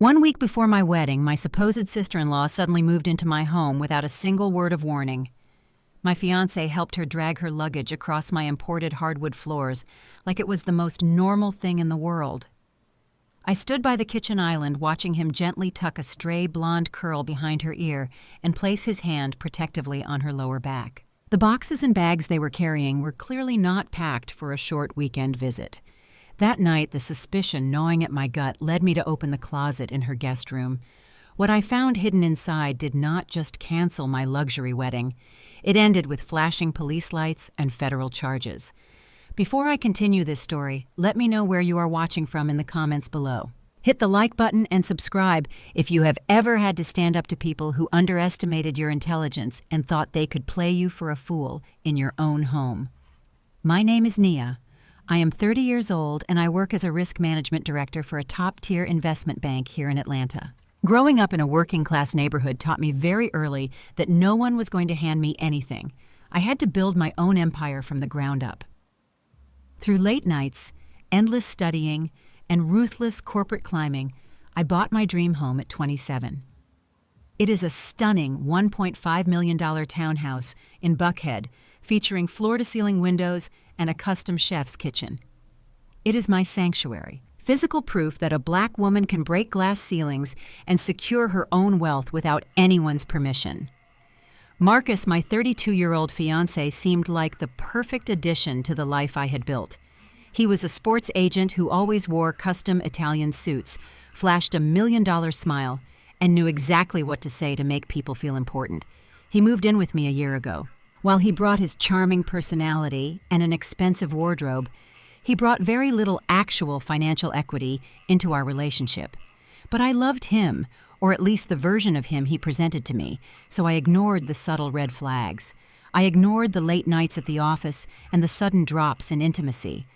1 week before my wedding, my supposed sister-in-law suddenly moved into my home without a single word of warning. My fiancé helped her drag her luggage across my imported hardwood floors like it was the most normal thing in the world. I stood by the kitchen island watching him gently tuck a stray blonde curl behind her ear and place his hand protectively on her lower back. The boxes and bags they were carrying were clearly not packed for a short weekend visit. That night, the suspicion gnawing at my gut led me to open the closet in her guest room. What I found hidden inside did not just cancel my luxury wedding. It ended with flashing police lights and federal charges. Before I continue this story, let me know where you are watching from in the comments below. Hit the like button and subscribe if you have ever had to stand up to people who underestimated your intelligence and thought they could play you for a fool in your own home. My name is Nia. I am 30 years old and I work as a risk management director for a top-tier investment bank here in Atlanta. Growing up in a working-class neighborhood taught me very early that no one was going to hand me anything. I had to build my own empire from the ground up. Through late nights, endless studying, and ruthless corporate climbing, I bought my dream home at 27. It is a stunning $1.5 million townhouse in Buckhead, featuring floor-to-ceiling windows and a custom chef's kitchen. It is my sanctuary, physical proof that a Black woman can break glass ceilings and secure her own wealth without anyone's permission. Marcus, my 32-year-old fiancé, seemed like the perfect addition to the life I had built. He was a sports agent who always wore custom Italian suits, flashed a $1 million smile, and knew exactly what to say to make people feel important. He moved in with me a year ago. While he brought his charming personality and an expensive wardrobe, he brought very little actual financial equity into our relationship. But I loved him, or at least the version of him he presented to me, so I ignored the subtle red flags. I ignored the late nights at the office and the sudden drops in intimacy.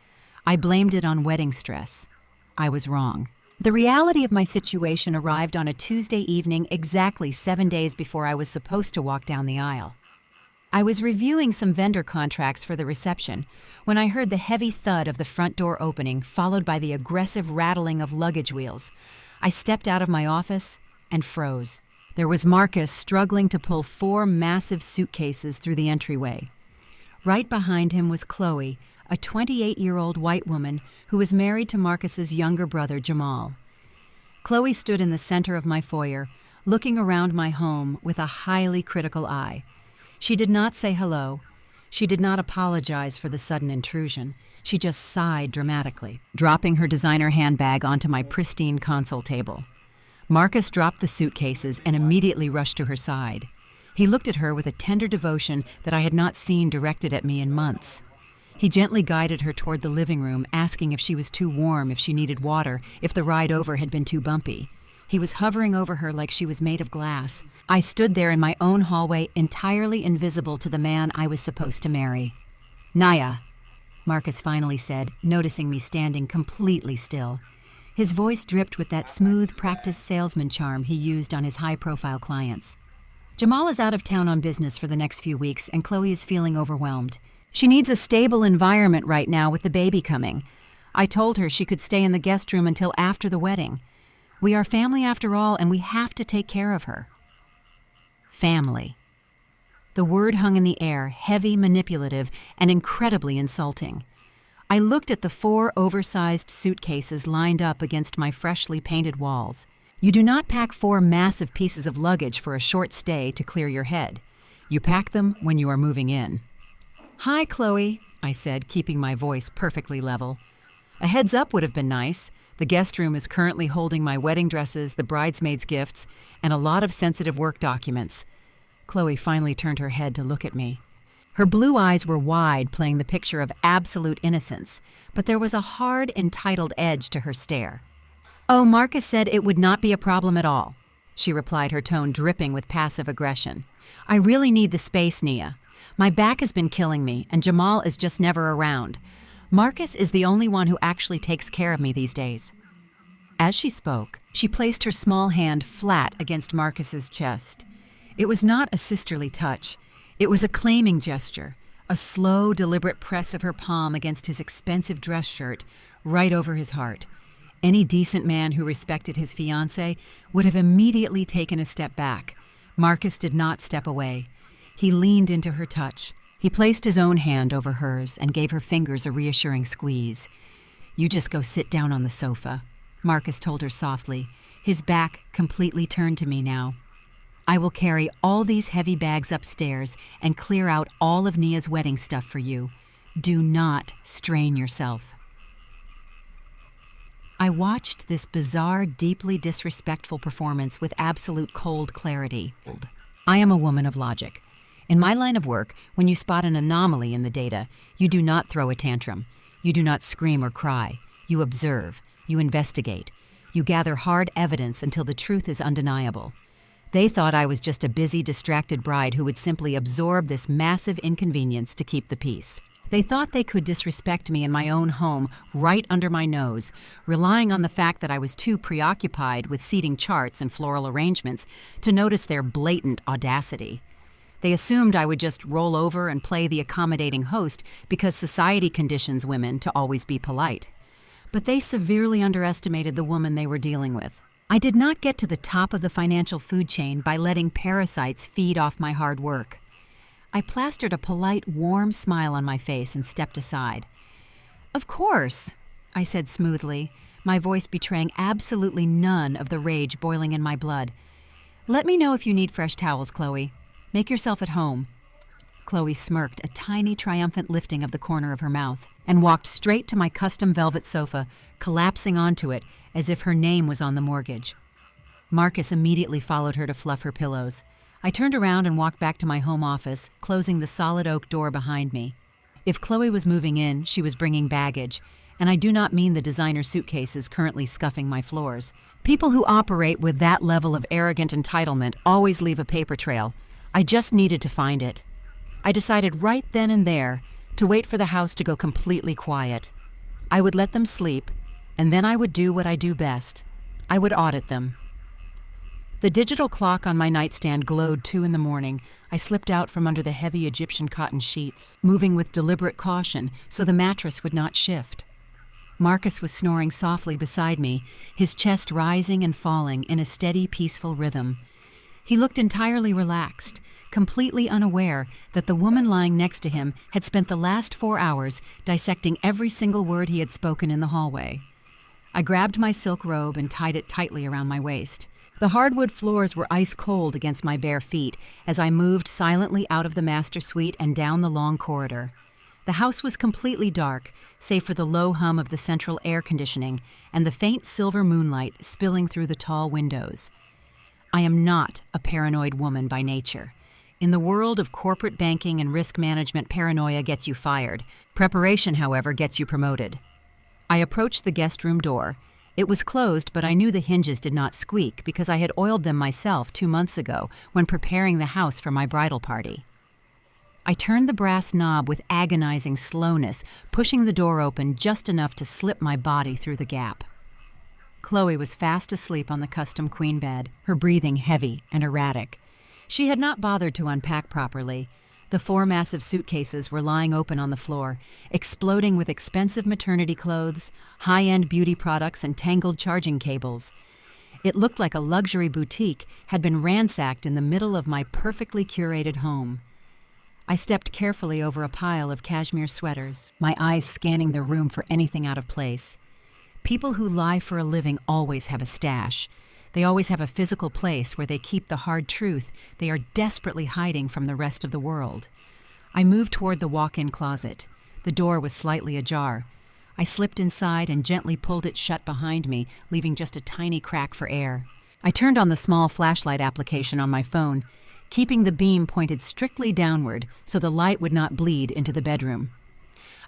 I blamed it on wedding stress. I was wrong. The reality of my situation arrived on a Tuesday evening exactly 7 days before I was supposed to walk down the aisle. I was reviewing some vendor contracts for the reception when I heard the heavy thud of the front door opening, followed by the aggressive rattling of luggage wheels. I stepped out of my office and froze. There was Marcus struggling to pull 4 massive suitcases through the entryway. Right behind him was Chloe, a 28-year-old white woman who was married to Marcus's younger brother, Jamal. Chloe stood in the center of my foyer, looking around my home with a highly critical eye. She did not say hello. She did not apologize for the sudden intrusion. She just sighed dramatically, dropping her designer handbag onto my pristine console table. Marcus dropped the suitcases and immediately rushed to her side. He looked at her with a tender devotion that I had not seen directed at me in months. He gently guided her toward the living room, asking if she was too warm, if she needed water, if the ride over had been too bumpy. He was hovering over her like she was made of glass. I stood there in my own hallway, entirely invisible to the man I was supposed to marry. "Naya," Marcus finally said, noticing me standing completely still. His voice dripped with that smooth, practiced salesman charm he used on his high-profile clients. "Jamal is out of town on business for the next few weeks, and Chloe is feeling overwhelmed. She needs a stable environment right now with the baby coming. I told her she could stay in the guest room until after the wedding. We are family after all, and we have to take care of her." Family. The word hung in the air, heavy, manipulative, and incredibly insulting. I looked at the 4 oversized suitcases lined up against my freshly painted walls. You do not pack 4 massive pieces of luggage for a short stay to clear your head. You pack them when you are moving in. "Hi, Chloe," I said, keeping my voice perfectly level. A heads up would have been nice. The guest room is currently holding my wedding dresses, the bridesmaids' gifts, and a lot of sensitive work documents. Chloe finally turned her head to look at me. Her blue eyes were wide, playing the picture of absolute innocence, but there was a hard, entitled edge to her stare. "Oh, Marcus said it would not be a problem at all," she replied, her tone dripping with passive aggression. "I really need the space, Nia. My back has been killing me, and Jamal is just never around. Marcus is the only one who actually takes care of me these days." As she spoke, she placed her small hand flat against Marcus's chest. It was not a sisterly touch. It was a claiming gesture, a slow, deliberate press of her palm against his expensive dress shirt, right over his heart. Any decent man who respected his fiancé would have immediately taken a step back. Marcus did not step away. He leaned into her touch. He placed his own hand over hers and gave her fingers a reassuring squeeze. "You just go sit down on the sofa," Marcus told her softly, his back completely turned to me now. "I will carry all these heavy bags upstairs and clear out all of Nia's wedding stuff for you. Do not strain yourself." I watched this bizarre, deeply disrespectful performance with absolute cold clarity. I am a woman of logic. In my line of work, when you spot an anomaly in the data, you do not throw a tantrum. You do not scream or cry. You observe. You investigate. You gather hard evidence until the truth is undeniable. They thought I was just a busy, distracted bride who would simply absorb this massive inconvenience to keep the peace. They thought they could disrespect me in my own home right under my nose, relying on the fact that I was too preoccupied with seating charts and floral arrangements to notice their blatant audacity. They assumed I would just roll over and play the accommodating host because society conditions women to always be polite. But they severely underestimated the woman they were dealing with. I did not get to the top of the financial food chain by letting parasites feed off my hard work. I plastered a polite, warm smile on my face and stepped aside. "Of course," I said smoothly, my voice betraying absolutely none of the rage boiling in my blood. "Let me know if you need fresh towels, Chloe. Make yourself at home." Chloe smirked, a tiny, triumphant lifting of the corner of her mouth, and walked straight to my custom velvet sofa, collapsing onto it as if her name was on the mortgage. Marcus immediately followed her to fluff her pillows. I turned around and walked back to my home office, closing the solid oak door behind me. If Chloe was moving in, she was bringing baggage, and I do not mean the designer suitcases currently scuffing my floors. People who operate with that level of arrogant entitlement always leave a paper trail. I just needed to find it. I decided right then and there to wait for the house to go completely quiet. I would let them sleep, and then I would do what I do best. I would audit them. The digital clock on my nightstand glowed 2 a.m. I slipped out from under the heavy Egyptian cotton sheets, moving with deliberate caution so the mattress would not shift. Marcus was snoring softly beside me, his chest rising and falling in a steady, peaceful rhythm. He looked entirely relaxed, completely unaware that the woman lying next to him had spent the last 4 hours dissecting every single word he had spoken in the hallway. I grabbed my silk robe and tied it tightly around my waist. The hardwood floors were ice cold against my bare feet as I moved silently out of the master suite and down the long corridor. The house was completely dark, save for the low hum of the central air conditioning and the faint silver moonlight spilling through the tall windows. I am not a paranoid woman by nature. In the world of corporate banking and risk management, paranoia gets you fired. Preparation, however, gets you promoted. I approached the guest room door. It was closed, but I knew the hinges did not squeak because I had oiled them myself 2 months ago when preparing the house for my bridal party. I turned the brass knob with agonizing slowness, pushing the door open just enough to slip my body through the gap. Chloe was fast asleep on the custom queen bed, her breathing heavy and erratic. She had not bothered to unpack properly. The 4 massive suitcases were lying open on the floor, exploding with expensive maternity clothes, high-end beauty products, and tangled charging cables. It looked like a luxury boutique had been ransacked in the middle of my perfectly curated home. I stepped carefully over a pile of cashmere sweaters, my eyes scanning the room for anything out of place. People who lie for a living always have a stash. They always have a physical place where they keep the hard truth they are desperately hiding from the rest of the world. I moved toward the walk-in closet. The door was slightly ajar. I slipped inside and gently pulled it shut behind me, leaving just a tiny crack for air. I turned on the small flashlight application on my phone, keeping the beam pointed strictly downward so the light would not bleed into the bedroom.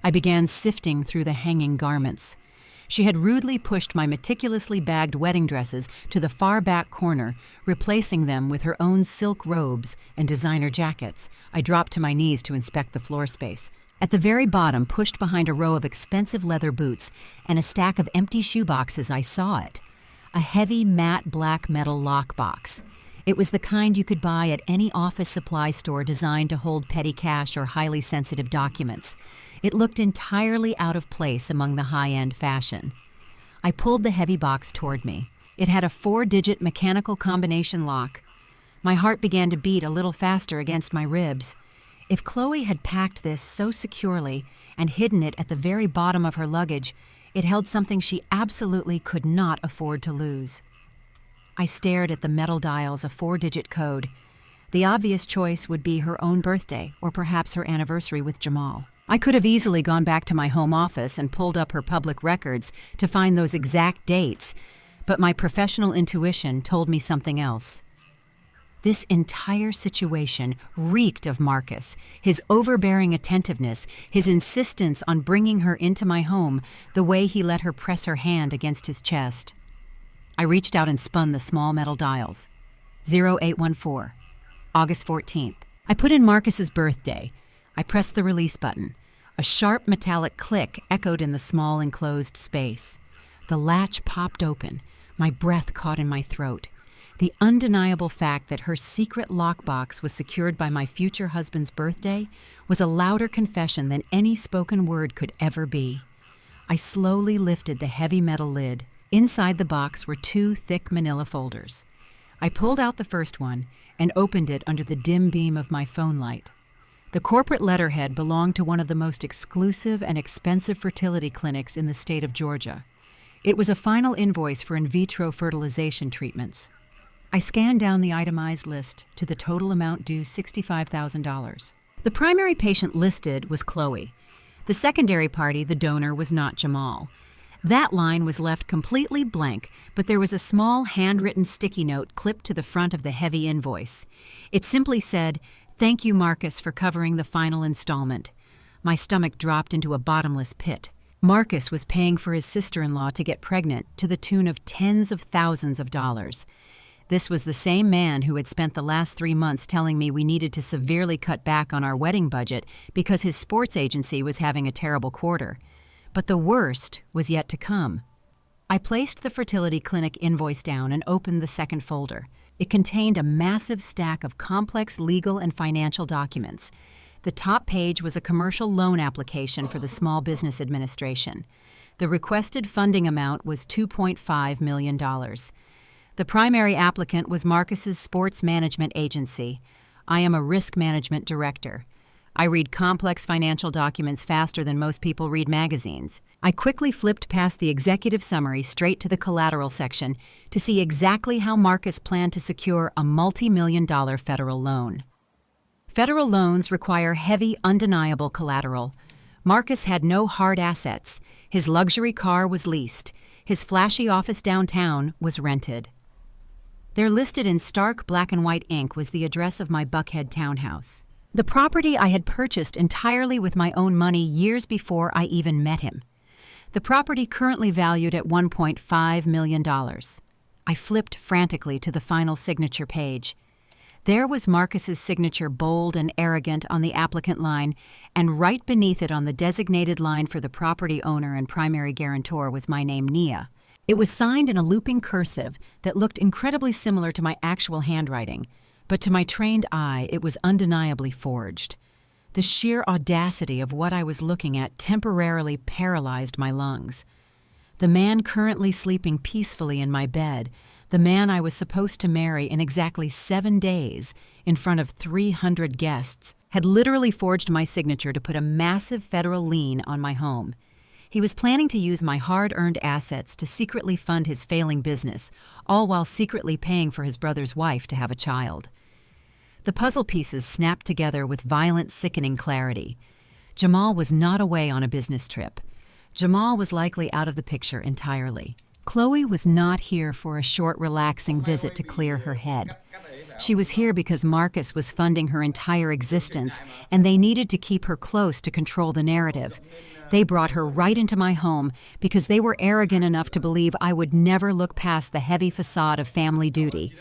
I began sifting through the hanging garments. She had rudely pushed my meticulously bagged wedding dresses to the far back corner, replacing them with her own silk robes and designer jackets. I dropped to my knees to inspect the floor space. At the very bottom, pushed behind a row of expensive leather boots and a stack of empty shoeboxes, I saw it. A heavy, matte black metal lockbox. It was the kind you could buy at any office supply store designed to hold petty cash or highly sensitive documents. It looked entirely out of place among the high-end fashion. I pulled the heavy box toward me. It had a 4-digit mechanical combination lock. My heart began to beat a little faster against my ribs. If Chloe had packed this so securely and hidden it at the very bottom of her luggage, it held something she absolutely could not afford to lose. I stared at the metal dials, a 4-digit code. The obvious choice would be her own birthday or perhaps her anniversary with Jamal. I could have easily gone back to my home office and pulled up her public records to find those exact dates, but my professional intuition told me something else. This entire situation reeked of Marcus, his overbearing attentiveness, his insistence on bringing her into my home, the way he let her press her hand against his chest. I reached out and spun the small metal dials. 0814, August 14th. I put in Marcus's birthday. I pressed the release button. A sharp metallic click echoed in the small enclosed space. The latch popped open. My breath caught in my throat. The undeniable fact that her secret lockbox was secured by my future husband's birthday was a louder confession than any spoken word could ever be. I slowly lifted the heavy metal lid. Inside the box were 2 thick manila folders. I pulled out the first one and opened it under the dim beam of my phone light. The corporate letterhead belonged to one of the most exclusive and expensive fertility clinics in the state of Georgia. It was a final invoice for in vitro fertilization treatments. I scanned down the itemized list to the total amount due $65,000. The primary patient listed was Chloe. The secondary party, the donor, was not Jamal. That line was left completely blank, but there was a small handwritten sticky note clipped to the front of the heavy invoice. It simply said, "Thank you, Marcus, for covering the final installment." My stomach dropped into a bottomless pit. Marcus was paying for his sister-in-law to get pregnant to the tune of tens of thousands of dollars. This was the same man who had spent the last 3 months telling me we needed to severely cut back on our wedding budget because his sports agency was having a terrible quarter. But the worst was yet to come. I placed the fertility clinic invoice down and opened the second folder. It contained a massive stack of complex legal and financial documents. The top page was a commercial loan application for the Small Business Administration. The requested funding amount was $2.5 million. The primary applicant was Marcus's sports management agency. I am a risk management director. I read complex financial documents faster than most people read magazines. I quickly flipped past the executive summary straight to the collateral section to see exactly how Marcus planned to secure a multi-million-dollar federal loan. Federal loans require heavy, undeniable collateral. Marcus had no hard assets. His luxury car was leased. His flashy office downtown was rented. There, listed in stark black and white ink, was the address of my Buckhead townhouse. The property I had purchased entirely with my own money years before I even met him. The property currently valued at $1.5 million. I flipped frantically to the final signature page. There was Marcus's signature, bold and arrogant, on the applicant line, and right beneath it on the designated line for the property owner and primary guarantor was my name, Nia. It was signed in a looping cursive that looked incredibly similar to my actual handwriting, but to my trained eye it was undeniably forged. The sheer audacity of what I was looking at temporarily paralyzed my lungs. The man currently sleeping peacefully in my bed, the man I was supposed to marry in exactly 7 days in front of 300 guests, had literally forged my signature to put a massive federal lien on my home. He was planning to use my hard-earned assets to secretly fund his failing business, all while secretly paying for his brother's wife to have a child. The puzzle pieces snapped together with violent, sickening clarity. Jamal was not away on a business trip. Jamal was likely out of the picture entirely. Chloe was not here for a short, relaxing visit to clear her head. She was here because Marcus was funding her entire existence, and they needed to keep her close to control the narrative. They brought her right into my home because they were arrogant enough to believe I would never look past the heavy facade of family duty.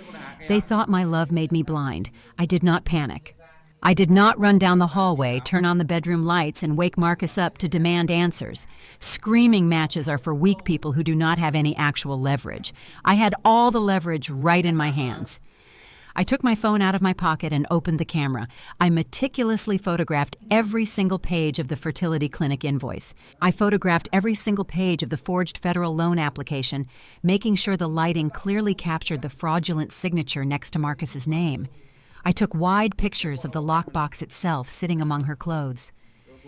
They thought my love made me blind. I did not panic. I did not run down the hallway, turn on the bedroom lights, and wake Marcus up to demand answers. Screaming matches are for weak people who do not have any actual leverage. I had all the leverage right in my hands. I took my phone out of my pocket and opened the camera. I meticulously photographed every single page of the fertility clinic invoice. I photographed every single page of the forged federal loan application, making sure the lighting clearly captured the fraudulent signature next to Marcus's name. I took wide pictures of the lockbox itself sitting among her clothes.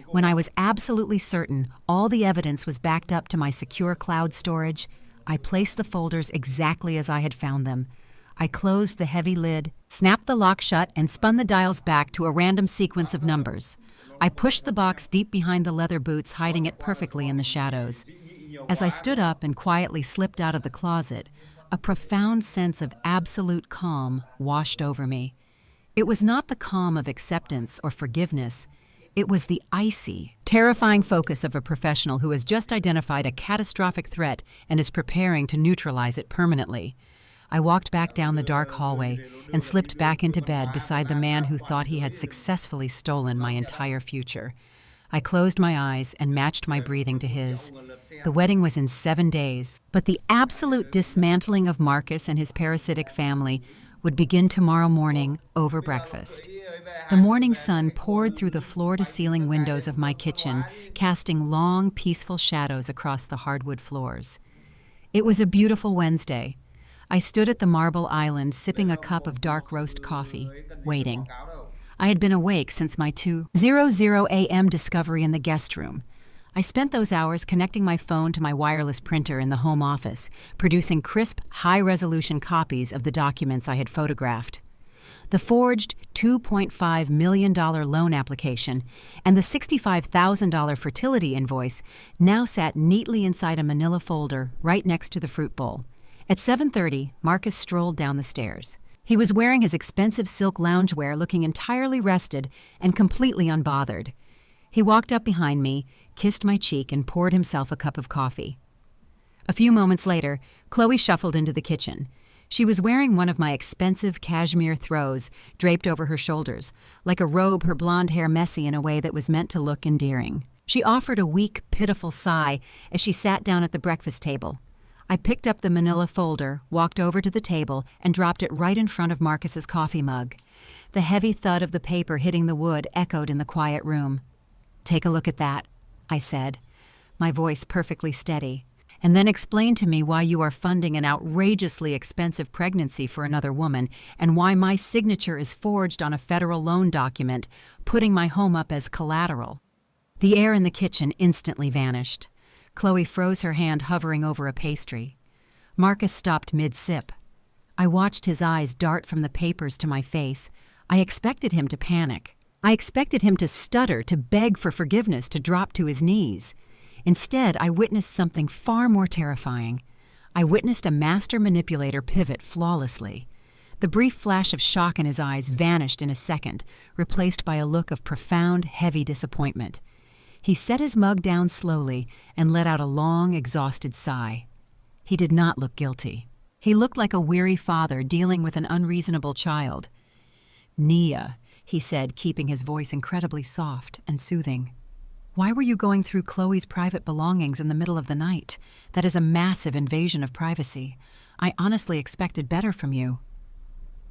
When I was absolutely certain all the evidence was backed up to my secure cloud storage, I placed the folders exactly as I had found them. I closed the heavy lid, snapped the lock shut, and spun the dials back to a random sequence of numbers. I pushed the box deep behind the leather boots, hiding it perfectly in the shadows. As I stood up and quietly slipped out of the closet, a profound sense of absolute calm washed over me. It was not the calm of acceptance or forgiveness. It was the icy, terrifying focus of a professional who has just identified a catastrophic threat and is preparing to neutralize it permanently. I walked back down the dark hallway and slipped back into bed beside the man who thought he had successfully stolen my entire future. I closed my eyes and matched my breathing to his. The wedding was in 7 days, but the absolute dismantling of Marcus and his parasitic family would begin tomorrow morning over breakfast. The morning sun poured through the floor-to-ceiling windows of my kitchen, casting long, peaceful shadows across the hardwood floors. It was a beautiful Wednesday. I stood at the marble island sipping a cup of dark roast coffee, waiting. I had been awake since my 2:00 a.m. discovery in the guest room. I spent those hours connecting my phone to my wireless printer in the home office, producing crisp, high-resolution copies of the documents I had photographed. The forged $2.5 million loan application and the $65,000 fertility invoice now sat neatly inside a manila folder right next to the fruit bowl. At 7:30, Marcus strolled down the stairs. He was wearing his expensive silk loungewear, looking entirely rested and completely unbothered. He walked up behind me, kissed my cheek, and poured himself a cup of coffee. A few moments later, Chloe shuffled into the kitchen. She was wearing one of my expensive cashmere throws draped over her shoulders, like a robe, her blonde hair messy in a way that was meant to look endearing. She offered a weak, pitiful sigh as she sat down at the breakfast table. I picked up the manila folder, walked over to the table, and dropped it right in front of Marcus's coffee mug. The heavy thud of the paper hitting the wood echoed in the quiet room. "Take a look at that," I said, my voice perfectly steady, "and then explain to me why you are funding an outrageously expensive pregnancy for another woman and why my signature is forged on a federal loan document, putting my home up as collateral." The air in the kitchen instantly vanished. Chloe froze her hand hovering over a pastry. Marcus stopped mid-sip. I watched his eyes dart from the papers to my face. I expected him to panic. I expected him to stutter, to beg for forgiveness, to drop to his knees. Instead, I witnessed something far more terrifying. I witnessed a master manipulator pivot flawlessly. The brief flash of shock in his eyes vanished in a second, replaced by a look of profound, heavy disappointment. He set his mug down slowly and let out a long, exhausted sigh. He did not look guilty. He looked like a weary father dealing with an unreasonable child. "Nia," he said, keeping his voice incredibly soft and soothing. "Why were you going through Chloe's private belongings in the middle of the night? That is a massive invasion of privacy. I honestly expected better from you."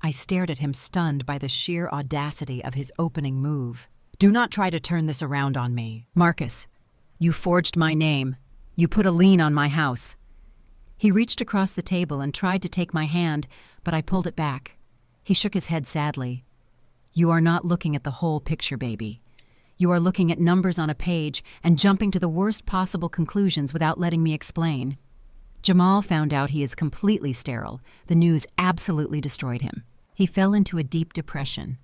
I stared at him, stunned by the sheer audacity of his opening move. "Do not try to turn this around on me. Marcus, you forged my name. You put a lien on my house." He reached across the table and tried to take my hand, but I pulled it back. He shook his head sadly. "You are not looking at the whole picture, baby. You are looking at numbers on a page and jumping to the worst possible conclusions without letting me explain. Jamal found out he is completely sterile. The news absolutely destroyed him. He fell into a deep depression.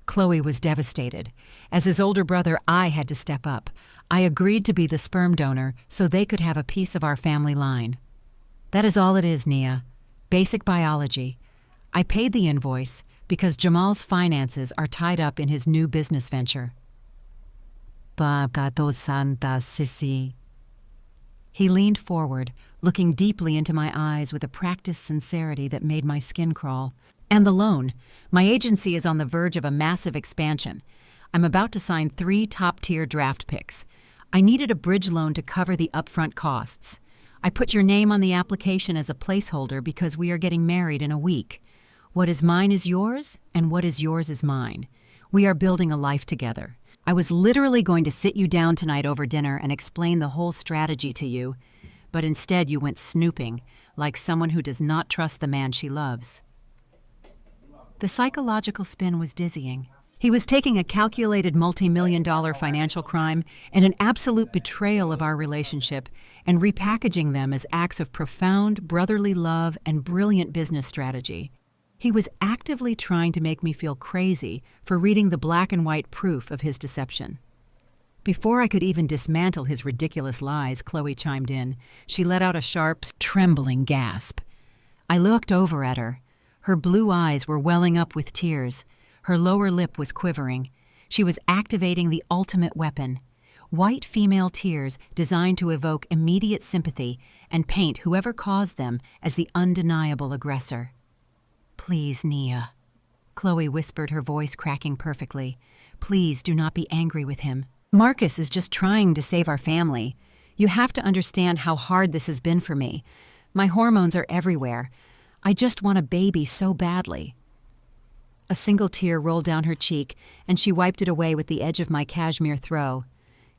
Chloe was devastated. As his older brother, I had to step up. I agreed to be the sperm donor so they could have a piece of our family line. That is all it is, Nia. Basic biology. I paid the invoice because Jamal's finances are tied up in his new business venture." "Pagato Santa Sisi." He leaned forward, looking deeply into my eyes with a practiced sincerity that made my skin crawl. "And the loan. My agency is on the verge of a massive expansion. I'm about to sign 3 top-tier draft picks. I needed a bridge loan to cover the upfront costs. I put your name on the application as a placeholder because we are getting married in a week. What is mine is yours, and what is yours is mine. We are building a life together. I was literally going to sit you down tonight over dinner and explain the whole strategy to you, but instead you went snooping, like someone who does not trust the man she loves." The psychological spin was dizzying. He was taking a calculated multi-million-dollar financial crime and an absolute betrayal of our relationship and repackaging them as acts of profound brotherly love and brilliant business strategy. He was actively trying to make me feel crazy for reading the black and white proof of his deception. Before I could even dismantle his ridiculous lies, Chloe chimed in. She let out a sharp, trembling gasp. I looked over at her. Her blue eyes were welling up with tears. Her lower lip was quivering. She was activating the ultimate weapon. White female tears designed to evoke immediate sympathy and paint whoever caused them as the undeniable aggressor. "Please, Nia," Chloe whispered, her voice cracking perfectly. "Please do not be angry with him. Marcus is just trying to save our family. You have to understand how hard this has been for me. My hormones are everywhere. I just want a baby so badly." A single tear rolled down her cheek, and she wiped it away with the edge of my cashmere throw.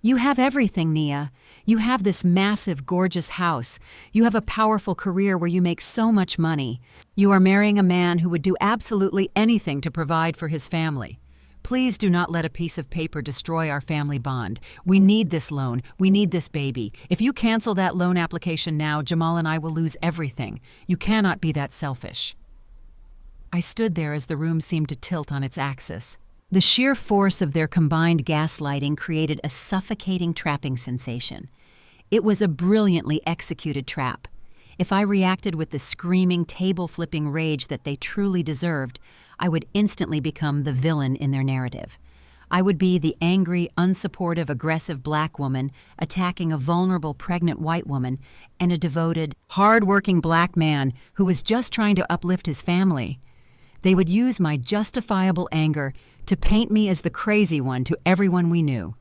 "You have everything, Nia. You have this massive, gorgeous house. You have a powerful career where you make so much money. You are marrying a man who would do absolutely anything to provide for his family. Please do not let a piece of paper destroy our family bond. We need this loan. We need this baby. If you cancel that loan application now, Jamal and I will lose everything. You cannot be that selfish." I stood there as the room seemed to tilt on its axis. The sheer force of their combined gaslighting created a suffocating trapping sensation. It was a brilliantly executed trap. If I reacted with the screaming, table-flipping rage that they truly deserved, I would instantly become the villain in their narrative. I would be the angry, unsupportive, aggressive black woman attacking a vulnerable, pregnant white woman and a devoted, hard-working black man who was just trying to uplift his family. They would use my justifiable anger to paint me as the crazy one to everyone we knew.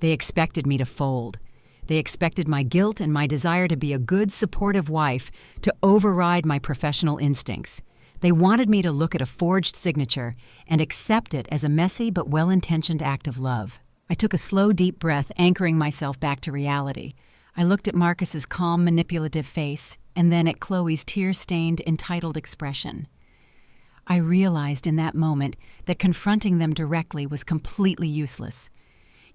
They expected me to fold. They expected my guilt and my desire to be a good, supportive wife to override my professional instincts. They wanted me to look at a forged signature and accept it as a messy but well-intentioned act of love. I took a slow, deep breath, anchoring myself back to reality. I looked at Marcus's calm, manipulative face, and then at Chloe's tear-stained, entitled expression. I realized in that moment that confronting them directly was completely useless.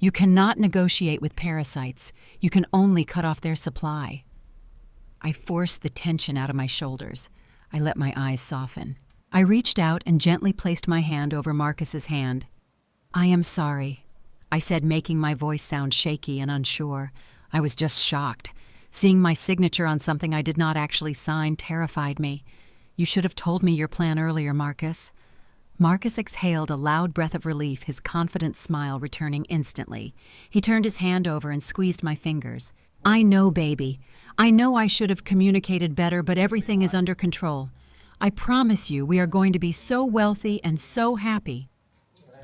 You cannot negotiate with parasites. You can only cut off their supply. I forced the tension out of my shoulders. I let my eyes soften. I reached out and gently placed my hand over Marcus's hand. "I am sorry," I said, making my voice sound shaky and unsure. I was just shocked. Seeing my signature on something I did not actually sign terrified me. "You should have told me your plan earlier, Marcus." Marcus exhaled a loud breath of relief, his confident smile returning instantly. He turned his hand over and squeezed my fingers. "I know, baby. I know I should have communicated better, but everything is under control. I promise you we are going to be so wealthy and so happy."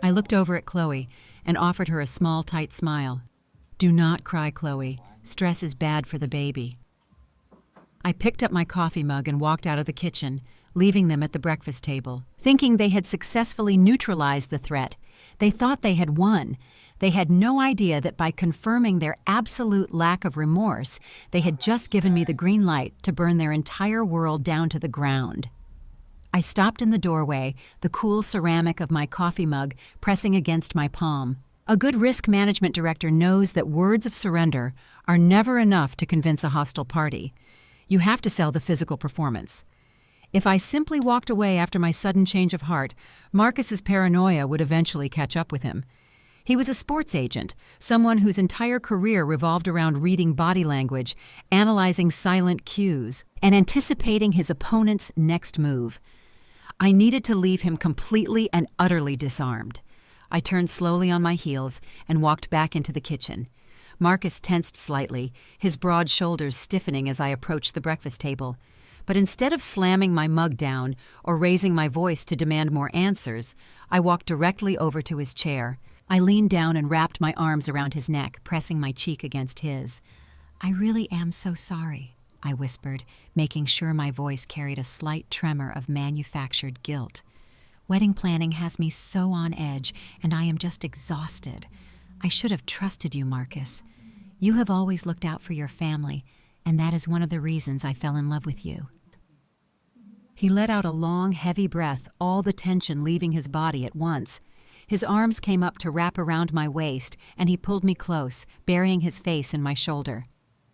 I looked over at Chloe and offered her a small, tight smile. "Do not cry, Chloe. Stress is bad for the baby." I picked up my coffee mug and walked out of the kitchen, leaving them at the breakfast table, thinking they had successfully neutralized the threat. They thought they had won. They had no idea that by confirming their absolute lack of remorse, they had just given me the green light to burn their entire world down to the ground. I stopped in the doorway, the cool ceramic of my coffee mug pressing against my palm. A good risk management director knows that words of surrender are never enough to convince a hostile party. You have to sell the physical performance. If I simply walked away after my sudden change of heart, Marcus's paranoia would eventually catch up with him. He was a sports agent, someone whose entire career revolved around reading body language, analyzing silent cues, and anticipating his opponent's next move. I needed to leave him completely and utterly disarmed. I turned slowly on my heels and walked back into the kitchen. Marcus tensed slightly, his broad shoulders stiffening as I approached the breakfast table. But instead of slamming my mug down or raising my voice to demand more answers, I walked directly over to his chair. I leaned down and wrapped my arms around his neck, pressing my cheek against his. "I really am so sorry," I whispered, making sure my voice carried a slight tremor of manufactured guilt. Wedding planning has me so on edge, and I am just exhausted. I should have trusted you, Marcus. You have always looked out for your family, and that is one of the reasons I fell in love with you. He let out a long, heavy breath, all the tension leaving his body at once. His arms came up to wrap around my waist, and he pulled me close, burying his face in my shoulder.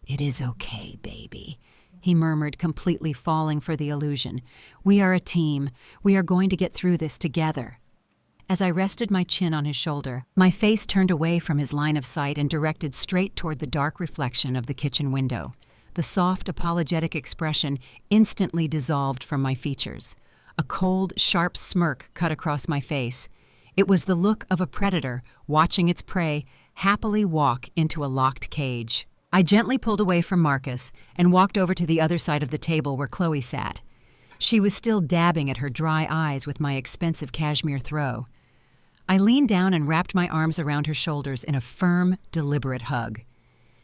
"It is okay, baby," he murmured, completely falling for the illusion. "We are a team. We are going to get through this together." As I rested my chin on his shoulder, my face turned away from his line of sight and directed straight toward the dark reflection of the kitchen window. The soft, apologetic expression instantly dissolved from my features. A cold, sharp smirk cut across my face. It was the look of a predator watching its prey happily walk into a locked cage. I gently pulled away from Marcus and walked over to the other side of the table where Chloe sat. She was still dabbing at her dry eyes with my expensive cashmere throw. I leaned down and wrapped my arms around her shoulders in a firm, deliberate hug.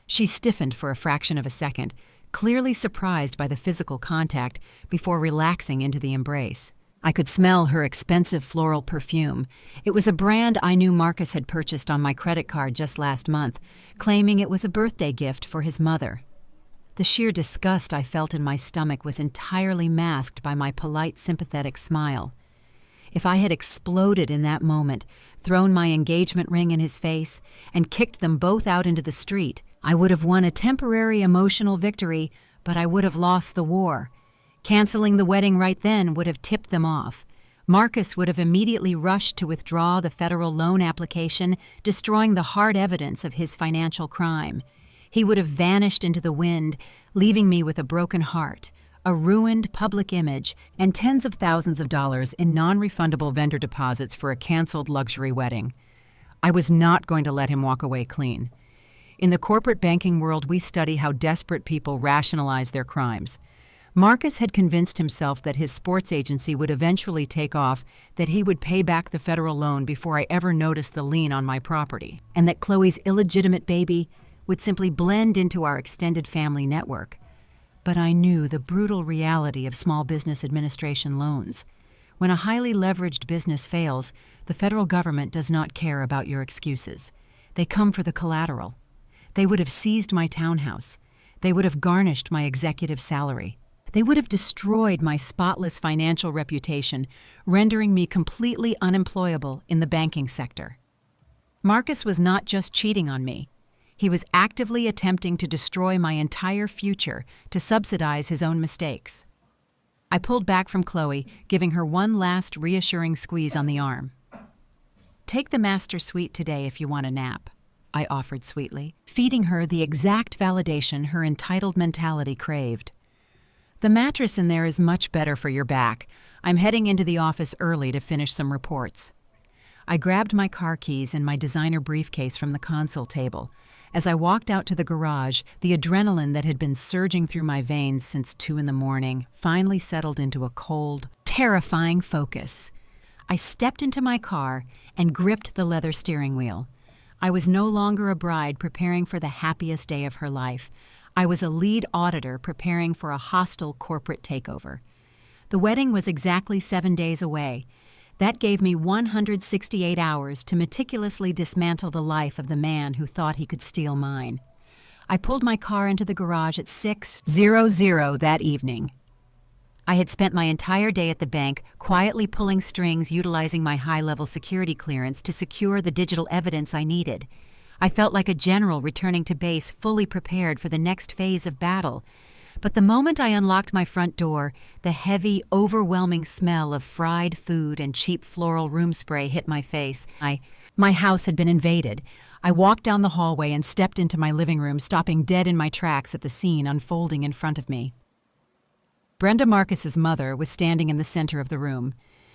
She stiffened for a fraction of a second, clearly surprised by the physical contact, before relaxing into the embrace. I could smell her expensive floral perfume. It was a brand I knew Marcus had purchased on my credit card just last month, claiming it was a birthday gift for his mother. The sheer disgust I felt in my stomach was entirely masked by my polite, sympathetic smile. If I had exploded in that moment, thrown my engagement ring in his face, and kicked them both out into the street, I would have won a temporary emotional victory, but I would have lost the war. Canceling the wedding right then would have tipped them off. Marcus would have immediately rushed to withdraw the federal loan application, destroying the hard evidence of his financial crime. He would have vanished into the wind, leaving me with a broken heart, a ruined public image, and tens of thousands of dollars in non-refundable vendor deposits for a canceled luxury wedding. I was not going to let him walk away clean. In the corporate banking world, we study how desperate people rationalize their crimes. Marcus had convinced himself that his sports agency would eventually take off, that he would pay back the federal loan before I ever noticed the lien on my property, and that Chloe's illegitimate baby would simply blend into our extended family network. But I knew the brutal reality of small business administration loans. When a highly leveraged business fails, the federal government does not care about your excuses. They come for the collateral. They would have seized my townhouse. They would have garnished my executive salary. They would have destroyed my spotless financial reputation, rendering me completely unemployable in the banking sector. Marcus was not just cheating on me. He was actively attempting to destroy my entire future to subsidize his own mistakes. I pulled back from Chloe, giving her one last reassuring squeeze on the arm. "Take the master suite today if you want a nap," I offered sweetly, feeding her the exact validation her entitled mentality craved. "The mattress in there is much better for your back. I'm heading into the office early to finish some reports." I grabbed my car keys and my designer briefcase from the console table. As I walked out to the garage, the adrenaline that had been surging through my veins since 2 a.m. finally settled into a cold, terrifying focus. I stepped into my car and gripped the leather steering wheel. I was no longer a bride preparing for the happiest day of her life. I was a lead auditor preparing for a hostile corporate takeover. The wedding was exactly 7 days away. That gave me 168 hours to meticulously dismantle the life of the man who thought he could steal mine. I pulled my car into the garage at 6:00 that evening. I had spent my entire day at the bank quietly pulling strings, utilizing my high-level security clearance to secure the digital evidence I needed. I felt like a general returning to base, fully prepared for the next phase of battle. But the moment I unlocked my front door, the heavy, overwhelming smell of fried food and cheap floral room spray hit my face. My house had been invaded. I walked down the hallway and stepped into my living room, stopping dead in my tracks at the scene unfolding in front of me. Brenda Marcus's mother was standing in the center of the room.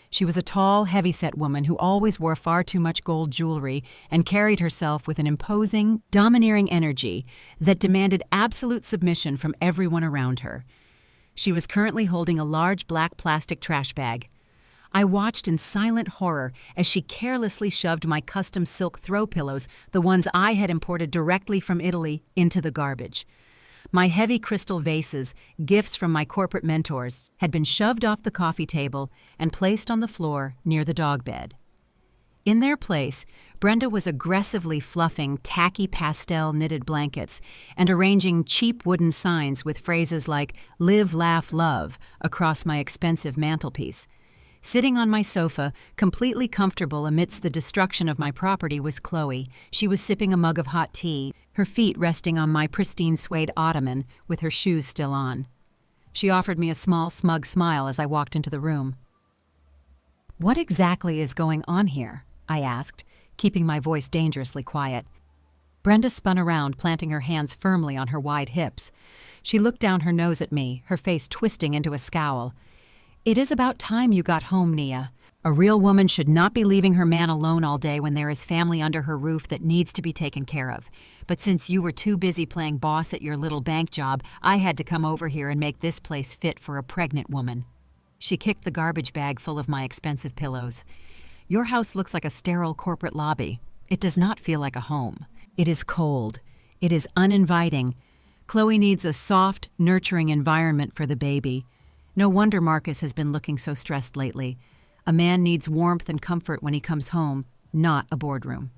She was a tall, heavy-set woman who always wore far too much gold jewelry and carried herself with an imposing, domineering energy that demanded absolute submission from everyone around her. She was currently holding a large black plastic trash bag. I watched in silent horror as she carelessly shoved my custom silk throw pillows, the ones I had imported directly from Italy, into the garbage. My heavy crystal vases, gifts from my corporate mentors, had been shoved off the coffee table and placed on the floor near the dog bed. In their place, Brenda was aggressively fluffing tacky pastel knitted blankets and arranging cheap wooden signs with phrases like "Live, Laugh, Love" across my expensive mantelpiece. Sitting on my sofa, completely comfortable amidst the destruction of my property, was Chloe. She was sipping a mug of hot tea, her feet resting on my pristine suede ottoman with her shoes still on. She offered me a small, smug smile as I walked into the room. "What exactly is going on here?" I asked, keeping my voice dangerously quiet. Brenda spun around, planting her hands firmly on her wide hips. She looked down her nose at me, her face twisting into a scowl. "It is about time you got home, Nia. A real woman should not be leaving her man alone all day when there is family under her roof that needs to be taken care of. But since you were too busy playing boss at your little bank job, I had to come over here and make this place fit for a pregnant woman." She kicked the garbage bag full of my expensive pillows. "Your house looks like a sterile corporate lobby. It does not feel like a home. It is cold. It is uninviting. Chloe needs a soft, nurturing environment for the baby. No wonder Marcus has been looking so stressed lately. A man needs warmth and comfort when he comes home, not a boardroom."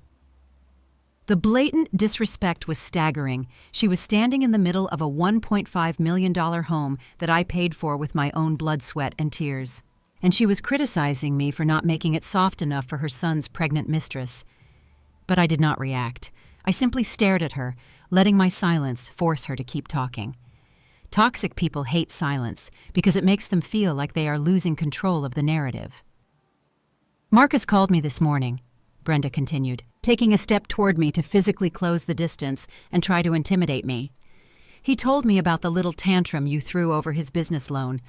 The blatant disrespect was staggering. She was standing in the middle of a $1.5 million home that I paid for with my own blood, sweat, and tears. And she was criticizing me for not making it soft enough for her son's pregnant mistress. But I did not react. I simply stared at her, letting my silence force her to keep talking. Toxic people hate silence because it makes them feel like they are losing control of the narrative. "Marcus called me this morning," Brenda continued, taking a step toward me to physically close the distance and try to intimidate me. "He told me about the little tantrum you threw over his business loan.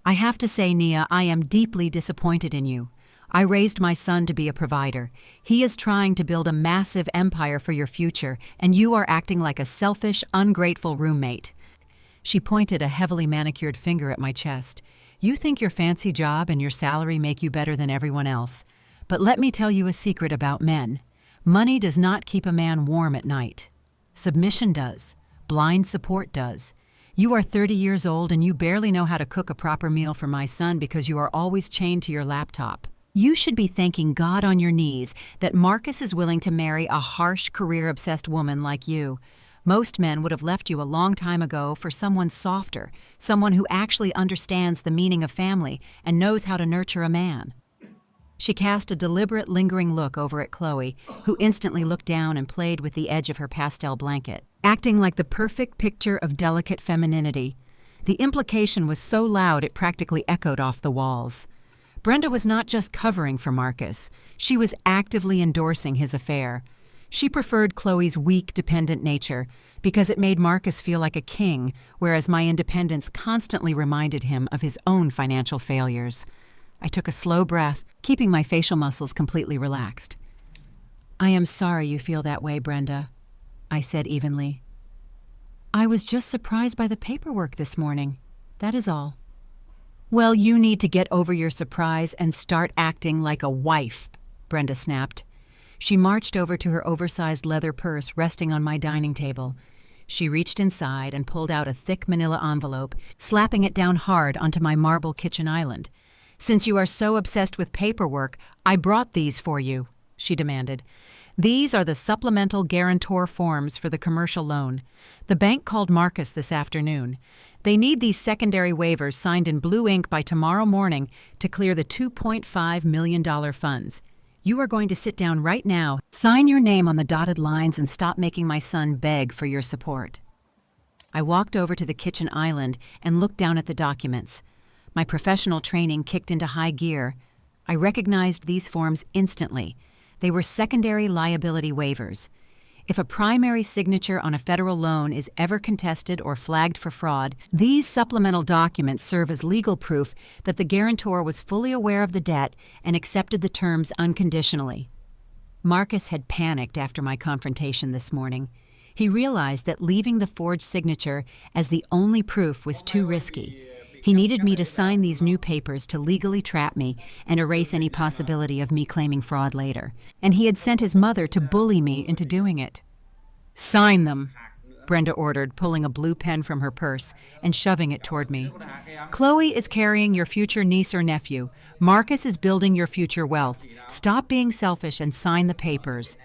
I have to say, Nia, I am deeply disappointed in you. I raised my son to be a provider. He is trying to build a massive empire for your future, and you are acting like a selfish, ungrateful roommate." She pointed a heavily manicured finger at my chest. "You think your fancy job and your salary make you better than everyone else. But let me tell you a secret about men. Money does not keep a man warm at night. Submission does. Blind support does. You are 30 years old and you barely know how to cook a proper meal for my son because you are always chained to your laptop. You should be thanking God on your knees that Marcus is willing to marry a harsh, career-obsessed woman like you. Most men would have left you a long time ago for someone softer, someone who actually understands the meaning of family and knows how to nurture a man." She cast a deliberate, lingering look over at Chloe, who instantly looked down and played with the edge of her pastel blanket, acting like the perfect picture of delicate femininity. The implication was so loud it practically echoed off the walls. Brenda was not just covering for Marcus. She was actively endorsing his affair. She preferred Chloe's weak, dependent nature because it made Marcus feel like a king, whereas my independence constantly reminded him of his own financial failures. I took a slow breath, keeping my facial muscles completely relaxed. "I am sorry you feel that way, Brenda," I said evenly. "I was just surprised by the paperwork this morning. That is all." "Well, you need to get over your surprise and start acting like a wife," Brenda snapped. She marched over to her oversized leather purse resting on my dining table. She reached inside and pulled out a thick manila envelope, slapping it down hard onto my marble kitchen island. "Since you are so obsessed with paperwork, I brought these for you," she demanded. "These are the supplemental guarantor forms for the commercial loan. The bank called Marcus this afternoon. They need these secondary waivers signed in blue ink by tomorrow morning to clear the $2.5 million funds. You are going to sit down right now, sign your name on the dotted lines, and stop making my son beg for your support." I walked over to the kitchen island and looked down at the documents. My professional training kicked into high gear. I recognized these forms instantly. They were secondary liability waivers. If a primary signature on a federal loan is ever contested or flagged for fraud, these supplemental documents serve as legal proof that the guarantor was fully aware of the debt and accepted the terms unconditionally. Marcus had panicked after my confrontation this morning. He realized that leaving the forged signature as the only proof was too risky. He needed me to sign these new papers to legally trap me and erase any possibility of me claiming fraud later. And he had sent his mother to bully me into doing it. "Sign them," Brenda ordered, pulling a blue pen from her purse and shoving it toward me. Chloe is carrying your future niece or nephew. Marcus is building your future wealth. Stop being selfish and sign the papers.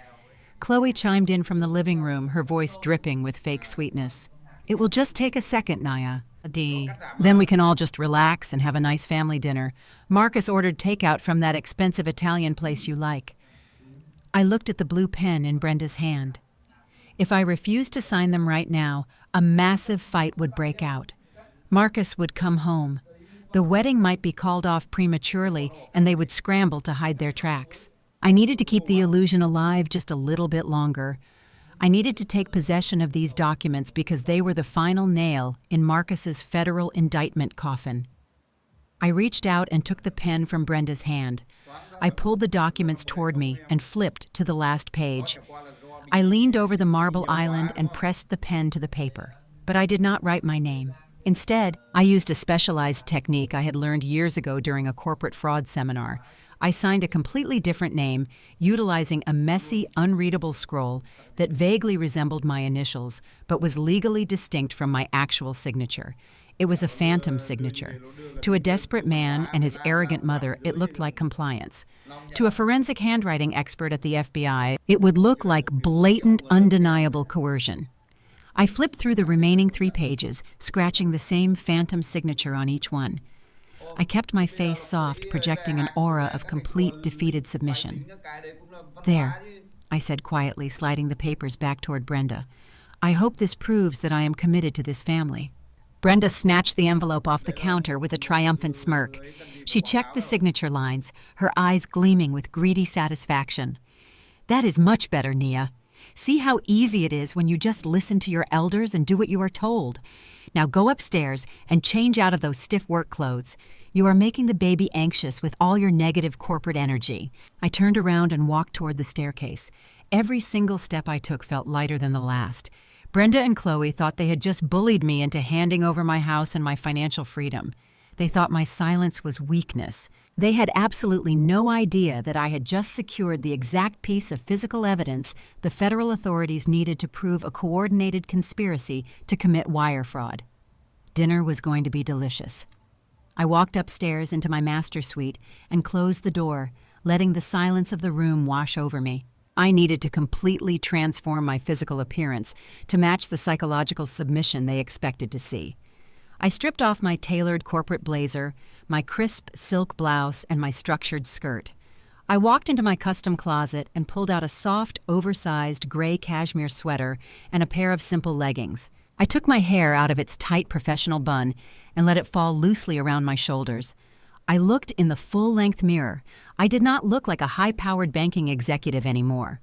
Chloe chimed in from the living room, her voice dripping with fake sweetness. It will just take a second, Naya. Then we can all just relax and have a nice family dinner. Marcus ordered takeout from that expensive Italian place you like. I looked at the blue pen in Brenda's hand. If I refused to sign them right now, a massive fight would break out. Marcus would come home. The wedding might be called off prematurely, and they would scramble to hide their tracks. I needed to keep the illusion alive just a little bit longer. I needed to take possession of these documents because they were the final nail in Marcus's federal indictment coffin. I reached out and took the pen from Brenda's hand. I pulled the documents toward me and flipped to the last page. I leaned over the marble island and pressed the pen to the paper. But I did not write my name. Instead, I used a specialized technique I had learned years ago during a corporate fraud seminar. I signed a completely different name, utilizing a messy, unreadable scroll that vaguely resembled my initials, but was legally distinct from my actual signature. It was a phantom signature. To a desperate man and his arrogant mother, it looked like compliance. To a forensic handwriting expert at the FBI, it would look like blatant, undeniable coercion. I flipped through the remaining 3 pages, scratching the same phantom signature on each one. I kept my face soft, projecting an aura of complete, defeated submission. There, I said quietly, sliding the papers back toward Brenda. I hope this proves that I am committed to this family. Brenda snatched the envelope off the counter with a triumphant smirk. She checked the signature lines, her eyes gleaming with greedy satisfaction. That is much better, Nia. See how easy it is when you just listen to your elders and do what you are told. Now go upstairs and change out of those stiff work clothes. You are making the baby anxious with all your negative corporate energy. I turned around and walked toward the staircase. Every single step I took felt lighter than the last. Brenda and Chloe thought they had just bullied me into handing over my house and my financial freedom. They thought my silence was weakness. They had absolutely no idea that I had just secured the exact piece of physical evidence the federal authorities needed to prove a coordinated conspiracy to commit wire fraud. Dinner was going to be delicious. I walked upstairs into my master suite and closed the door, letting the silence of the room wash over me. I needed to completely transform my physical appearance to match the psychological submission they expected to see. I stripped off my tailored corporate blazer, my crisp silk blouse, and my structured skirt. I walked into my custom closet and pulled out a soft, oversized gray cashmere sweater and a pair of simple leggings. I took my hair out of its tight professional bun and let it fall loosely around my shoulders. I looked in the full-length mirror. I did not look like a high-powered banking executive anymore.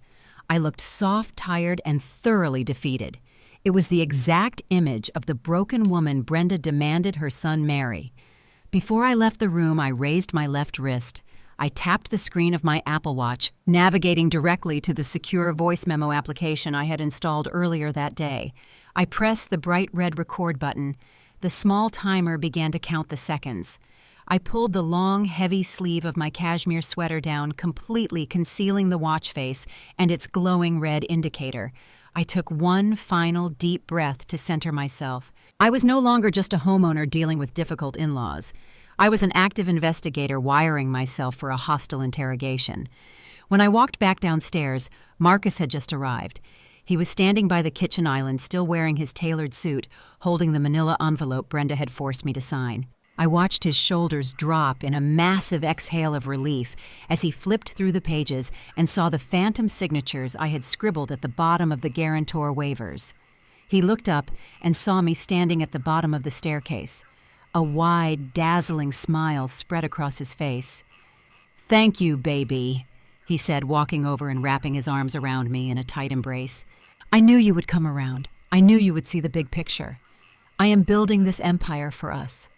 I looked soft, tired, and thoroughly defeated. It was the exact image of the broken woman Brenda demanded her son marry. Before I left the room, I raised my left wrist. I tapped the screen of my Apple Watch, navigating directly to the secure voice memo application I had installed earlier that day. I pressed the bright red record button. The small timer began to count the seconds. I pulled the long, heavy sleeve of my cashmere sweater down, completely concealing the watch face and its glowing red indicator. I took one final deep breath to center myself. I was no longer just a homeowner dealing with difficult in-laws. I was an active investigator wiring myself for a hostile interrogation. When I walked back downstairs, Marcus had just arrived. He was standing by the kitchen island, still wearing his tailored suit, holding the manila envelope Brenda had forced me to sign. I watched his shoulders drop in a massive exhale of relief as he flipped through the pages and saw the phantom signatures I had scribbled at the bottom of the guarantor waivers. He looked up and saw me standing at the bottom of the staircase. A wide, dazzling smile spread across his face. "Thank you, baby," he said, walking over and wrapping his arms around me in a tight embrace. "I knew you would come around. I knew you would see the big picture. I am building this empire for us."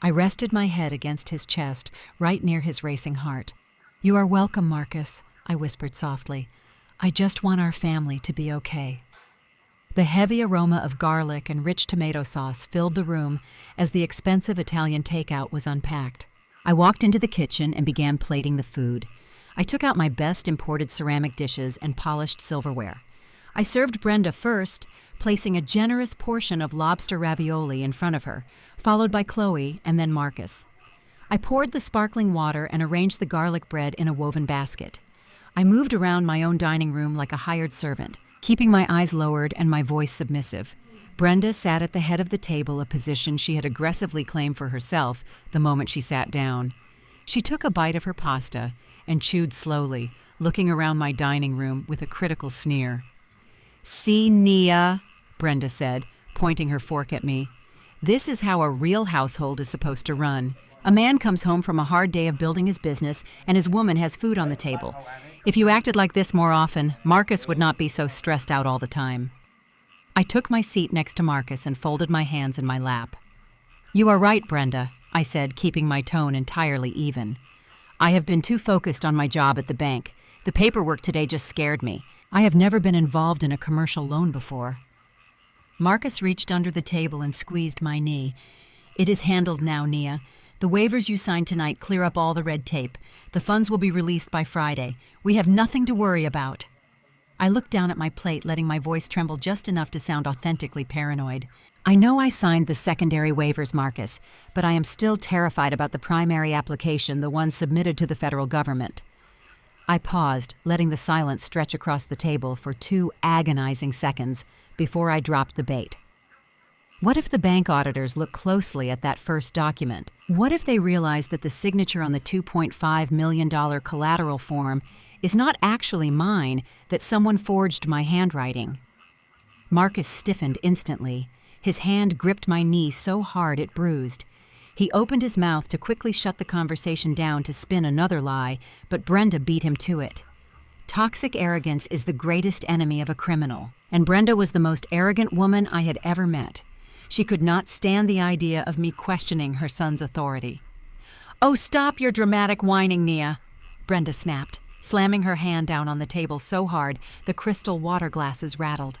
I rested my head against his chest, right near his racing heart. "You are welcome, Marcus," I whispered softly. "I just want our family to be okay." The heavy aroma of garlic and rich tomato sauce filled the room as the expensive Italian takeout was unpacked. I walked into the kitchen and began plating the food. I took out my best imported ceramic dishes and polished silverware. I served Brenda first, placing a generous portion of lobster ravioli in front of her, followed by Chloe and then Marcus. I poured the sparkling water and arranged the garlic bread in a woven basket. I moved around my own dining room like a hired servant, keeping my eyes lowered and my voice submissive. Brenda sat at the head of the table, a position she had aggressively claimed for herself the moment she sat down. She took a bite of her pasta and chewed slowly, looking around my dining room with a critical sneer. "See, Nia," Brenda said, pointing her fork at me. "This is how a real household is supposed to run. A man comes home from a hard day of building his business, and his woman has food on the table. If you acted like this more often, Marcus would not be so stressed out all the time." I took my seat next to Marcus and folded my hands in my lap. "You are right, Brenda," I said, keeping my tone entirely even. "I have been too focused on my job at the bank. The paperwork today just scared me. I have never been involved in a commercial loan before." Marcus reached under the table and squeezed my knee. "It is handled now, Nia. The waivers you signed tonight clear up all the red tape. The funds will be released by Friday. We have nothing to worry about." I looked down at my plate, letting my voice tremble just enough to sound authentically paranoid. "I know I signed the secondary waivers, Marcus, but I am still terrified about the primary application, the one submitted to the federal government." I paused, letting the silence stretch across the table for 2 agonizing seconds before I dropped the bait. What if the bank auditors look closely at that first document? What if they realize that the signature on the $2.5 million collateral form is not actually mine, that someone forged my handwriting? Marcus stiffened instantly. His hand gripped my knee so hard it bruised. He opened his mouth to quickly shut the conversation down to spin another lie, but Brenda beat him to it. Toxic arrogance is the greatest enemy of a criminal, and Brenda was the most arrogant woman I had ever met. She could not stand the idea of me questioning her son's authority. "Oh, stop your dramatic whining, Nia," Brenda snapped, slamming her hand down on the table so hard the crystal water glasses rattled.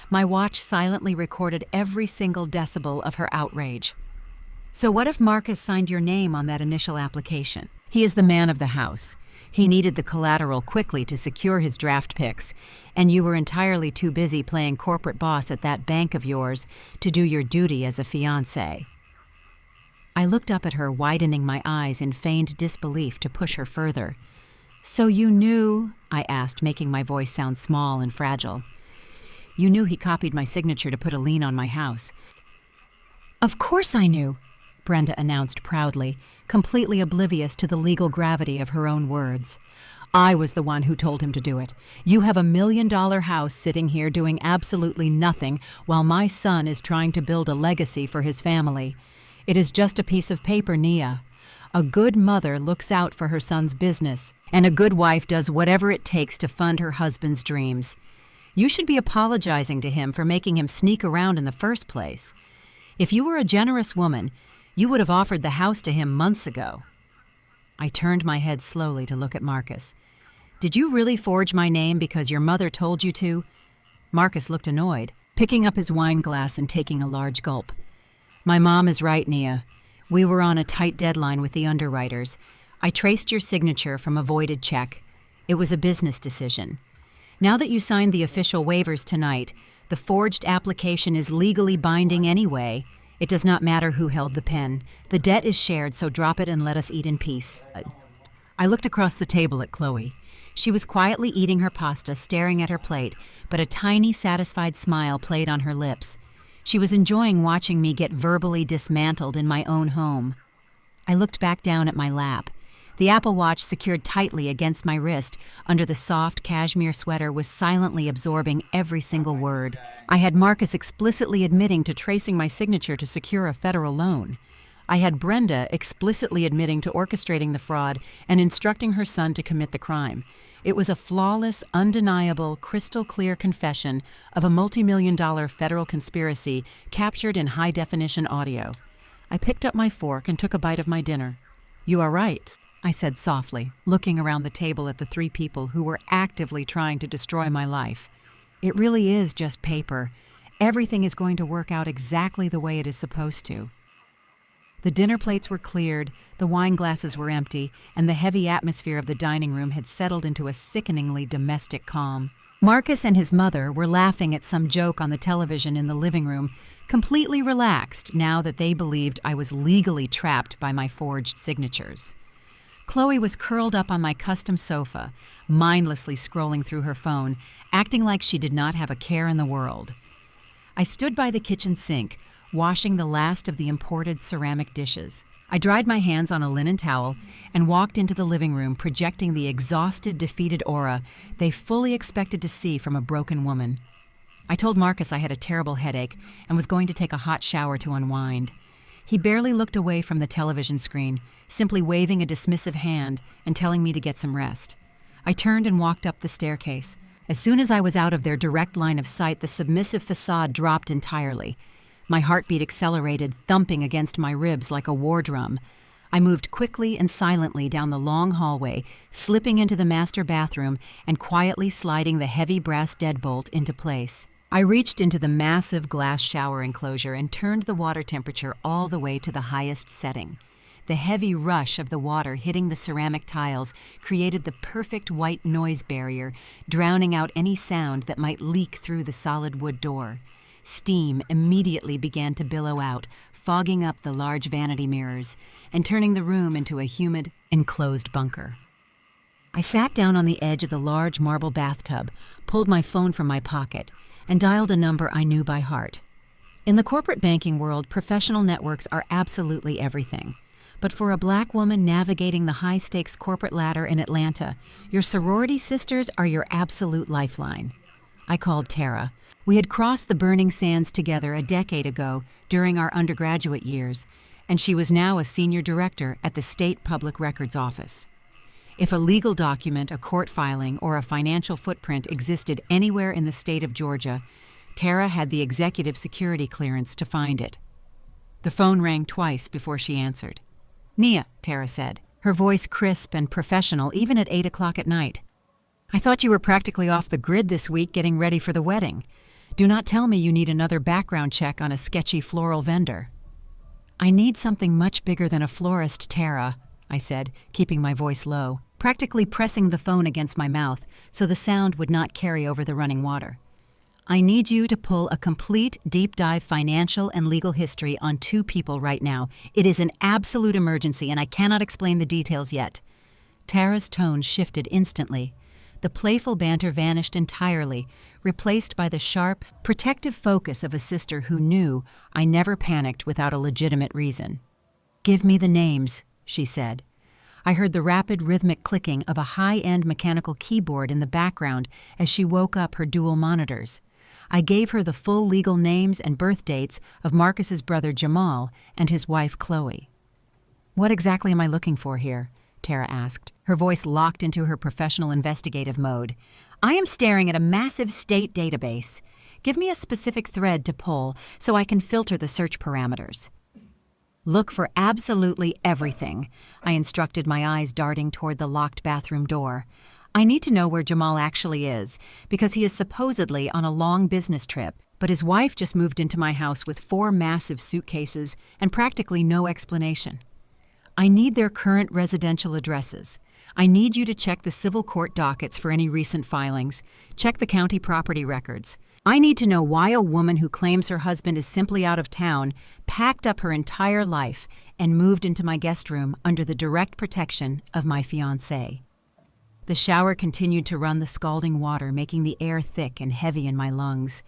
My watch silently recorded every single decibel of her outrage. "So what if Marcus signed your name on that initial application? He is the man of the house. He needed the collateral quickly to secure his draft picks, and you were entirely too busy playing corporate boss at that bank of yours to do your duty as a fiancé." I looked up at her, widening my eyes in feigned disbelief to push her further. "So you knew?" I asked, making my voice sound small and fragile. "You knew he copied my signature to put a lien on my house." "Of course I knew," Brenda announced proudly, completely oblivious to the legal gravity of her own words. "I was the one who told him to do it. You have $1 million house sitting here doing absolutely nothing while my son is trying to build a legacy for his family. It is just a piece of paper, Nia. A good mother looks out for her son's business, and a good wife does whatever it takes to fund her husband's dreams. You should be apologizing to him for making him sneak around in the first place. If you were a generous woman, you would have offered the house to him months ago." I turned my head slowly to look at Marcus. "Did you really forge my name because your mother told you to?" Marcus looked annoyed, picking up his wine glass and taking a large gulp. "My mom is right, Nia. We were on a tight deadline with the underwriters. I traced your signature from a voided check. It was a business decision. Now that you signed the official waivers tonight, the forged application is legally binding anyway. It does not matter who held the pen. The debt is shared, so drop it and let us eat in peace." I looked across the table at Chloe. She was quietly eating her pasta, staring at her plate, but a tiny, satisfied smile played on her lips. She was enjoying watching me get verbally dismantled in my own home. I looked back down at my lap. The Apple Watch secured tightly against my wrist under the soft cashmere sweater was silently absorbing every single word. I had Marcus explicitly admitting to tracing my signature to secure a federal loan. I had Brenda explicitly admitting to orchestrating the fraud and instructing her son to commit the crime. It was a flawless, undeniable, crystal-clear confession of a multi-million-dollar federal conspiracy captured in high-definition audio. I picked up my fork and took a bite of my dinner. "You are right," I said softly, looking around the table at the 3 people who were actively trying to destroy my life. "It really is just paper. Everything is going to work out exactly the way it is supposed to." The dinner plates were cleared, the wine glasses were empty, and the heavy atmosphere of the dining room had settled into a sickeningly domestic calm. Marcus and his mother were laughing at some joke on the television in the living room, completely relaxed now that they believed I was legally trapped by my forged signatures. Chloe was curled up on my custom sofa, mindlessly scrolling through her phone, acting like she did not have a care in the world. I stood by the kitchen sink, washing the last of the imported ceramic dishes. I dried my hands on a linen towel and walked into the living room, projecting the exhausted, defeated aura they fully expected to see from a broken woman. I told Marcus I had a terrible headache and was going to take a hot shower to unwind. He barely looked away from the television screen, simply waving a dismissive hand and telling me to get some rest. I turned and walked up the staircase. As soon as I was out of their direct line of sight, the submissive facade dropped entirely. My heartbeat accelerated, thumping against my ribs like a war drum. I moved quickly and silently down the long hallway, slipping into the master bathroom and quietly sliding the heavy brass deadbolt into place. I reached into the massive glass shower enclosure and turned the water temperature all the way to the highest setting. The heavy rush of the water hitting the ceramic tiles created the perfect white noise barrier, drowning out any sound that might leak through the solid wood door. Steam immediately began to billow out, fogging up the large vanity mirrors and turning the room into a humid, enclosed bunker. I sat down on the edge of the large marble bathtub, pulled my phone from my pocket, and dialed a number I knew by heart. In the corporate banking world, professional networks are absolutely everything. But for a black woman navigating the high-stakes corporate ladder in Atlanta, your sorority sisters are your absolute lifeline. I called Tara. We had crossed the burning sands together a decade ago during our undergraduate years, and she was now a senior director at the State Public Records Office. If a legal document, a court filing, or a financial footprint existed anywhere in the state of Georgia, Tara had the executive security clearance to find it. The phone rang twice before she answered. "Nia," Tara said, her voice crisp and professional even at 8 o'clock at night. "I thought you were practically off the grid this week getting ready for the wedding. Do not tell me you need another background check on a sketchy floral vendor." "I need something much bigger than a florist, Tara," I said, keeping my voice low, practically pressing the phone against my mouth so the sound would not carry over the running water. "I need you to pull a complete deep-dive financial and legal history on 2 people right now. It is an absolute emergency, and I cannot explain the details yet." Tara's tone shifted instantly. The playful banter vanished entirely, replaced by the sharp, protective focus of a sister who knew I never panicked without a legitimate reason. "Give me the names," she said. I heard the rapid rhythmic clicking of a high-end mechanical keyboard in the background as she woke up her dual monitors. I gave her the full legal names and birth dates of Marcus's brother Jamal and his wife Chloe. "What exactly am I looking for here?" Tara asked, her voice locked into her professional investigative mode. "I am staring at a massive state database. Give me a specific thread to pull so I can filter the search parameters." "Look for absolutely everything," I instructed, my eyes darting toward the locked bathroom door. "I need to know where Jamal actually is, because he is supposedly on a long business trip, but his wife just moved into my house with 4 massive suitcases and practically no explanation. I need their current residential addresses. I need you to check the civil court dockets for any recent filings. Check the county property records. I need to know why a woman who claims her husband is simply out of town packed up her entire life and moved into my guest room under the direct protection of my fiancé." The shower continued to run the scalding water, making the air thick and heavy in my lungs.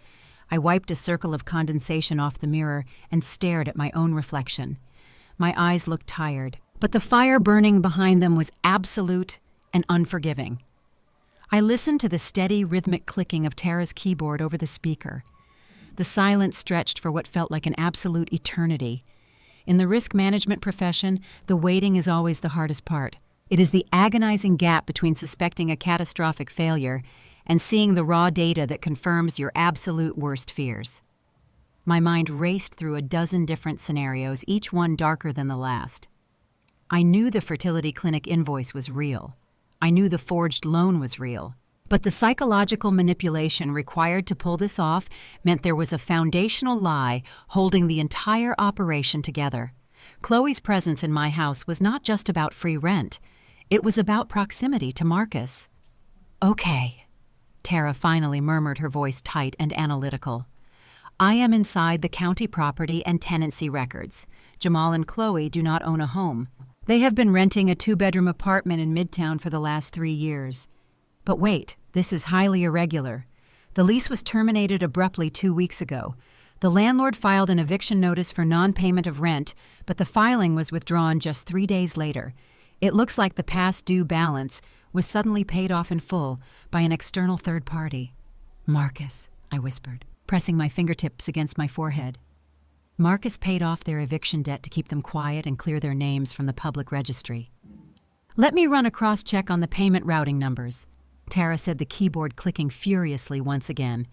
I wiped a circle of condensation off the mirror and stared at my own reflection. My eyes looked tired, but the fire burning behind them was absolute and unforgiving. I listened to the steady, rhythmic clicking of Tara's keyboard over the speaker. The silence stretched for what felt like an absolute eternity. In the risk management profession, the waiting is always the hardest part. It is the agonizing gap between suspecting a catastrophic failure and seeing the raw data that confirms your absolute worst fears. My mind raced through a dozen different scenarios, each one darker than the last. I knew the fertility clinic invoice was real. I knew the forged loan was real. But the psychological manipulation required to pull this off meant there was a foundational lie holding the entire operation together. Chloe's presence in my house was not just about free rent. It was about proximity to Marcus. "Okay," Tara finally murmured, her voice tight and analytical. "I am inside the county property and tenancy records. Jamal and Chloe do not own a home. They have been renting a 2-bedroom apartment in Midtown for the last 3 years. But wait, this is highly irregular. The lease was terminated abruptly 2 weeks ago. The landlord filed an eviction notice for non-payment of rent, but the filing was withdrawn just 3 days later. It looks like the past due balance was suddenly paid off in full by an external third party." "Marcus," I whispered, pressing my fingertips against my forehead. "Marcus paid off their eviction debt to keep them quiet and clear their names from the public registry." "Let me run a cross-check on the payment routing numbers," Tara said, the keyboard clicking furiously once again.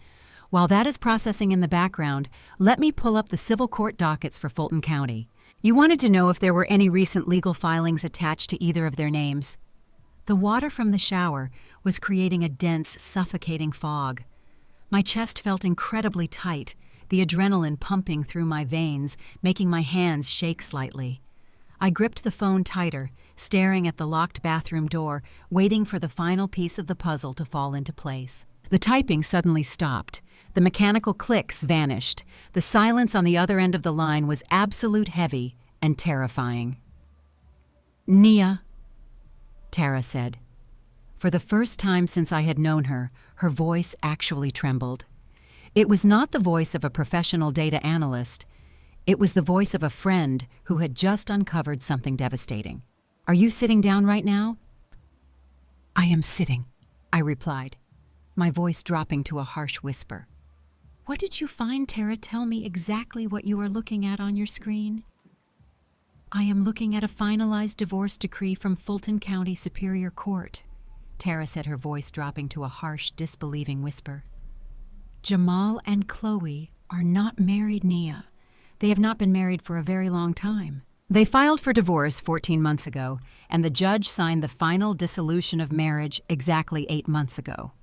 "While that is processing in the background, let me pull up the civil court dockets for Fulton County. You wanted to know if there were any recent legal filings attached to either of their names." The water from the shower was creating a dense, suffocating fog. My chest felt incredibly tight, the adrenaline pumping through my veins, making my hands shake slightly. I gripped the phone tighter, staring at the locked bathroom door, waiting for the final piece of the puzzle to fall into place. The typing suddenly stopped. The mechanical clicks vanished. The silence on the other end of the line was absolute heavy and terrifying. "Nia," Tara said. For the first time since I had known her voice actually trembled. It was not the voice of a professional data analyst. It was the voice of a friend who had just uncovered something devastating. "Are you sitting down right now?" "I am sitting," I replied, my voice dropping to a harsh whisper. "What did you find, Tara? Tell me exactly what you are looking at on your screen." "I am looking at a finalized divorce decree from Fulton County Superior Court," Tara said, her voice dropping to a harsh, disbelieving whisper. "Jamal and Chloe are not married, Nia. They have not been married for a very long time. They filed for divorce 14 months ago, and the judge signed the final dissolution of marriage exactly 8 months ago."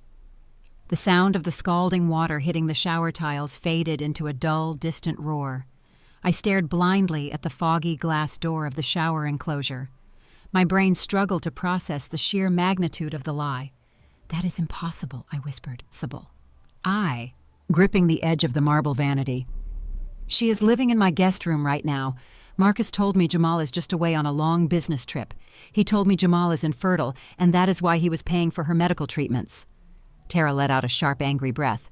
The sound of the scalding water hitting the shower tiles faded into a dull, distant roar. I stared blindly at the foggy glass door of the shower enclosure. My brain struggled to process the sheer magnitude of the lie. "That is impossible," I whispered. "Sibyl." I, gripping the edge of the marble vanity. "She is living in my guest room right now. Marcus told me Jamal is just away on a long business trip. He told me Jamal is infertile, and that is why he was paying for her medical treatments." Tara let out a sharp, angry breath.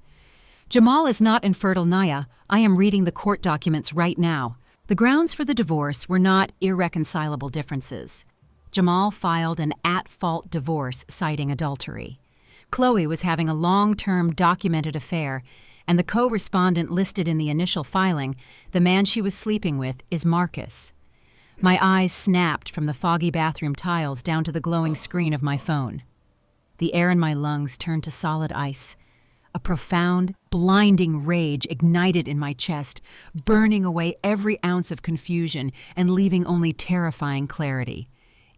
"Jamal is not infertile, Nia. I am reading the court documents right now. The grounds for the divorce were not irreconcilable differences. Jamal filed an at-fault divorce citing adultery. Chloe was having a long-term documented affair, and the co-respondent listed in the initial filing, the man she was sleeping with, is Marcus." My eyes snapped from the foggy bathroom tiles down to the glowing screen of my phone. The air in my lungs turned to solid ice. A profound, blinding rage ignited in my chest, burning away every ounce of confusion and leaving only terrifying clarity.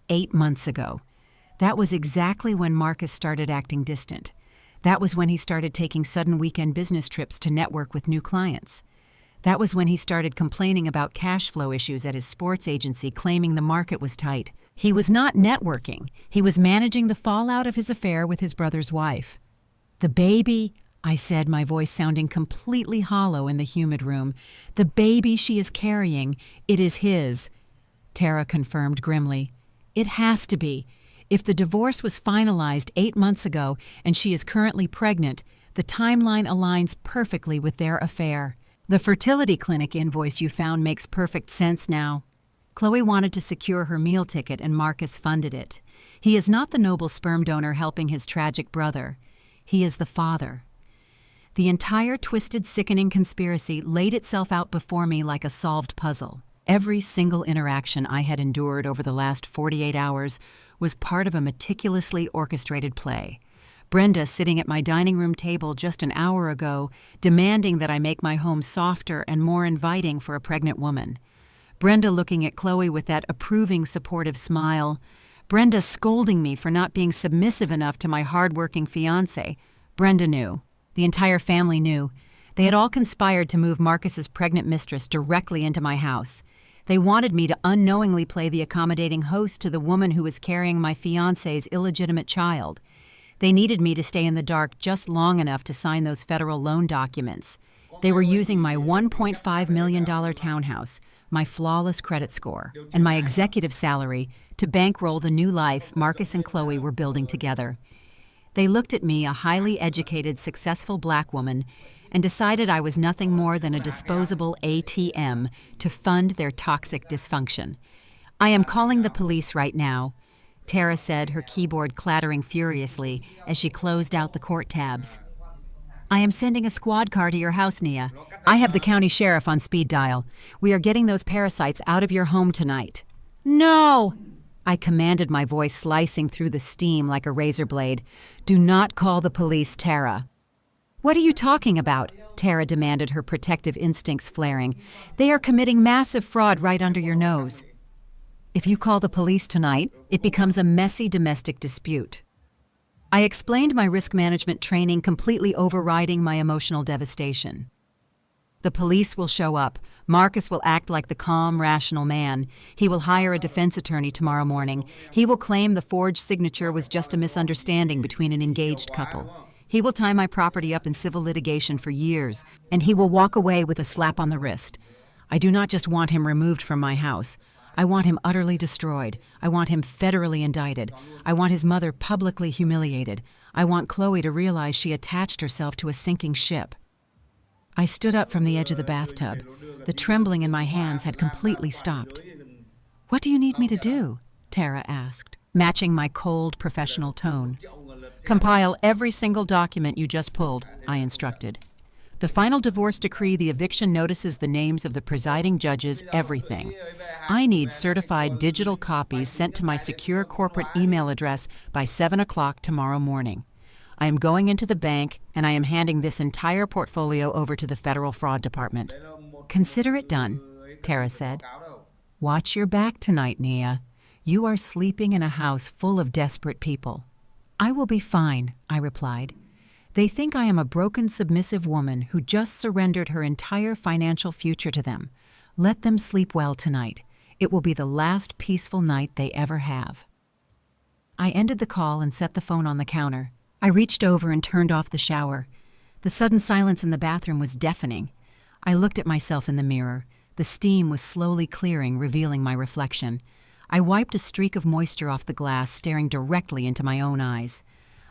8 months ago. That was exactly when Marcus started acting distant. That was when he started taking sudden weekend business trips to network with new clients. That was when he started complaining about cash flow issues at his sports agency, claiming the market was tight. He was not networking. He was managing the fallout of his affair with his brother's wife. "The baby," I said, my voice sounding completely hollow in the humid room. "The baby she is carrying, it is his." Tara confirmed grimly. "It has to be. If the divorce was finalized 8 months ago and she is currently pregnant, the timeline aligns perfectly with their affair. The fertility clinic invoice you found makes perfect sense now. Chloe wanted to secure her meal ticket and Marcus funded it. He is not the noble sperm donor helping his tragic brother. He is the father." The entire twisted, sickening conspiracy laid itself out before me like a solved puzzle. Every single interaction I had endured over the last 48 hours was part of a meticulously orchestrated play. Brenda sitting at my dining room table just an hour ago, demanding that I make my home softer and more inviting for a pregnant woman. Brenda looking at Chloe with that approving, supportive smile. Brenda scolding me for not being submissive enough to my hard-working fiancé. Brenda knew. The entire family knew. They had all conspired to move Marcus's pregnant mistress directly into my house. They wanted me to unknowingly play the accommodating host to the woman who was carrying my fiancé's illegitimate child. They needed me to stay in the dark just long enough to sign those federal loan documents. They were using my $1.5 million townhouse, my flawless credit score, and my executive salary to bankroll the new life Marcus and Chloe were building together. They looked at me, a highly educated, successful black woman, and decided I was nothing more than a disposable ATM to fund their toxic dysfunction. "I am calling the police right now," Tara said, her keyboard clattering furiously as she closed out the court tabs. "I am sending a squad car to your house, Nia. I have the county sheriff on speed dial. We are getting those parasites out of your home tonight." "No!" I commanded, my voice slicing through the steam like a razor blade. "Do not call the police, Tara." "What are you talking about?" Tara demanded, her protective instincts flaring. "They are committing massive fraud right under your nose." "If you call the police tonight, it becomes a messy domestic dispute." I explained my risk management training completely overriding my emotional devastation. "The police will show up. Marcus will act like the calm, rational man. He will hire a defense attorney tomorrow morning. He will claim the forged signature was just a misunderstanding between an engaged couple. He will tie my property up in civil litigation for years, and he will walk away with a slap on the wrist. I do not just want him removed from my house. I want him utterly destroyed. I want him federally indicted. I want his mother publicly humiliated. I want Chloe to realize she attached herself to a sinking ship." I stood up from the edge of the bathtub. The trembling in my hands had completely stopped. "What do you need me to do?" Tara asked, matching my cold, professional tone. "Compile every single document you just pulled," I instructed. "The final divorce decree, the eviction notices, the names of the presiding judges, everything. I need certified digital copies sent to my secure corporate email address by 7 o'clock tomorrow morning. I am going into the bank, and I am handing this entire portfolio over to the Federal Fraud Department." "Consider it done," Tara said. "Watch your back tonight, Nia. You are sleeping in a house full of desperate people." "I will be fine," I replied. "They think I am a broken, submissive woman who just surrendered her entire financial future to them. Let them sleep well tonight. It will be the last peaceful night they ever have." I ended the call and set the phone on the counter. I reached over and turned off the shower. The sudden silence in the bathroom was deafening. I looked at myself in the mirror. The steam was slowly clearing, revealing my reflection. I wiped a streak of moisture off the glass, staring directly into my own eyes.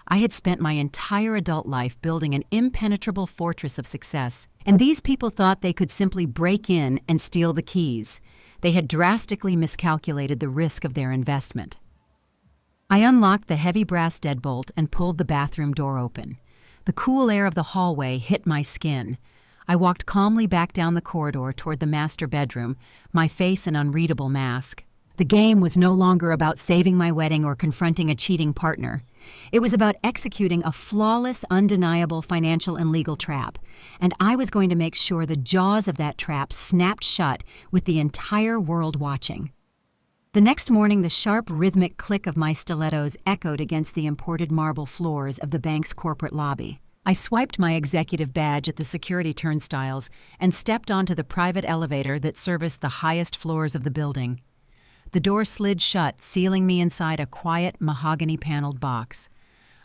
I had spent my entire adult life building an impenetrable fortress of success, and these people thought they could simply break in and steal the keys. They had drastically miscalculated the risk of their investment. I unlocked the heavy brass deadbolt and pulled the bathroom door open. The cool air of the hallway hit my skin. I walked calmly back down the corridor toward the master bedroom, my face an unreadable mask. The game was no longer about saving my wedding or confronting a cheating partner. It was about executing a flawless, undeniable financial and legal trap, and I was going to make sure the jaws of that trap snapped shut with the entire world watching. The next morning, the sharp, rhythmic click of my stilettos echoed against the imported marble floors of the bank's corporate lobby. I swiped my executive badge at the security turnstiles and stepped onto the private elevator that serviced the highest floors of the building. The door slid shut, sealing me inside a quiet, mahogany-paneled box.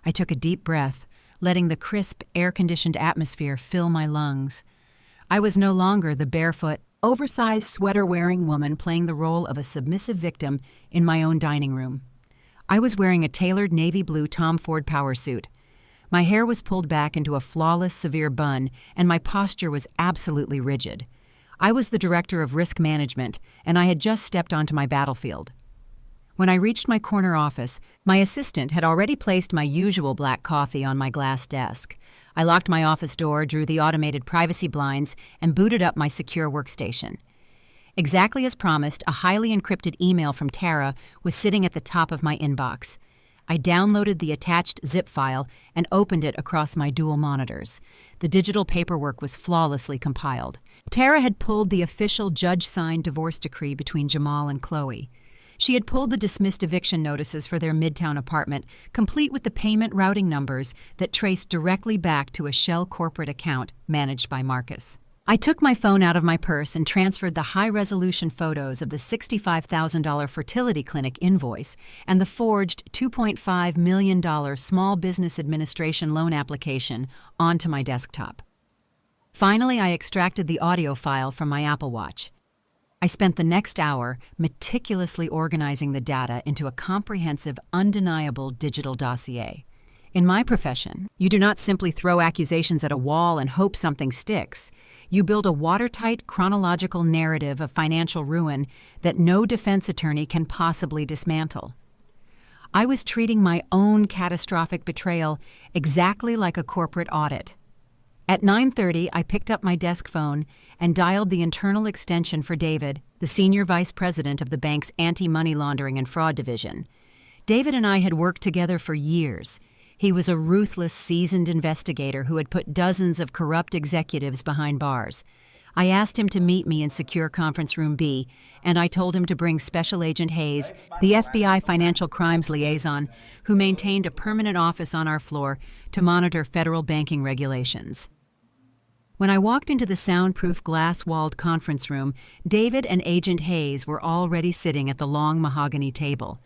I took a deep breath, letting the crisp, air-conditioned atmosphere fill my lungs. I was no longer the barefoot, oversized sweater-wearing woman playing the role of a submissive victim in my own dining room. I was wearing a tailored navy blue Tom Ford power suit. My hair was pulled back into a flawless, severe bun, and my posture was absolutely rigid. I was the director of risk management, and I had just stepped onto my battlefield. When I reached my corner office, my assistant had already placed my usual black coffee on my glass desk. I locked my office door, drew the automated privacy blinds, and booted up my secure workstation. Exactly as promised, a highly encrypted email from Tara was sitting at the top of my inbox. I downloaded the attached zip file and opened it across my dual monitors. The digital paperwork was flawlessly compiled. Tara had pulled the official judge-signed divorce decree between Jamal and Chloe. She had pulled the dismissed eviction notices for their Midtown apartment, complete with the payment routing numbers that traced directly back to a shell corporate account managed by Marcus. I took my phone out of my purse and transferred the high-resolution photos of the $65,000 fertility clinic invoice and the forged $2.5 million Small Business Administration loan application onto my desktop. Finally, I extracted the audio file from my Apple Watch. I spent the next hour meticulously organizing the data into a comprehensive, undeniable digital dossier. In my profession, you do not simply throw accusations at a wall and hope something sticks. You build a watertight, chronological narrative of financial ruin that no defense attorney can possibly dismantle. I was treating my own catastrophic betrayal exactly like a corporate audit. At 9:30, I picked up my desk phone and dialed the internal extension for David, the senior vice president of the bank's anti-money laundering and fraud division. David and I had worked together for years. He was a ruthless, seasoned investigator who had put dozens of corrupt executives behind bars. I asked him to meet me in Secure Conference Room B, and I told him to bring Special Agent Hayes, the FBI Financial Crimes Liaison, who maintained a permanent office on our floor to monitor federal banking regulations. When I walked into the soundproof, glass-walled conference room, David and Agent Hayes were already sitting at the long mahogany table.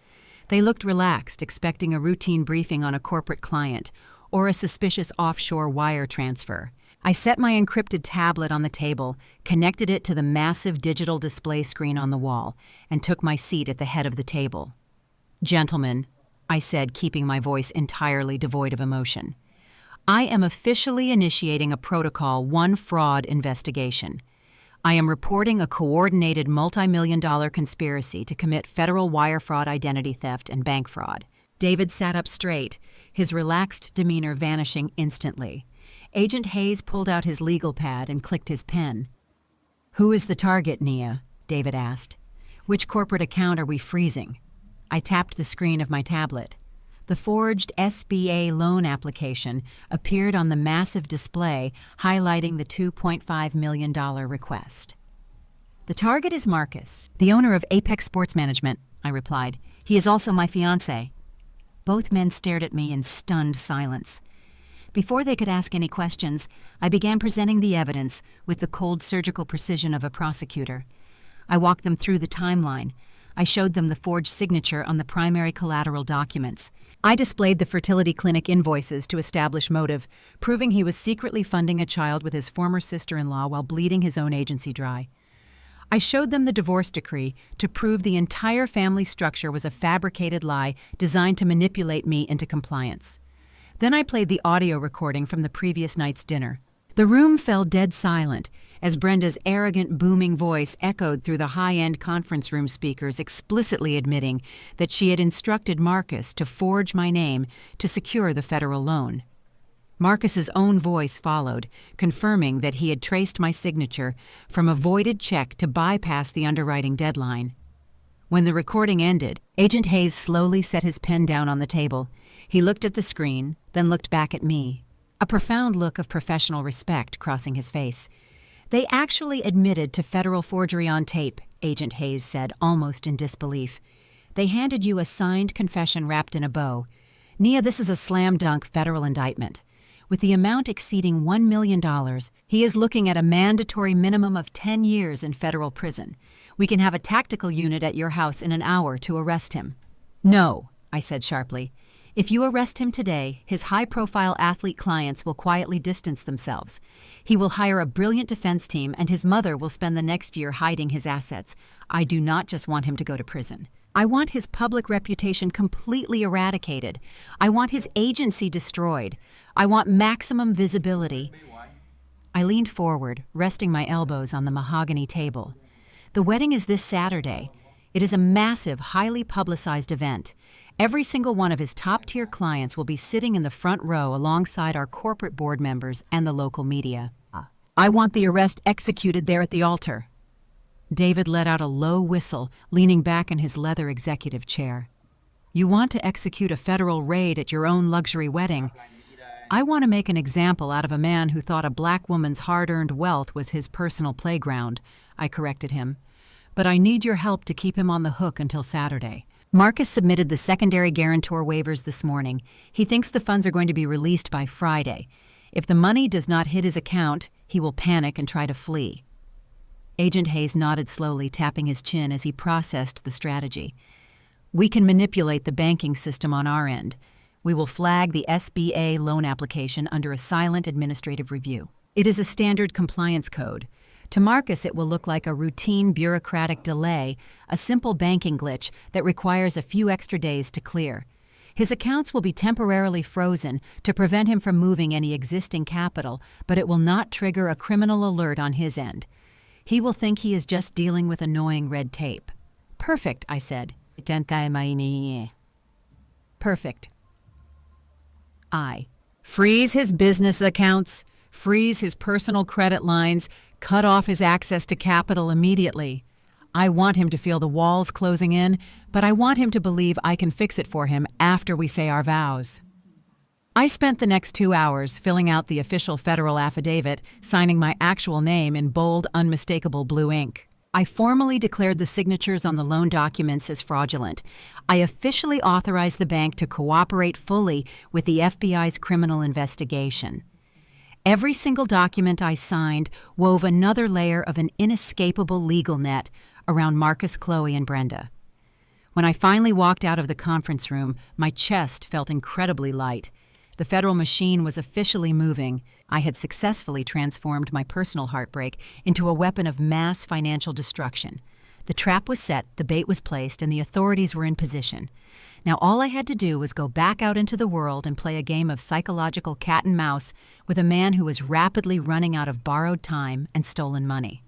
They looked relaxed, expecting a routine briefing on a corporate client or a suspicious offshore wire transfer. I set my encrypted tablet on the table, connected it to the massive digital display screen on the wall, and took my seat at the head of the table. "Gentlemen," I said, keeping my voice entirely devoid of emotion, "I am officially initiating a Protocol 1 fraud investigation. I am reporting a coordinated multi-million-dollar conspiracy to commit federal wire fraud, identity theft, and bank fraud." David sat up straight, his relaxed demeanor vanishing instantly. Agent Hayes pulled out his legal pad and clicked his pen. "Who is the target, Nia?" David asked. "Which corporate account are we freezing?" I tapped the screen of my tablet. The forged SBA loan application appeared on the massive display, highlighting the $2.5 million request. "The target is Marcus, the owner of Apex Sports Management," I replied. "He is also my fiancé." Both men stared at me in stunned silence. Before they could ask any questions, I began presenting the evidence with the cold surgical precision of a prosecutor. I walked them through the timeline. I showed them the forged signature on the primary collateral documents. I displayed the fertility clinic invoices to establish motive, proving he was secretly funding a child with his former sister-in-law while bleeding his own agency dry. I showed them the divorce decree to prove the entire family structure was a fabricated lie designed to manipulate me into compliance. Then I played the audio recording from the previous night's dinner. The room fell dead silent as Brenda's arrogant, booming voice echoed through the high-end conference room speakers, explicitly admitting that she had instructed Marcus to forge my name to secure the federal loan. Marcus's own voice followed, confirming that he had traced my signature from a voided check to bypass the underwriting deadline. When the recording ended, Agent Hayes slowly set his pen down on the table. He looked at the screen, then looked back at me, a profound look of professional respect crossing his face. "They actually admitted to federal forgery on tape," Agent Hayes said, almost in disbelief. "They handed you a signed confession wrapped in a bow. Nia, this is a slam-dunk federal indictment. With the amount exceeding $1 million, he is looking at a mandatory minimum of 10 years in federal prison. We can have a tactical unit at your house in an hour to arrest him." "No," I said sharply. "If you arrest him today, his high-profile athlete clients will quietly distance themselves. He will hire a brilliant defense team, and his mother will spend the next year hiding his assets. I do not just want him to go to prison. I want his public reputation completely eradicated. I want his agency destroyed. I want maximum visibility." I leaned forward, resting my elbows on the mahogany table. "The wedding is this Saturday. It is a massive, highly publicized event. Every single one of his top-tier clients will be sitting in the front row alongside our corporate board members and the local media. I want the arrest executed there at the altar." David let out a low whistle, leaning back in his leather executive chair. "You want to execute a federal raid at your own luxury wedding? I want to make an example out of a man who thought a black woman's hard-earned wealth was his personal playground," I corrected him. "But I need your help to keep him on the hook until Saturday." Marcus submitted the secondary guarantor waivers this morning. He thinks the funds are going to be released by Friday. If the money does not hit his account, he will panic and try to flee. Agent Hayes nodded slowly, tapping his chin as he processed the strategy. We can manipulate the banking system on our end. We will flag the SBA loan application under a silent administrative review. It is a standard compliance code. To Marcus, it will look like a routine bureaucratic delay, a simple banking glitch that requires a few extra days to clear. His accounts will be temporarily frozen to prevent him from moving any existing capital, but it will not trigger a criminal alert on his end. He will think he is just dealing with annoying red tape. Perfect, I said. Perfect. Freeze his business accounts, freeze his personal credit lines, cut off his access to capital immediately. I want him to feel the walls closing in, but I want him to believe I can fix it for him after we say our vows. I spent the next 2 hours filling out the official federal affidavit, signing my actual name in bold, unmistakable blue ink. I formally declared the signatures on the loan documents as fraudulent. I officially authorized the bank to cooperate fully with the FBI's criminal investigation. Every single document I signed wove another layer of an inescapable legal net around Marcus, Chloe, and Brenda. When I finally walked out of the conference room, my chest felt incredibly light. The federal machine was officially moving. I had successfully transformed my personal heartbreak into a weapon of mass financial destruction. The trap was set, the bait was placed, and the authorities were in position. Now all I had to do was go back out into the world and play a game of psychological cat and mouse with a man who was rapidly running out of borrowed time and stolen money.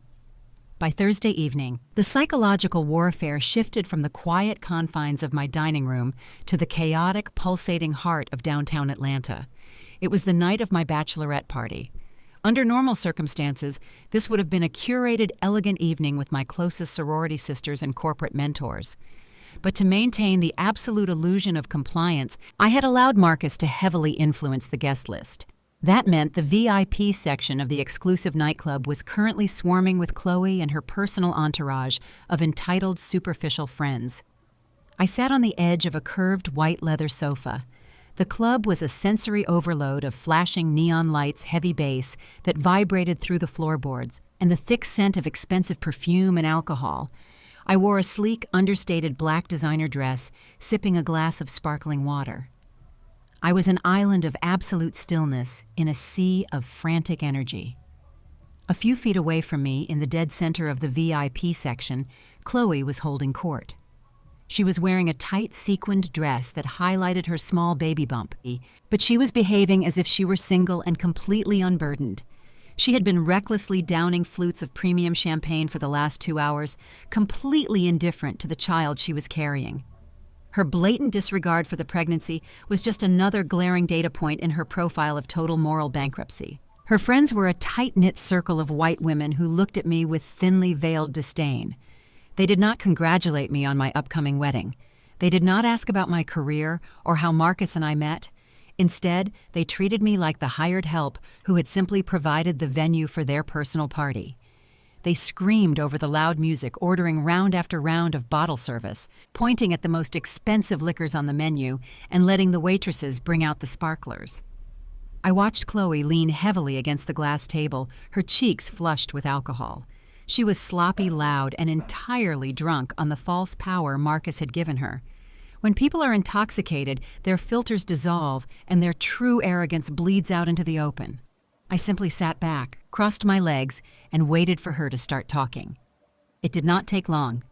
By Thursday evening, the psychological warfare shifted from the quiet confines of my dining room to the chaotic, pulsating heart of downtown Atlanta. It was the night of my bachelorette party. Under normal circumstances, this would have been a curated, elegant evening with my closest sorority sisters and corporate mentors. But to maintain the absolute illusion of compliance, I had allowed Marcus to heavily influence the guest list. That meant the VIP section of the exclusive nightclub was currently swarming with Chloe and her personal entourage of entitled, superficial friends. I sat on the edge of a curved white leather sofa. The club was a sensory overload of flashing neon lights, heavy bass that vibrated through the floorboards, and the thick scent of expensive perfume and alcohol. I wore a sleek, understated black designer dress, sipping a glass of sparkling water. I was an island of absolute stillness in a sea of frantic energy. A few feet away from me, in the dead center of the VIP section, Chloe was holding court. She was wearing a tight sequined dress that highlighted her small baby bump, but she was behaving as if she were single and completely unburdened. She had been recklessly downing flutes of premium champagne for the last 2 hours, completely indifferent to the child she was carrying. Her blatant disregard for the pregnancy was just another glaring data point in her profile of total moral bankruptcy. Her friends were a tight-knit circle of white women who looked at me with thinly veiled disdain. They did not congratulate me on my upcoming wedding. They did not ask about my career or how Marcus and I met. Instead, they treated me like the hired help who had simply provided the venue for their personal party. They screamed over the loud music, ordering round after round of bottle service, pointing at the most expensive liquors on the menu and letting the waitresses bring out the sparklers. I watched Chloe lean heavily against the glass table, her cheeks flushed with alcohol. She was sloppy, loud, and entirely drunk on the false power Marcus had given her. When people are intoxicated, their filters dissolve and their true arrogance bleeds out into the open. I simply sat back, crossed my legs, and waited for her to start talking. It did not take long.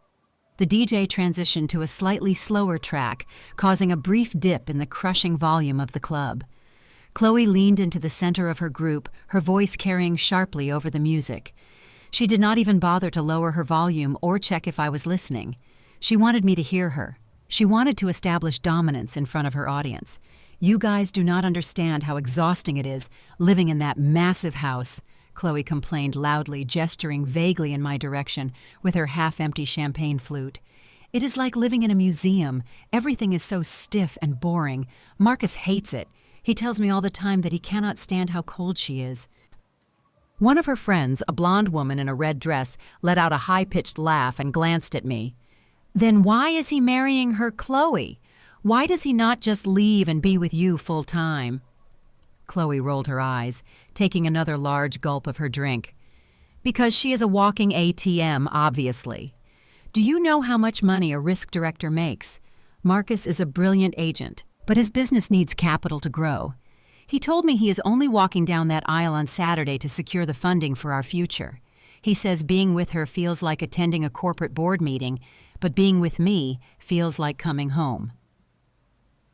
The DJ transitioned to a slightly slower track, causing a brief dip in the crushing volume of the club. Chloe leaned into the center of her group, her voice carrying sharply over the music. She did not even bother to lower her volume or check if I was listening. She wanted me to hear her. She wanted to establish dominance in front of her audience. "You guys do not understand how exhausting it is living in that massive house," Chloe complained loudly, gesturing vaguely in my direction with her half-empty champagne flute. "It is like living in a museum. Everything is so stiff and boring. Marcus hates it. He tells me all the time that he cannot stand how cold she is." One of her friends, a blonde woman in a red dress, let out a high-pitched laugh and glanced at me. "Then why is he marrying her, Chloe? Why does he not just leave and be with you full time?" Chloe rolled her eyes, taking another large gulp of her drink. Because she is a walking ATM, obviously. Do you know how much money a risk director makes? Marcus is a brilliant agent, but his business needs capital to grow. He told me he is only walking down that aisle on Saturday to secure the funding for our future. He says being with her feels like attending a corporate board meeting, but being with me feels like coming home.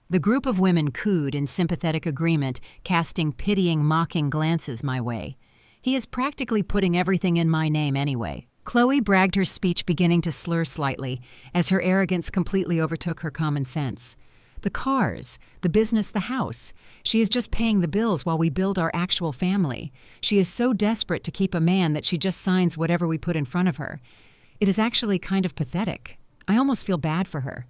The group of women cooed in sympathetic agreement, casting pitying, mocking glances my way. He is practically putting everything in my name anyway. Chloe bragged, her speech beginning to slur slightly, as her arrogance completely overtook her common sense. The cars, the business, the house. She is just paying the bills while we build our actual family. She is so desperate to keep a man that she just signs whatever we put in front of her. It is actually kind of pathetic. I almost feel bad for her.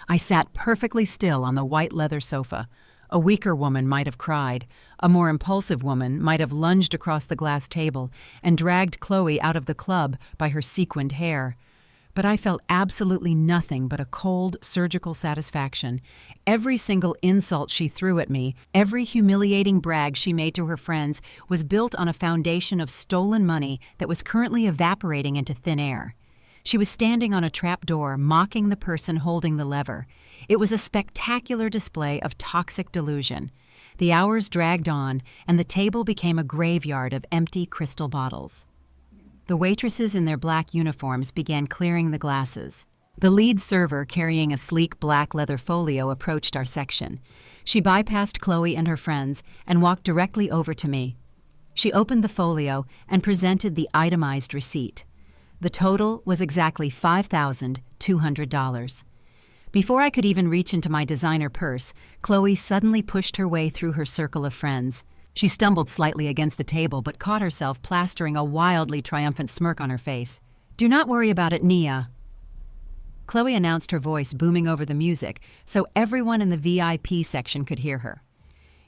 I sat perfectly still on the white leather sofa. A weaker woman might have cried. A more impulsive woman might have lunged across the glass table and dragged Chloe out of the club by her sequined hair. But I felt absolutely nothing but a cold, surgical satisfaction. Every single insult she threw at me, every humiliating brag she made to her friends was built on a foundation of stolen money that was currently evaporating into thin air. She was standing on a trap door, mocking the person holding the lever. It was a spectacular display of toxic delusion. The hours dragged on, and the table became a graveyard of empty crystal bottles. The waitresses in their black uniforms began clearing the glasses. The lead server, carrying a sleek black leather folio, approached our section. She bypassed Chloe and her friends and walked directly over to me. She opened the folio and presented the itemized receipt. The total was exactly $5,200. Before I could even reach into my designer purse, Chloe suddenly pushed her way through her circle of friends. She stumbled slightly against the table but caught herself plastering a wildly triumphant smirk on her face. "Do not worry about it, Nia," Chloe announced, her voice booming over the music so everyone in the VIP section could hear her.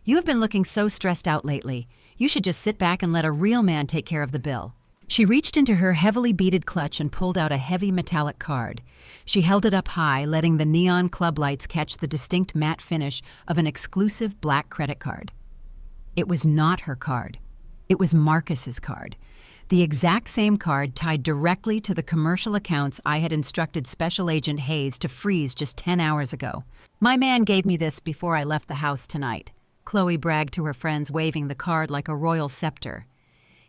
"You have been looking so stressed out lately. You should just sit back and let a real man take care of the bill." She reached into her heavily beaded clutch and pulled out a heavy metallic card. She held it up high, letting the neon club lights catch the distinct matte finish of an exclusive black credit card. It was not her card. It was Marcus's card. The exact same card tied directly to the commercial accounts I had instructed Special Agent Hayes to freeze just 10 hours ago. "My man gave me this before I left the house tonight," Chloe bragged to her friends, waving the card like a royal scepter.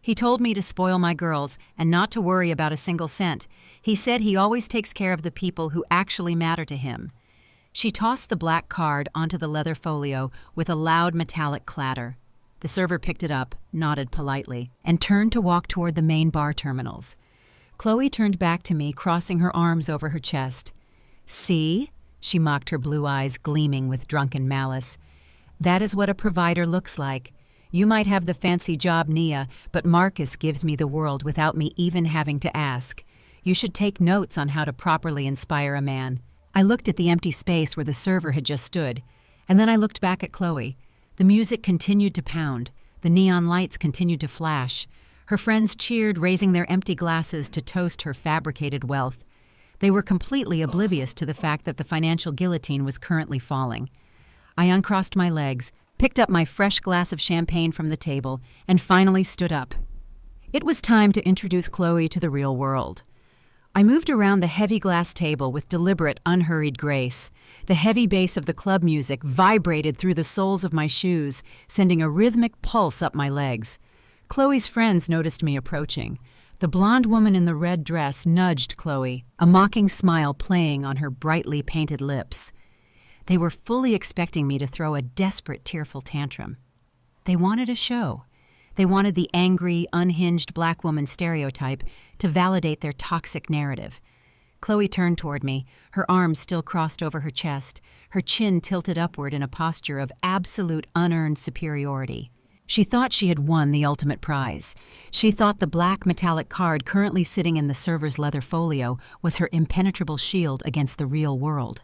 "He told me to spoil my girls and not to worry about a single cent. He said he always takes care of the people who actually matter to him." She tossed the black card onto the leather folio with a loud metallic clatter. The server picked it up, nodded politely, and turned to walk toward the main bar terminals. Chloe turned back to me, crossing her arms over her chest. "See?" She mocked, her blue eyes gleaming with drunken malice. "That is what a provider looks like. You might have the fancy job, Nia, but Marcus gives me the world without me even having to ask. You should take notes on how to properly inspire a man." I looked at the empty space where the server had just stood, and then I looked back at Chloe. The music continued to pound. The neon lights continued to flash. Her friends cheered, raising their empty glasses to toast her fabricated wealth. They were completely oblivious to the fact that the financial guillotine was currently falling. I uncrossed my legs, picked up my fresh glass of champagne from the table, and finally stood up. It was time to introduce Chloe to the real world. I moved around the heavy glass table with deliberate, unhurried grace. The heavy bass of the club music vibrated through the soles of my shoes, sending a rhythmic pulse up my legs. Chloe's friends noticed me approaching. The blonde woman in the red dress nudged Chloe, a mocking smile playing on her brightly painted lips. They were fully expecting me to throw a desperate, tearful tantrum. They wanted a show. They wanted the angry, unhinged black woman stereotype to validate their toxic narrative. Chloe turned toward me, her arms still crossed over her chest, her chin tilted upward in a posture of absolute unearned superiority. She thought she had won the ultimate prize. She thought the black metallic card currently sitting in the server's leather folio was her impenetrable shield against the real world.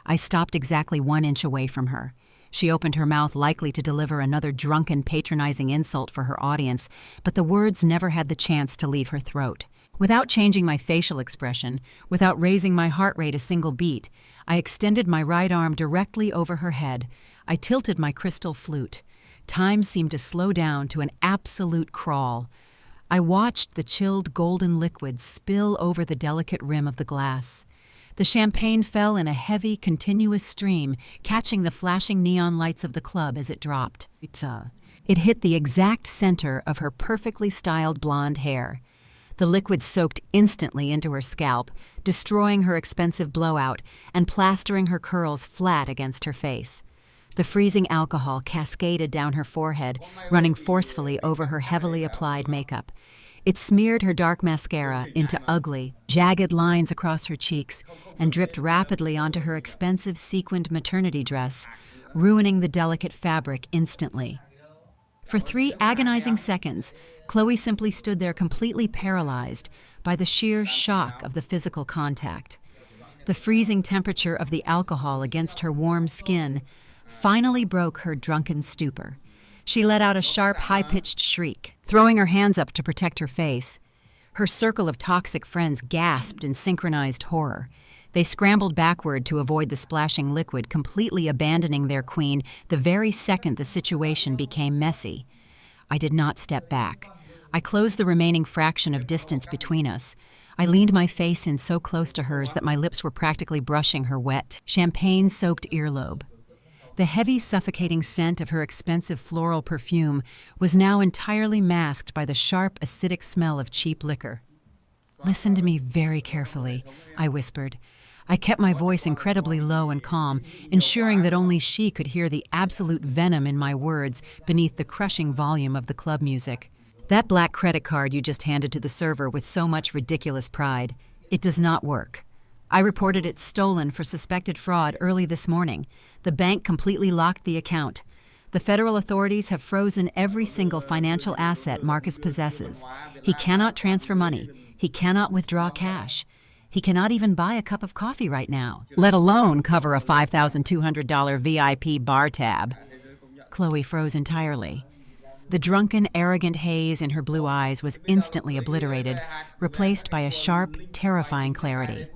I stopped exactly 1 inch away from her. She opened her mouth, likely to deliver another drunken, patronizing insult for her audience, but the words never had the chance to leave her throat. Without changing my facial expression, without raising my heart rate a single beat, I extended my right arm directly over her head. I tilted my crystal flute. Time seemed to slow down to an absolute crawl. I watched the chilled golden liquid spill over the delicate rim of the glass. The champagne fell in a heavy, continuous stream, catching the flashing neon lights of the club as it dropped. It hit the exact center of her perfectly styled blonde hair. The liquid soaked instantly into her scalp, destroying her expensive blowout and plastering her curls flat against her face. The freezing alcohol cascaded down her forehead, running forcefully over her heavily applied makeup. It smeared her dark mascara into ugly, jagged lines across her cheeks and dripped rapidly onto her expensive sequined maternity dress, ruining the delicate fabric instantly. For 3 agonizing seconds, Chloe simply stood there completely paralyzed by the sheer shock of the physical contact. The freezing temperature of the alcohol against her warm skin finally broke her drunken stupor. She let out a sharp, high-pitched shriek, throwing her hands up to protect her face. Her circle of toxic friends gasped in synchronized horror. They scrambled backward to avoid the splashing liquid, completely abandoning their queen the very second the situation became messy. I did not step back. I closed the remaining fraction of distance between us. I leaned my face in so close to hers that my lips were practically brushing her wet, champagne-soaked earlobe. The heavy, suffocating scent of her expensive floral perfume was now entirely masked by the sharp, acidic smell of cheap liquor. "Listen to me very carefully," I whispered. I kept my voice incredibly low and calm, ensuring that only she could hear the absolute venom in my words beneath the crushing volume of the club music. "That black credit card you just handed to the server with so much ridiculous pride, it does not work. I reported it stolen for suspected fraud early this morning. The bank completely locked the account. The federal authorities have frozen every single financial asset Marcus possesses. He cannot transfer money. He cannot withdraw cash. He cannot even buy a cup of coffee right now, let alone cover a $5,200 VIP bar tab." Chloe froze entirely. The drunken, arrogant haze in her blue eyes was instantly obliterated, replaced by a sharp, terrifying clarity.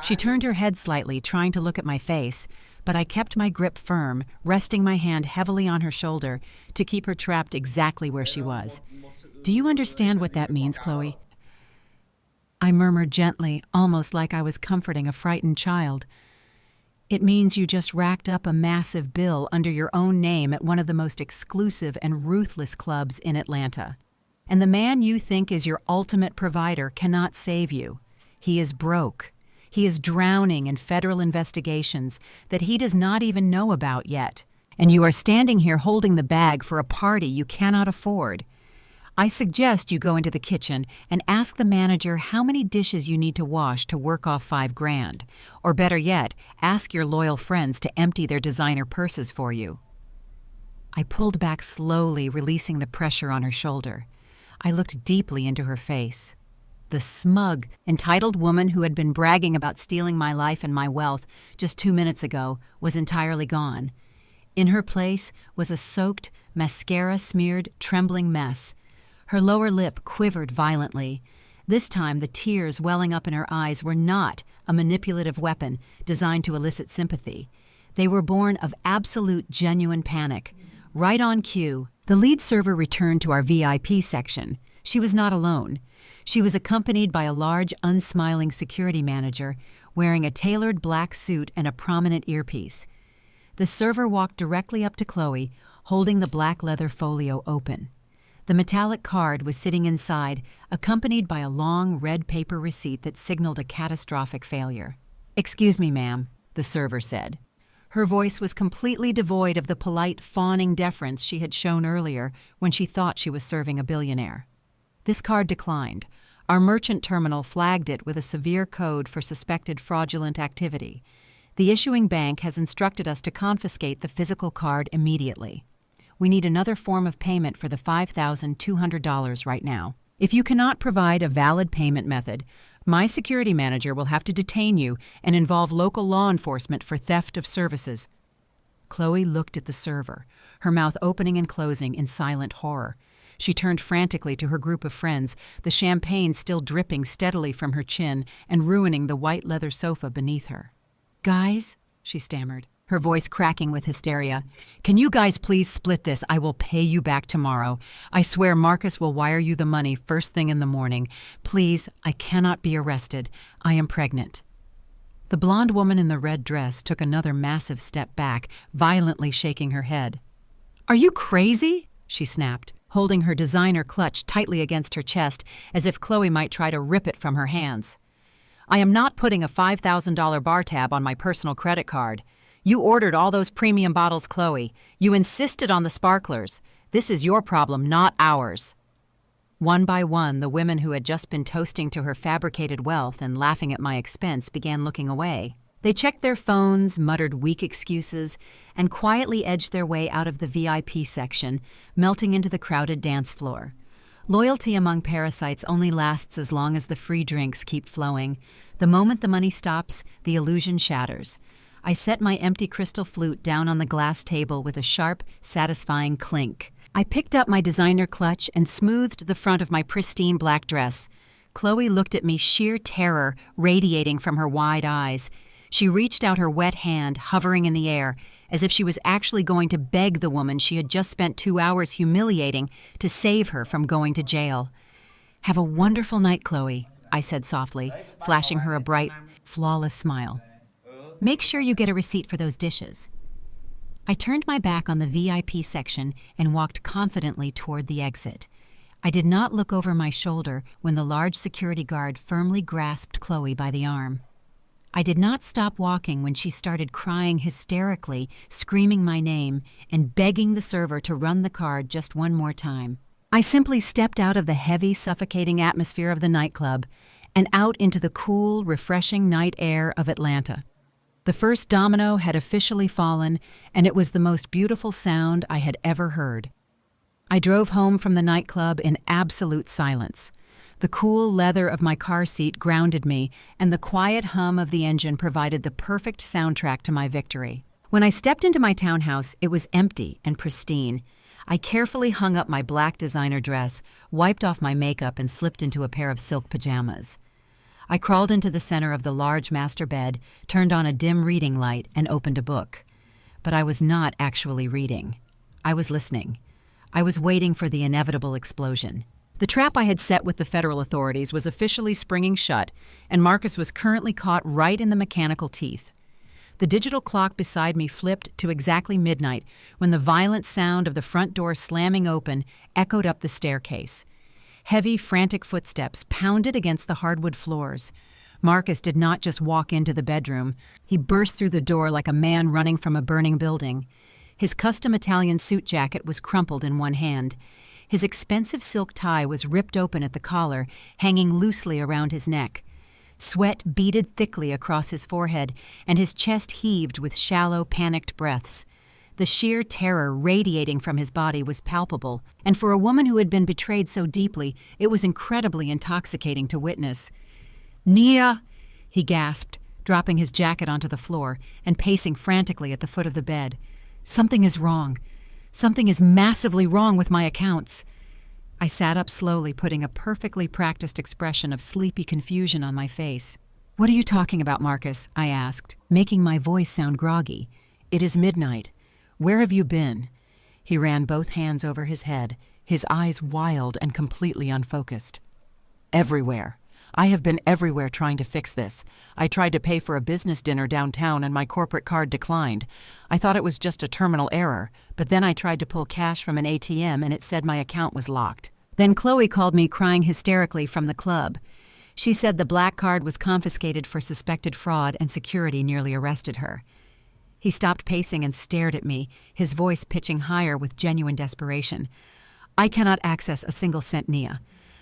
She turned her head slightly, trying to look at my face, but I kept my grip firm, resting my hand heavily on her shoulder to keep her trapped exactly where she was. "Do you understand what that means, Chloe?" I murmured gently, almost like I was comforting a frightened child. "It means you just racked up a massive bill under your own name at one of the most exclusive and ruthless clubs in Atlanta. And the man you think is your ultimate provider cannot save you. He is broke. He is drowning in federal investigations that he does not even know about yet. And you are standing here holding the bag for a party you cannot afford. I suggest you go into the kitchen and ask the manager how many dishes you need to wash to work off $5,000. Or better yet, ask your loyal friends to empty their designer purses for you." I pulled back slowly, releasing the pressure on her shoulder. I looked deeply into her face. The smug, entitled woman who had been bragging about stealing my life and my wealth just 2 minutes ago was entirely gone. In her place was a soaked, mascara-smeared, trembling mess. Her lower lip quivered violently. This time, the tears welling up in her eyes were not a manipulative weapon designed to elicit sympathy. They were born of absolute, genuine panic. Right on cue, the lead server returned to our VIP section. She was not alone. She was accompanied by a large, unsmiling security manager wearing a tailored black suit and a prominent earpiece. The server walked directly up to Chloe, holding the black leather folio open. The metallic card was sitting inside, accompanied by a long red paper receipt that signaled a catastrophic failure. "Excuse me, ma'am," the server said. Her voice was completely devoid of the polite, fawning deference she had shown earlier when she thought she was serving a billionaire. "This card declined. Our merchant terminal flagged it with a severe code for suspected fraudulent activity. The issuing bank has instructed us to confiscate the physical card immediately. We need another form of payment for the $5,200 right now. If you cannot provide a valid payment method, my security manager will have to detain you and involve local law enforcement for theft of services." Chloe looked at the server, her mouth opening and closing in silent horror. She turned frantically to her group of friends, the champagne still dripping steadily from her chin and ruining the white leather sofa beneath her. "Guys," she stammered, her voice cracking with hysteria. "Can you guys please split this? I will pay you back tomorrow. I swear Marcus will wire you the money first thing in the morning. Please, I cannot be arrested. I am pregnant." The blonde woman in the red dress took another massive step back, violently shaking her head. "Are you crazy?" she snapped, holding her designer clutch tightly against her chest as if Chloe might try to rip it from her hands. "I am not putting a $5,000 bar tab on my personal credit card. You ordered all those premium bottles, Chloe. You insisted on the sparklers. This is your problem, not ours." One by one, the women who had just been toasting to her fabricated wealth and laughing at my expense began looking away. They checked their phones, muttered weak excuses, and quietly edged their way out of the VIP section, melting into the crowded dance floor. Loyalty among parasites only lasts as long as the free drinks keep flowing. The moment the money stops, the illusion shatters. I set my empty crystal flute down on the glass table with a sharp, satisfying clink. I picked up my designer clutch and smoothed the front of my pristine black dress. Chloe looked at me, sheer terror radiating from her wide eyes. She reached out her wet hand, hovering in the air, as if she was actually going to beg the woman she had just spent 2 hours humiliating to save her from going to jail. "Have a wonderful night, Chloe," I said softly, flashing her a bright, flawless smile. "Make sure you get a receipt for those dishes." I turned my back on the VIP section and walked confidently toward the exit. I did not look over my shoulder when the large security guard firmly grasped Chloe by the arm. I did not stop walking when she started crying hysterically, screaming my name, and begging the server to run the card just one more time. I simply stepped out of the heavy, suffocating atmosphere of the nightclub and out into the cool, refreshing night air of Atlanta. The first domino had officially fallen, and it was the most beautiful sound I had ever heard. I drove home from the nightclub in absolute silence. The cool leather of my car seat grounded me, and the quiet hum of the engine provided the perfect soundtrack to my victory. When I stepped into my townhouse, it was empty and pristine. I carefully hung up my black designer dress, wiped off my makeup, and slipped into a pair of silk pajamas. I crawled into the center of the large master bed, turned on a dim reading light, and opened a book. But I was not actually reading. I was listening. I was waiting for the inevitable explosion. The trap I had set with the federal authorities was officially springing shut, and Marcus was currently caught right in the mechanical teeth. The digital clock beside me flipped to exactly midnight when the violent sound of the front door slamming open echoed up the staircase. Heavy, frantic footsteps pounded against the hardwood floors. Marcus did not just walk into the bedroom. He burst through the door like a man running from a burning building. His custom Italian suit jacket was crumpled in one hand. His expensive silk tie was ripped open at the collar, hanging loosely around his neck. Sweat beaded thickly across his forehead, and his chest heaved with shallow, panicked breaths. The sheer terror radiating from his body was palpable, and for a woman who had been betrayed so deeply, it was incredibly intoxicating to witness. "Nia!" he gasped, dropping his jacket onto the floor and pacing frantically at the foot of the bed. "Something is wrong. Something is massively wrong with my accounts." I sat up slowly, putting a perfectly practiced expression of sleepy confusion on my face. "What are you talking about, Marcus?" I asked, making my voice sound groggy. "It is midnight. Where have you been?" He ran both hands over his head, his eyes wild and completely unfocused. "Everywhere. I have been everywhere trying to fix this. I tried to pay for a business dinner downtown and my corporate card declined. I thought it was just a terminal error, but then I tried to pull cash from an ATM and it said my account was locked." Then Chloe called me crying hysterically from the club. She said the black card was confiscated for suspected fraud and security nearly arrested her. He stopped pacing and stared at me, his voice pitching higher with genuine desperation. "I cannot access a single cent, Nia.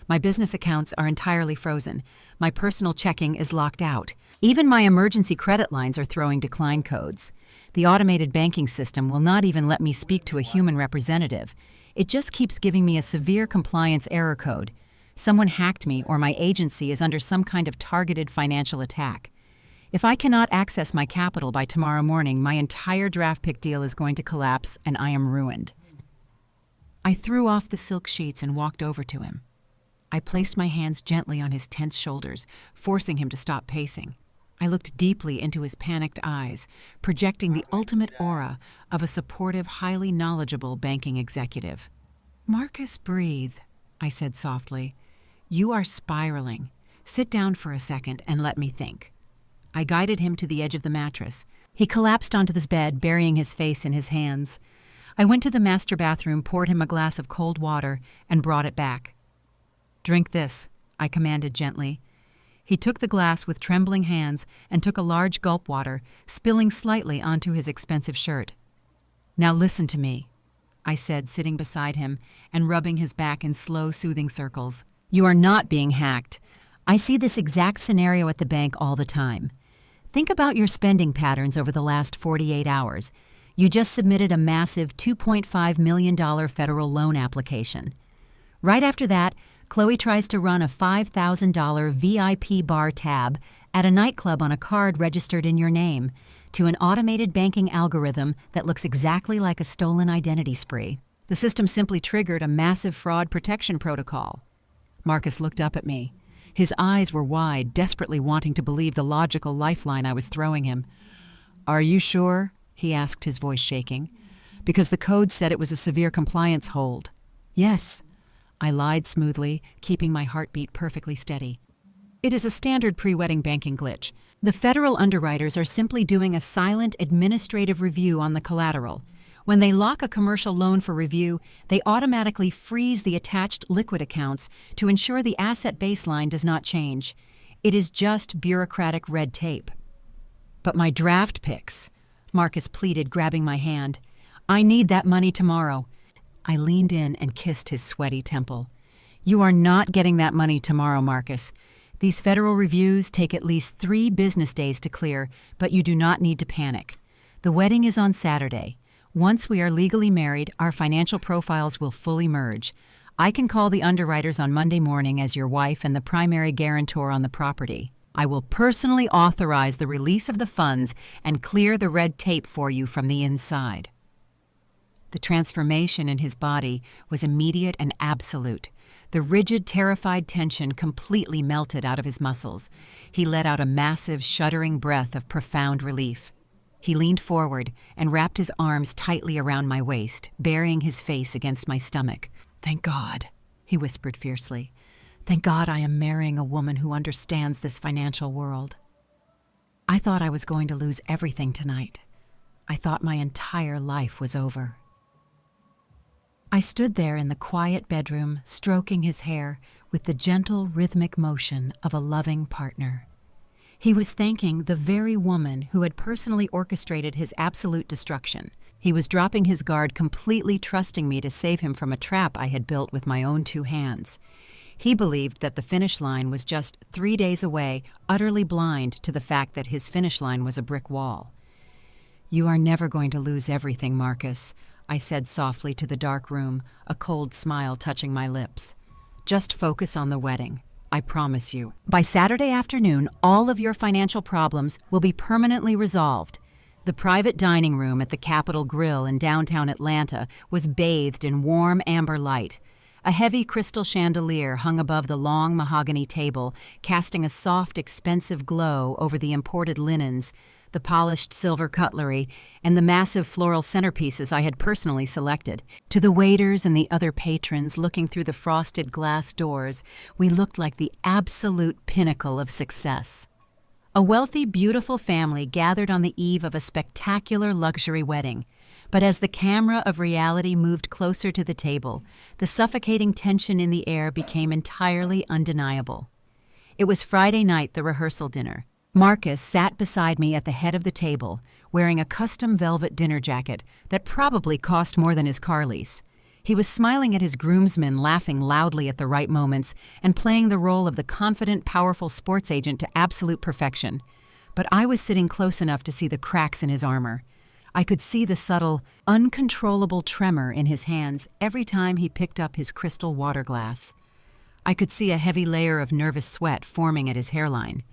My business accounts are entirely frozen. My personal checking is locked out. Even my emergency credit lines are throwing decline codes. The automated banking system will not even let me speak to a human representative. It just keeps giving me a severe compliance error code. Someone hacked me or my agency is under some kind of targeted financial attack. If I cannot access my capital by tomorrow morning, my entire draft pick deal is going to collapse and I am ruined." I threw off the silk sheets and walked over to him. I placed my hands gently on his tense shoulders, forcing him to stop pacing. I looked deeply into his panicked eyes, projecting the ultimate aura of a supportive, highly knowledgeable banking executive. "Marcus, breathe," I said softly. "You are spiraling. Sit down for a second and let me think." I guided him to the edge of the mattress. He collapsed onto his bed, burying his face in his hands. I went to the master bathroom, poured him a glass of cold water, and brought it back. "Drink this," I commanded gently. He took the glass with trembling hands and took a large gulp water, spilling slightly onto his expensive shirt. "Now listen to me," I said, sitting beside him and rubbing his back in slow, soothing circles. "You are not being hacked. I see this exact scenario at the bank all the time. Think about your spending patterns over the last 48 hours. You just submitted a massive $2.5 million federal loan application. Right after that, Chloe tries to run a $5,000 VIP bar tab at a nightclub on a card registered in your name to an automated banking algorithm that looks exactly like a stolen identity spree. The system simply triggered a massive fraud protection protocol." Marcus looked up at me. His eyes were wide, desperately wanting to believe the logical lifeline I was throwing him. "Are you sure?" he asked, his voice shaking. "Because the code said it was a severe compliance hold." "Yes," I lied smoothly, keeping my heartbeat perfectly steady. "It is a standard pre-wedding banking glitch. The federal underwriters are simply doing a silent administrative review on the collateral. When they lock a commercial loan for review, they automatically freeze the attached liquid accounts to ensure the asset baseline does not change. It is just bureaucratic red tape." "But my draft picks," Marcus pleaded, grabbing my hand. "I need that money tomorrow." I leaned in and kissed his sweaty temple. "You are not getting that money tomorrow, Marcus. These federal reviews take at least 3 business days to clear, but you do not need to panic. The wedding is on Saturday. Once we are legally married, our financial profiles will fully merge. I can call the underwriters on Monday morning as your wife and the primary guarantor on the property. I will personally authorize the release of the funds and clear the red tape for you from the inside." The transformation in his body was immediate and absolute. The rigid, terrified tension completely melted out of his muscles. He let out a massive, shuddering breath of profound relief. He leaned forward and wrapped his arms tightly around my waist, burying his face against my stomach. "Thank God," he whispered fiercely. "Thank God I am marrying a woman who understands this financial world." I thought I was going to lose everything tonight. I thought my entire life was over. I stood there in the quiet bedroom, stroking his hair with the gentle, rhythmic motion of a loving partner. He was thanking the very woman who had personally orchestrated his absolute destruction. He was dropping his guard, completely trusting me to save him from a trap I had built with my own 2 hands. He believed that the finish line was just 3 days away, utterly blind to the fact that his finish line was a brick wall. "You are never going to lose everything, Marcus," I said softly to the dark room, a cold smile touching my lips. "Just focus on the wedding. I promise you. By Saturday afternoon, all of your financial problems will be permanently resolved." The private dining room at the Capitol Grill in downtown Atlanta was bathed in warm amber light. A heavy crystal chandelier hung above the long mahogany table, casting a soft, expensive glow over the imported linens, the polished silver cutlery, and the massive floral centerpieces I had personally selected. To the waiters and the other patrons looking through the frosted glass doors, we looked like the absolute pinnacle of success. A wealthy, beautiful family gathered on the eve of a spectacular luxury wedding. But as the camera of reality moved closer to the table, the suffocating tension in the air became entirely undeniable. It was Friday night, the rehearsal dinner. Marcus sat beside me at the head of the table, wearing a custom velvet dinner jacket that probably cost more than his car lease. He was smiling at his groomsmen, laughing loudly at the right moments, and playing the role of the confident, powerful sports agent to absolute perfection. But I was sitting close enough to see the cracks in his armor. I could see the subtle, uncontrollable tremor in his hands every time he picked up his crystal water glass. I could see a heavy layer of nervous sweat forming at his hairline.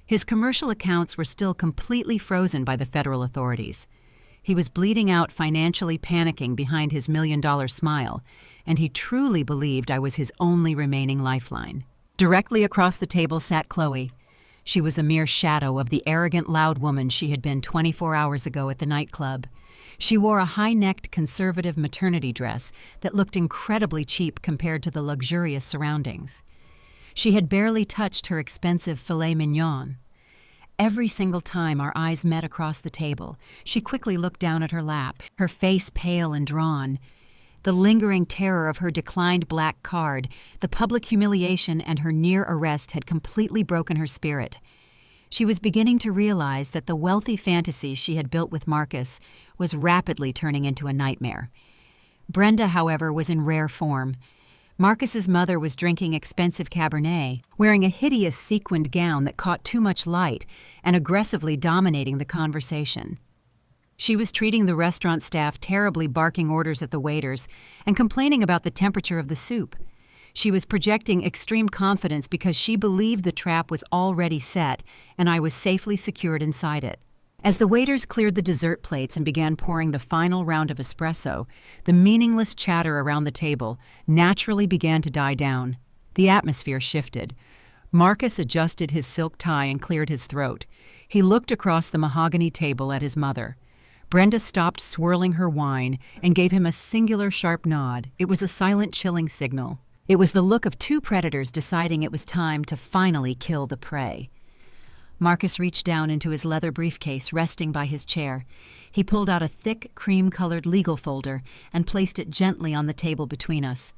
His commercial accounts were still completely frozen by the federal authorities. He was bleeding out, financially panicking behind his $1 million smile, and he truly believed I was his only remaining lifeline. Directly across the table sat Chloe. She was a mere shadow of the arrogant, loud woman she had been 24 hours ago at the nightclub. She wore a high-necked conservative maternity dress that looked incredibly cheap compared to the luxurious surroundings. She had barely touched her expensive filet mignon. Every single time our eyes met across the table, she quickly looked down at her lap, her face pale and drawn. The lingering terror of her declined black card, the public humiliation, and her near arrest had completely broken her spirit. She was beginning to realize that the wealthy fantasy she had built with Marcus was rapidly turning into a nightmare. Brenda, however, was in rare form. Marcus's mother was drinking expensive Cabernet, wearing a hideous sequined gown that caught too much light, and aggressively dominating the conversation. She was treating the restaurant staff terribly, barking orders at the waiters and complaining about the temperature of the soup. She was projecting extreme confidence because she believed the trap was already set and I was safely secured inside it. As the waiters cleared the dessert plates and began pouring the final round of espresso, the meaningless chatter around the table naturally began to die down. The atmosphere shifted. Marcus adjusted his silk tie and cleared his throat. He looked across the mahogany table at his mother. Brenda stopped swirling her wine and gave him a singular sharp nod. It was a silent, chilling signal. It was the look of two predators deciding it was time to finally kill the prey. Marcus reached down into his leather briefcase resting by his chair. He pulled out a thick, cream-colored legal folder and placed it gently on the table between us.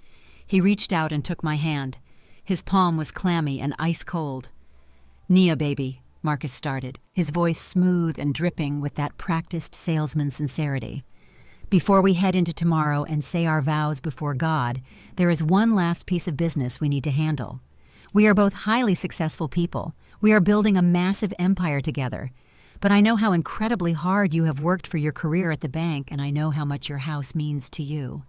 He reached out and took my hand. His palm was clammy and ice-cold. "Nia, baby," Marcus started, his voice smooth and dripping with that practiced salesman sincerity. "Before we head into tomorrow and say our vows before God, there is one last piece of business we need to handle. We are both highly successful people. We are building a massive empire together. But I know how incredibly hard you have worked for your career at the bank, and I know how much your house means to you."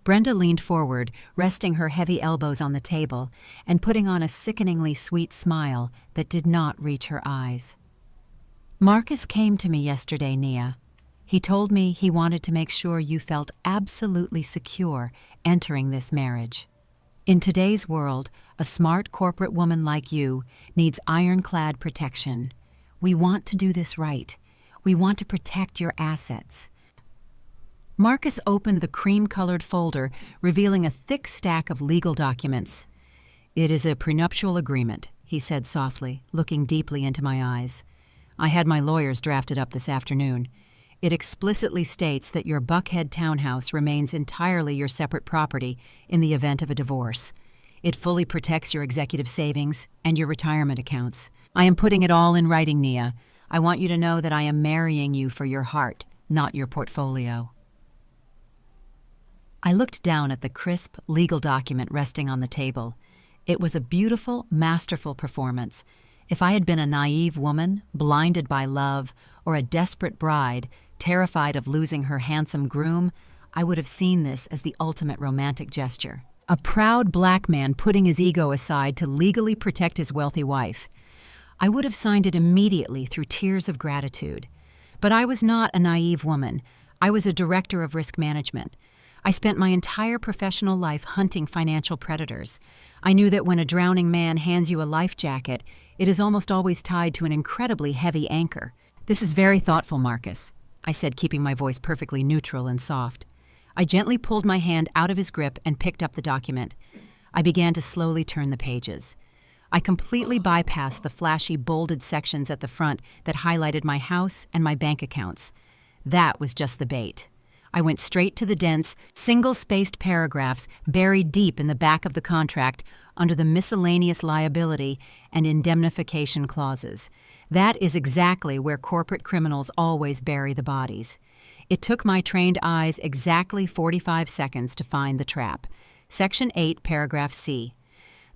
Brenda leaned forward, resting her heavy elbows on the table and putting on a sickeningly sweet smile that did not reach her eyes. "Marcus came to me yesterday, Nia. He told me he wanted to make sure you felt absolutely secure entering this marriage. In today's world, a smart corporate woman like you needs ironclad protection. We want to do this right. We want to protect your assets." Marcus opened the cream-colored folder, revealing a thick stack of legal documents. "It is a prenuptial agreement," he said softly, looking deeply into my eyes. "I had my lawyers drafted up this afternoon. It explicitly states that your Buckhead townhouse remains entirely your separate property in the event of a divorce. It fully protects your executive savings and your retirement accounts. I am putting it all in writing, Nia. I want you to know that I am marrying you for your heart, not your portfolio." I looked down at the crisp, legal document resting on the table. It was a beautiful, masterful performance. If I had been a naive woman, blinded by love, or a desperate bride, terrified of losing her handsome groom, I would have seen this as the ultimate romantic gesture. A proud black man putting his ego aside to legally protect his wealthy wife. I would have signed it immediately through tears of gratitude. But I was not a naive woman. I was a director of risk management. I spent my entire professional life hunting financial predators. I knew that when a drowning man hands you a life jacket, it is almost always tied to an incredibly heavy anchor. "This is very thoughtful, Marcus," I said, keeping my voice perfectly neutral and soft. I gently pulled my hand out of his grip and picked up the document. I began to slowly turn the pages. I completely bypassed the flashy bolded sections at the front that highlighted my house and my bank accounts. That was just the bait. I went straight to the dense, single-spaced paragraphs buried deep in the back of the contract under the miscellaneous liability and indemnification clauses. That is exactly where corporate criminals always bury the bodies. It took my trained eyes exactly 45 seconds to find the trap. Section 8, paragraph C.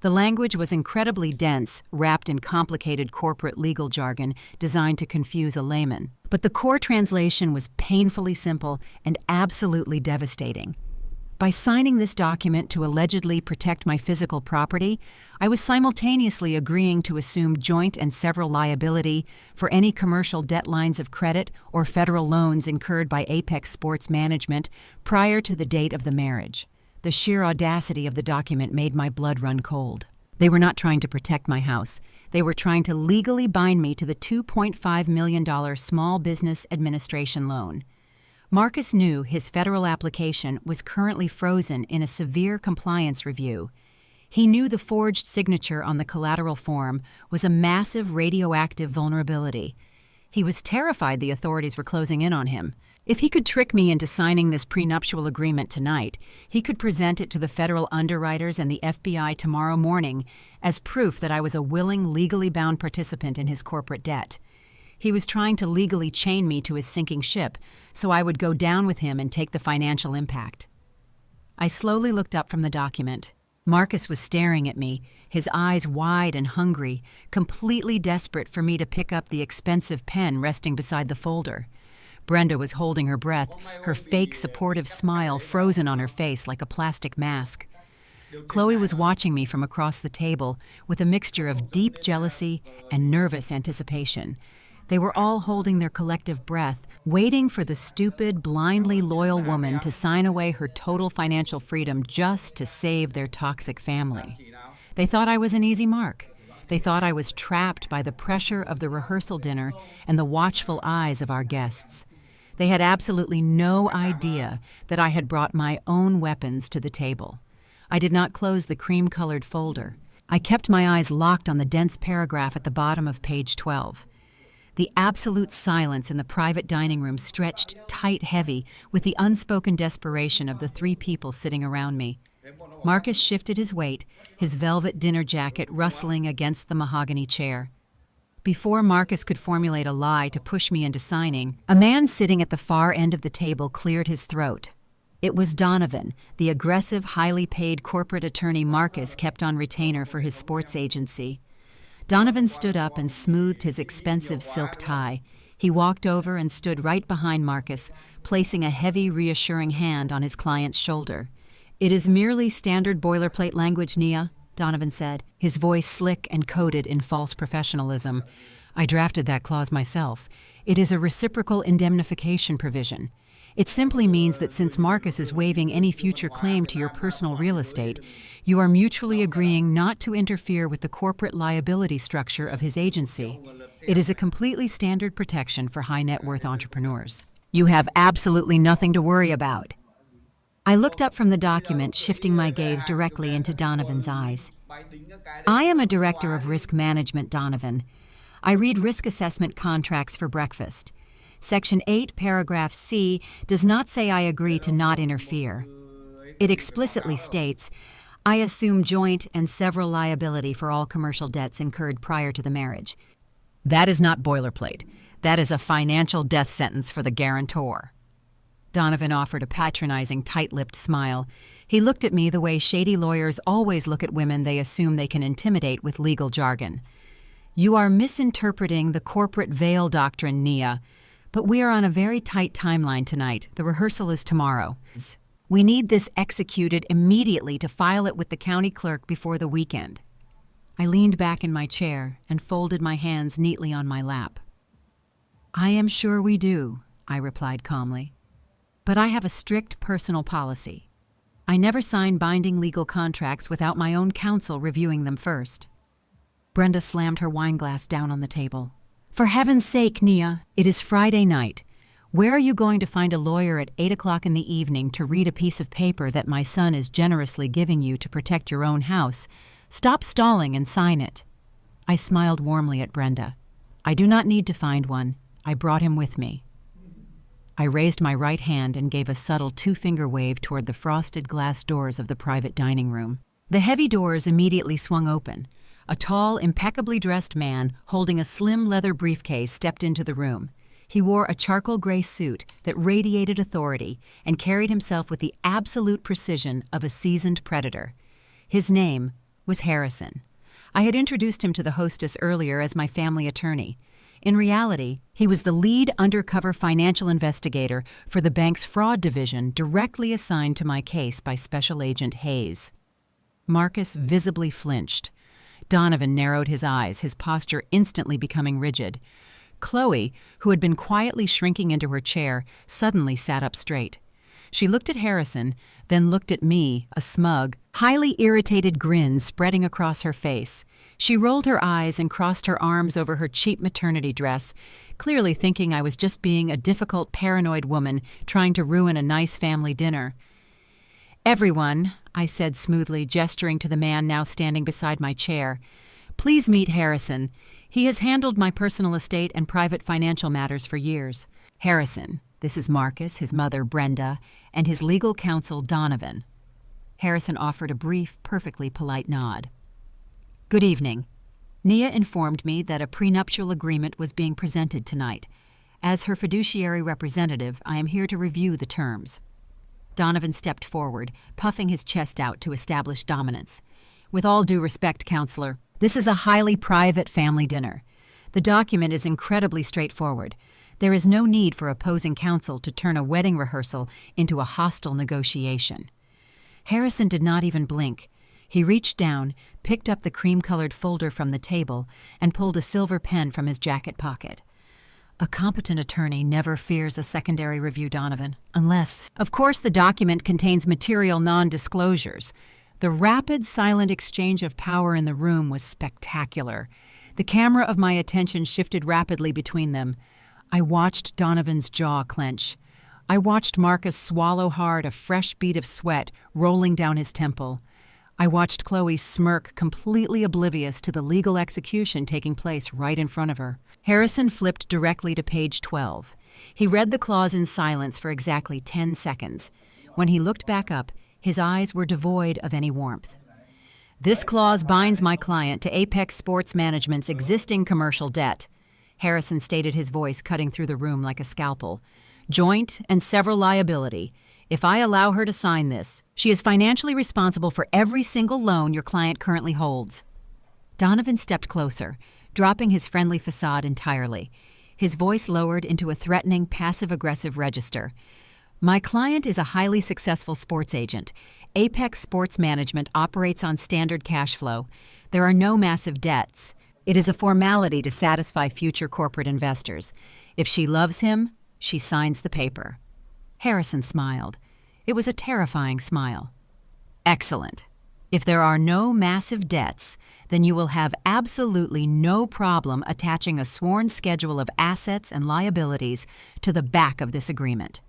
The language was incredibly dense, wrapped in complicated corporate legal jargon designed to confuse a layman. But the core translation was painfully simple and absolutely devastating. By signing this document to allegedly protect my physical property, I was simultaneously agreeing to assume joint and several liability for any commercial debt lines of credit or federal loans incurred by Apex Sports Management prior to the date of the marriage. The sheer audacity of the document made my blood run cold. They were not trying to protect my house. They were trying to legally bind me to the $2.5 million Small Business Administration loan. Marcus knew his federal application was currently frozen in a severe compliance review. He knew the forged signature on the collateral form was a massive radioactive vulnerability. He was terrified the authorities were closing in on him. If he could trick me into signing this prenuptial agreement tonight, he could present it to the federal underwriters and the FBI tomorrow morning as proof that I was a willing, legally bound participant in his corporate debt. He was trying to legally chain me to his sinking ship so I would go down with him and take the financial impact. I slowly looked up from the document. Marcus was staring at me, his eyes wide and hungry, completely desperate for me to pick up the expensive pen resting beside the folder. Brenda was holding her breath, her fake supportive smile frozen on her face like a plastic mask. Chloe was watching me from across the table with a mixture of deep jealousy and nervous anticipation. They were all holding their collective breath, waiting for the stupid, blindly loyal woman to sign away her total financial freedom just to save their toxic family. They thought I was an easy mark. They thought I was trapped by the pressure of the rehearsal dinner and the watchful eyes of our guests. They had absolutely no idea that I had brought my own weapons to the table. I did not close the cream-colored folder. I kept my eyes locked on the dense paragraph at the bottom of page 12. The absolute silence in the private dining room stretched tight heavy with the unspoken desperation of the three people sitting around me. Marcus shifted his weight, his velvet dinner jacket rustling against the mahogany chair. Before Marcus could formulate a lie to push me into signing, a man sitting at the far end of the table cleared his throat. It was Donovan, the aggressive, highly paid corporate attorney Marcus kept on retainer for his sports agency. Donovan stood up and smoothed his expensive silk tie. He walked over and stood right behind Marcus, placing a heavy, reassuring hand on his client's shoulder. "It is merely standard boilerplate language, Nia," Donovan said, his voice slick and coded in false professionalism. "I drafted that clause myself. It is a reciprocal indemnification provision. It simply means that since Marcus is waiving any future claim to your personal real estate, you are mutually agreeing not to interfere with the corporate liability structure of his agency. It is a completely standard protection for high-net-worth entrepreneurs. You have absolutely nothing to worry about." I looked up from the document, shifting my gaze directly into Donovan's eyes. "I am a director of risk management, Donovan. I read risk assessment contracts for breakfast. Section 8, paragraph C, does not say I agree to not interfere. It explicitly states, I assume joint and several liability for all commercial debts incurred prior to the marriage. That is not boilerplate. That is a financial death sentence for the guarantor." Donovan offered a patronizing, tight-lipped smile. He looked at me the way shady lawyers always look at women they assume they can intimidate with legal jargon. "You are misinterpreting the corporate veil doctrine, Nia. But we are on a very tight timeline tonight. The rehearsal is tomorrow. We need this executed immediately to file it with the county clerk before the weekend." I leaned back in my chair and folded my hands neatly on my lap. "I am sure we do," I replied calmly. "But I have a strict personal policy. I never sign binding legal contracts without my own counsel reviewing them first." Brenda slammed her wineglass down on the table. "For heaven's sake, Nia, it is Friday night. Where are you going to find a lawyer at 8 o'clock in the evening to read a piece of paper that my son is generously giving you to protect your own house? Stop stalling and sign it." I smiled warmly at Brenda. "I do not need to find one. I brought him with me." I raised my right hand and gave a subtle two-finger wave toward the frosted glass doors of the private dining room. The heavy doors immediately swung open. A tall, impeccably dressed man holding a slim leather briefcase stepped into the room. He wore a charcoal gray suit that radiated authority and carried himself with the absolute precision of a seasoned predator. His name was Harrison. I had introduced him to the hostess earlier as my family attorney. In reality, he was the lead undercover financial investigator for the bank's fraud division directly assigned to my case by Special Agent Hayes. Marcus visibly flinched. Donovan narrowed his eyes, his posture instantly becoming rigid. Chloe, who had been quietly shrinking into her chair, suddenly sat up straight. She looked at Harrison, then looked at me, a smug, highly irritated grin spreading across her face. She rolled her eyes and crossed her arms over her cheap maternity dress, clearly thinking I was just being a difficult, paranoid woman trying to ruin a nice family dinner. "Everyone," I said smoothly, gesturing to the man now standing beside my chair, "please meet Harrison. He has handled my personal estate and private financial matters for years. Harrison, this is Marcus, his mother, Brenda, and his legal counsel, Donovan." Harrison offered a brief, perfectly polite nod. "Good evening." Nia informed me that a prenuptial agreement was being presented tonight. As her fiduciary representative, I am here to review the terms. Donovan stepped forward, puffing his chest out to establish dominance. "With all due respect, Counselor, this is a highly private family dinner. The document is incredibly straightforward. There is no need for opposing counsel to turn a wedding rehearsal into a hostile negotiation." Harrison did not even blink. He reached down, picked up the cream-colored folder from the table, and pulled a silver pen from his jacket pocket. "A competent attorney never fears a secondary review, Donovan, unless, of course, the document contains material non-disclosures." The rapid, silent exchange of power in the room was spectacular. The camera of my attention shifted rapidly between them. I watched Donovan's jaw clench. I watched Marcus swallow hard, a fresh bead of sweat rolling down his temple. I watched Chloe smirk, completely oblivious to the legal execution taking place right in front of her. Harrison flipped directly to page 12. He read the clause in silence for exactly 10 seconds. When he looked back up, his eyes were devoid of any warmth. "This clause binds my client to Apex Sports Management's existing commercial debt." Harrison stated, his voice cutting through the room like a scalpel. "Joint and several liability. If I allow her to sign this, she is financially responsible for every single loan your client currently holds." Donovan stepped closer, dropping his friendly facade entirely. His voice lowered into a threatening, passive-aggressive register. "My client is a highly successful sports agent. Apex Sports Management operates on standard cash flow. There are no massive debts. It is a formality to satisfy future corporate investors. If she loves him, she signs the paper." Harrison smiled. It was a terrifying smile. "Excellent. If there are no massive debts, then you will have absolutely no problem attaching a sworn schedule of assets and liabilities to the back of this agreement."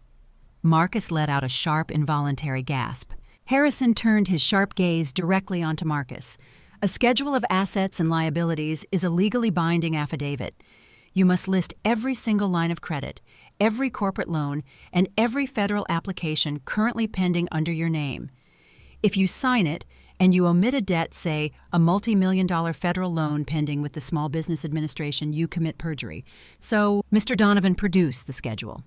Marcus let out a sharp, involuntary gasp. Harrison turned his sharp gaze directly onto Marcus. "A schedule of assets and liabilities is a legally binding affidavit. You must list every single line of credit, every corporate loan, and every federal application currently pending under your name. If you sign it and you omit a debt, say a multi-million-dollar federal loan pending with the Small Business Administration, you commit perjury. So, Mr. Donovan, produce the schedule.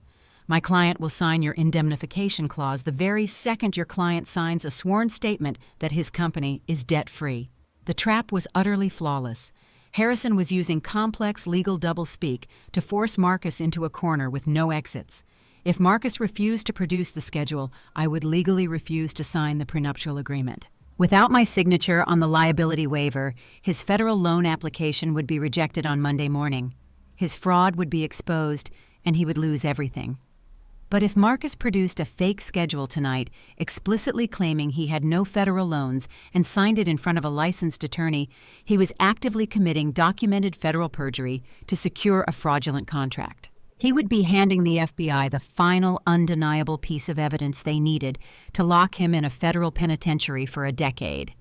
My client will sign your indemnification clause the very second your client signs a sworn statement that his company is debt-free." The trap was utterly flawless. Harrison was using complex legal doublespeak to force Marcus into a corner with no exits. If Marcus refused to produce the schedule, I would legally refuse to sign the prenuptial agreement. Without my signature on the liability waiver, his federal loan application would be rejected on Monday morning. His fraud would be exposed, and he would lose everything. But if Marcus produced a fake schedule tonight, explicitly claiming he had no federal loans and signed it in front of a licensed attorney, he was actively committing documented federal perjury to secure a fraudulent contract. He would be handing the FBI the final, undeniable piece of evidence they needed to lock him in a federal penitentiary for a decade.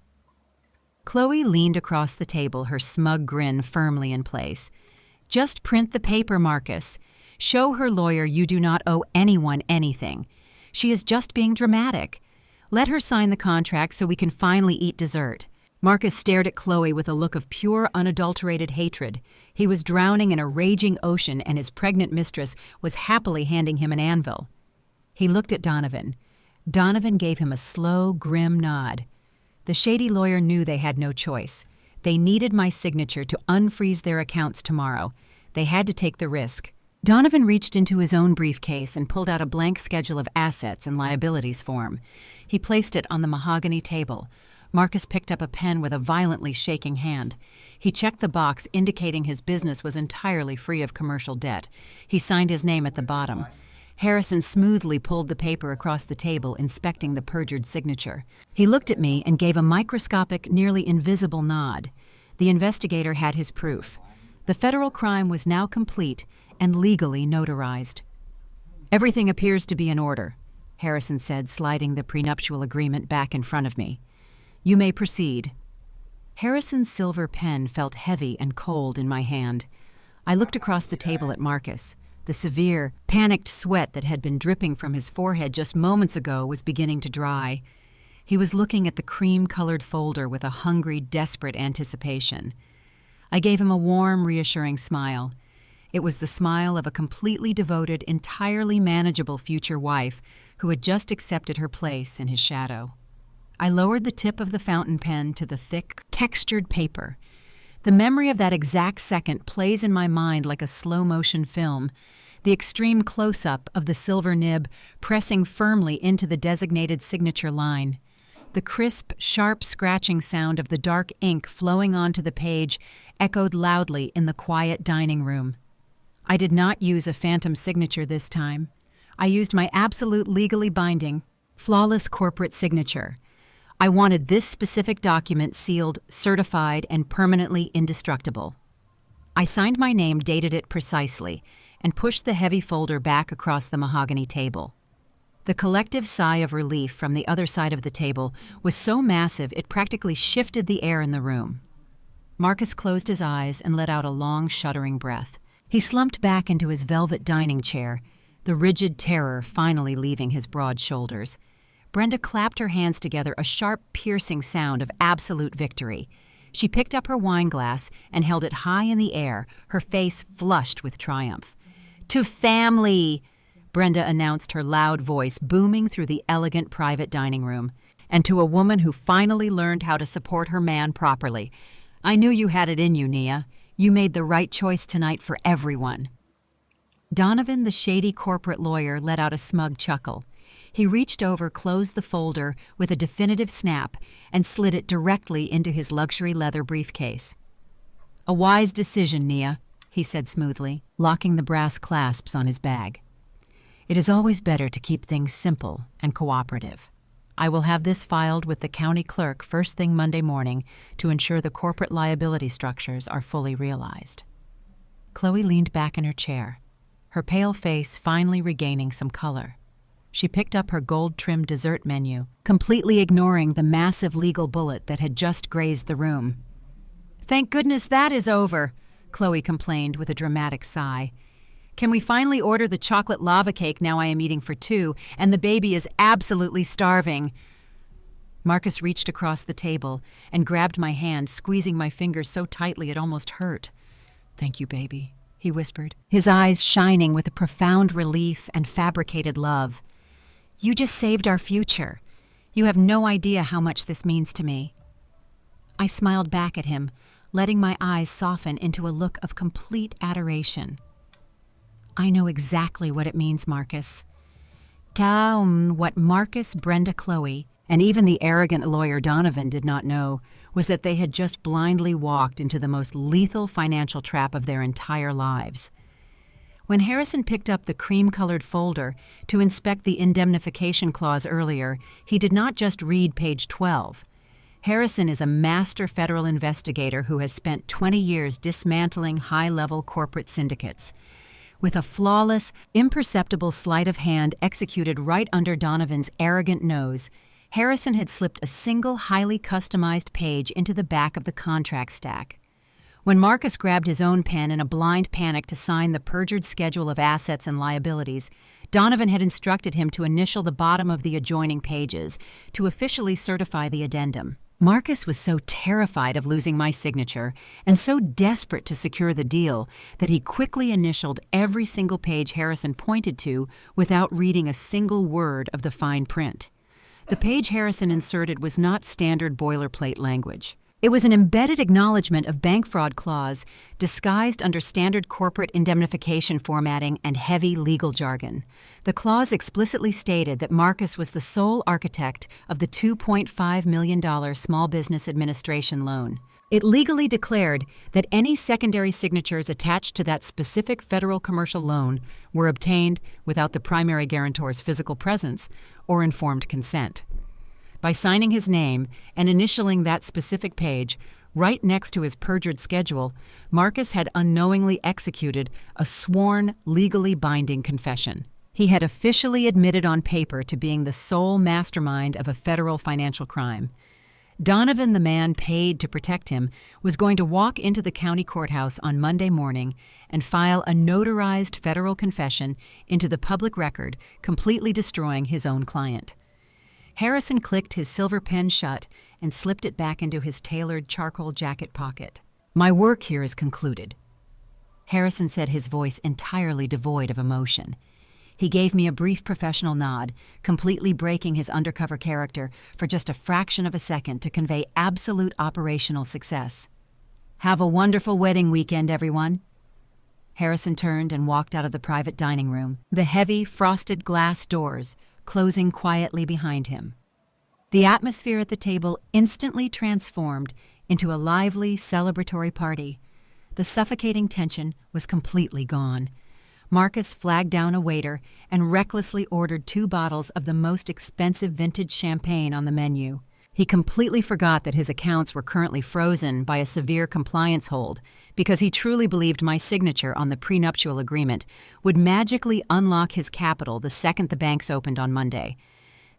Chloe leaned across the table, her smug grin firmly in place. "Just print the paper, Marcus. Show her lawyer you do not owe anyone anything. She is just being dramatic. Let her sign the contract so we can finally eat dessert." Marcus stared at Chloe with a look of pure, unadulterated hatred. He was drowning in a raging ocean, and his pregnant mistress was happily handing him an anvil. He looked at Donovan. Donovan gave him a slow, grim nod. The shady lawyer knew they had no choice. They needed my signature to unfreeze their accounts tomorrow. They had to take the risk. Donovan reached into his own briefcase and pulled out a blank schedule of assets and liabilities form. He placed it on the mahogany table. Marcus picked up a pen with a violently shaking hand. He checked the box indicating his business was entirely free of commercial debt. He signed his name at the bottom. Harrison smoothly pulled the paper across the table, inspecting the perjured signature. He looked at me and gave a microscopic, nearly invisible nod. The investigator had his proof. The federal crime was now complete and legally notarized. "Everything appears to be in order," Harrison said, sliding the prenuptial agreement back in front of me. "You may proceed." Harrison's silver pen felt heavy and cold in my hand. I looked across the table at Marcus. The severe, panicked sweat that had been dripping from his forehead just moments ago was beginning to dry. He was looking at the cream-colored folder with a hungry, desperate anticipation. I gave him a warm, reassuring smile. It was the smile of a completely devoted, entirely manageable future wife who had just accepted her place in his shadow. I lowered the tip of the fountain pen to the thick, textured paper. The memory of that exact second plays in my mind like a slow-motion film, the extreme close-up of the silver nib pressing firmly into the designated signature line. The crisp, sharp scratching sound of the dark ink flowing onto the page echoed loudly in the quiet dining room. I did not use a phantom signature this time. I used my absolute legally binding, flawless corporate signature. I wanted this specific document sealed, certified, and permanently indestructible. I signed my name, dated it precisely, and pushed the heavy folder back across the mahogany table. The collective sigh of relief from the other side of the table was so massive it practically shifted the air in the room. Marcus closed his eyes and let out a long, shuddering breath. He slumped back into his velvet dining chair, the rigid terror finally leaving his broad shoulders. Brenda clapped her hands together, a sharp, piercing sound of absolute victory. She picked up her wine glass and held it high in the air, her face flushed with triumph. "To family!" Brenda announced, her loud voice booming through the elegant private dining room. "And to a woman who finally learned how to support her man properly. I knew you had it in you, Nia. You made the right choice tonight for everyone." Donovan, the shady corporate lawyer, let out a smug chuckle. He reached over, closed the folder with a definitive snap, and slid it directly into his luxury leather briefcase. "A wise decision, Nia," he said smoothly, locking the brass clasps on his bag. "It is always better to keep things simple and cooperative. I will have this filed with the county clerk first thing Monday morning to ensure the corporate liability structures are fully realized." Chloe leaned back in her chair, her pale face finally regaining some color. She picked up her gold-trimmed dessert menu, completely ignoring the massive legal bullet that had just grazed the room. "Thank goodness that is over," Chloe complained with a dramatic sigh. "Can we finally order the chocolate lava cake now I am eating for two, and the baby is absolutely starving?" Marcus reached across the table and grabbed my hand, squeezing my fingers so tightly it almost hurt. "Thank you, baby," he whispered, his eyes shining with a profound relief and fabricated love. "You just saved our future. You have no idea how much this means to me." I smiled back at him, letting my eyes soften into a look of complete adoration. "I know exactly what it means, Marcus." What Marcus, Brenda, Chloe, and even the arrogant lawyer Donovan did not know was that they had just blindly walked into the most lethal financial trap of their entire lives. When Harrison picked up the cream-colored folder to inspect the indemnification clause earlier, he did not just read page 12. Harrison is a master federal investigator who has spent 20 years dismantling high-level corporate syndicates. With a flawless, imperceptible sleight of hand executed right under Donovan's arrogant nose, Harrison had slipped a single highly customized page into the back of the contract stack. When Marcus grabbed his own pen in a blind panic to sign the perjured schedule of assets and liabilities, Donovan had instructed him to initial the bottom of the adjoining pages to officially certify the addendum. Marcus was so terrified of losing my signature and so desperate to secure the deal that he quickly initialed every single page Harrison pointed to without reading a single word of the fine print. The page Harrison inserted was not standard boilerplate language. It was an embedded acknowledgement of bank fraud clause disguised under standard corporate indemnification formatting and heavy legal jargon. The clause explicitly stated that Marcus was the sole architect of the $2.5 million Small Business Administration loan. It legally declared that any secondary signatures attached to that specific federal commercial loan were obtained without the primary guarantor's physical presence or informed consent. By signing his name and initialing that specific page right next to his perjured schedule, Marcus had unknowingly executed a sworn, legally binding confession. He had officially admitted on paper to being the sole mastermind of a federal financial crime. Donovan, the man paid to protect him, was going to walk into the county courthouse on Monday morning and file a notarized federal confession into the public record, completely destroying his own client. Harrison clicked his silver pen shut and slipped it back into his tailored charcoal jacket pocket. "My work here is concluded," Harrison said, his voice entirely devoid of emotion. He gave me a brief professional nod, completely breaking his undercover character for just a fraction of a second to convey absolute operational success. "Have a wonderful wedding weekend, everyone." Harrison turned and walked out of the private dining room, the heavy, frosted glass doors closing quietly behind him. The atmosphere at the table instantly transformed into a lively, celebratory party. The suffocating tension was completely gone. Marcus flagged down a waiter and recklessly ordered 2 bottles of the most expensive vintage champagne on the menu. He completely forgot that his accounts were currently frozen by a severe compliance hold because he truly believed my signature on the prenuptial agreement would magically unlock his capital the second the banks opened on Monday.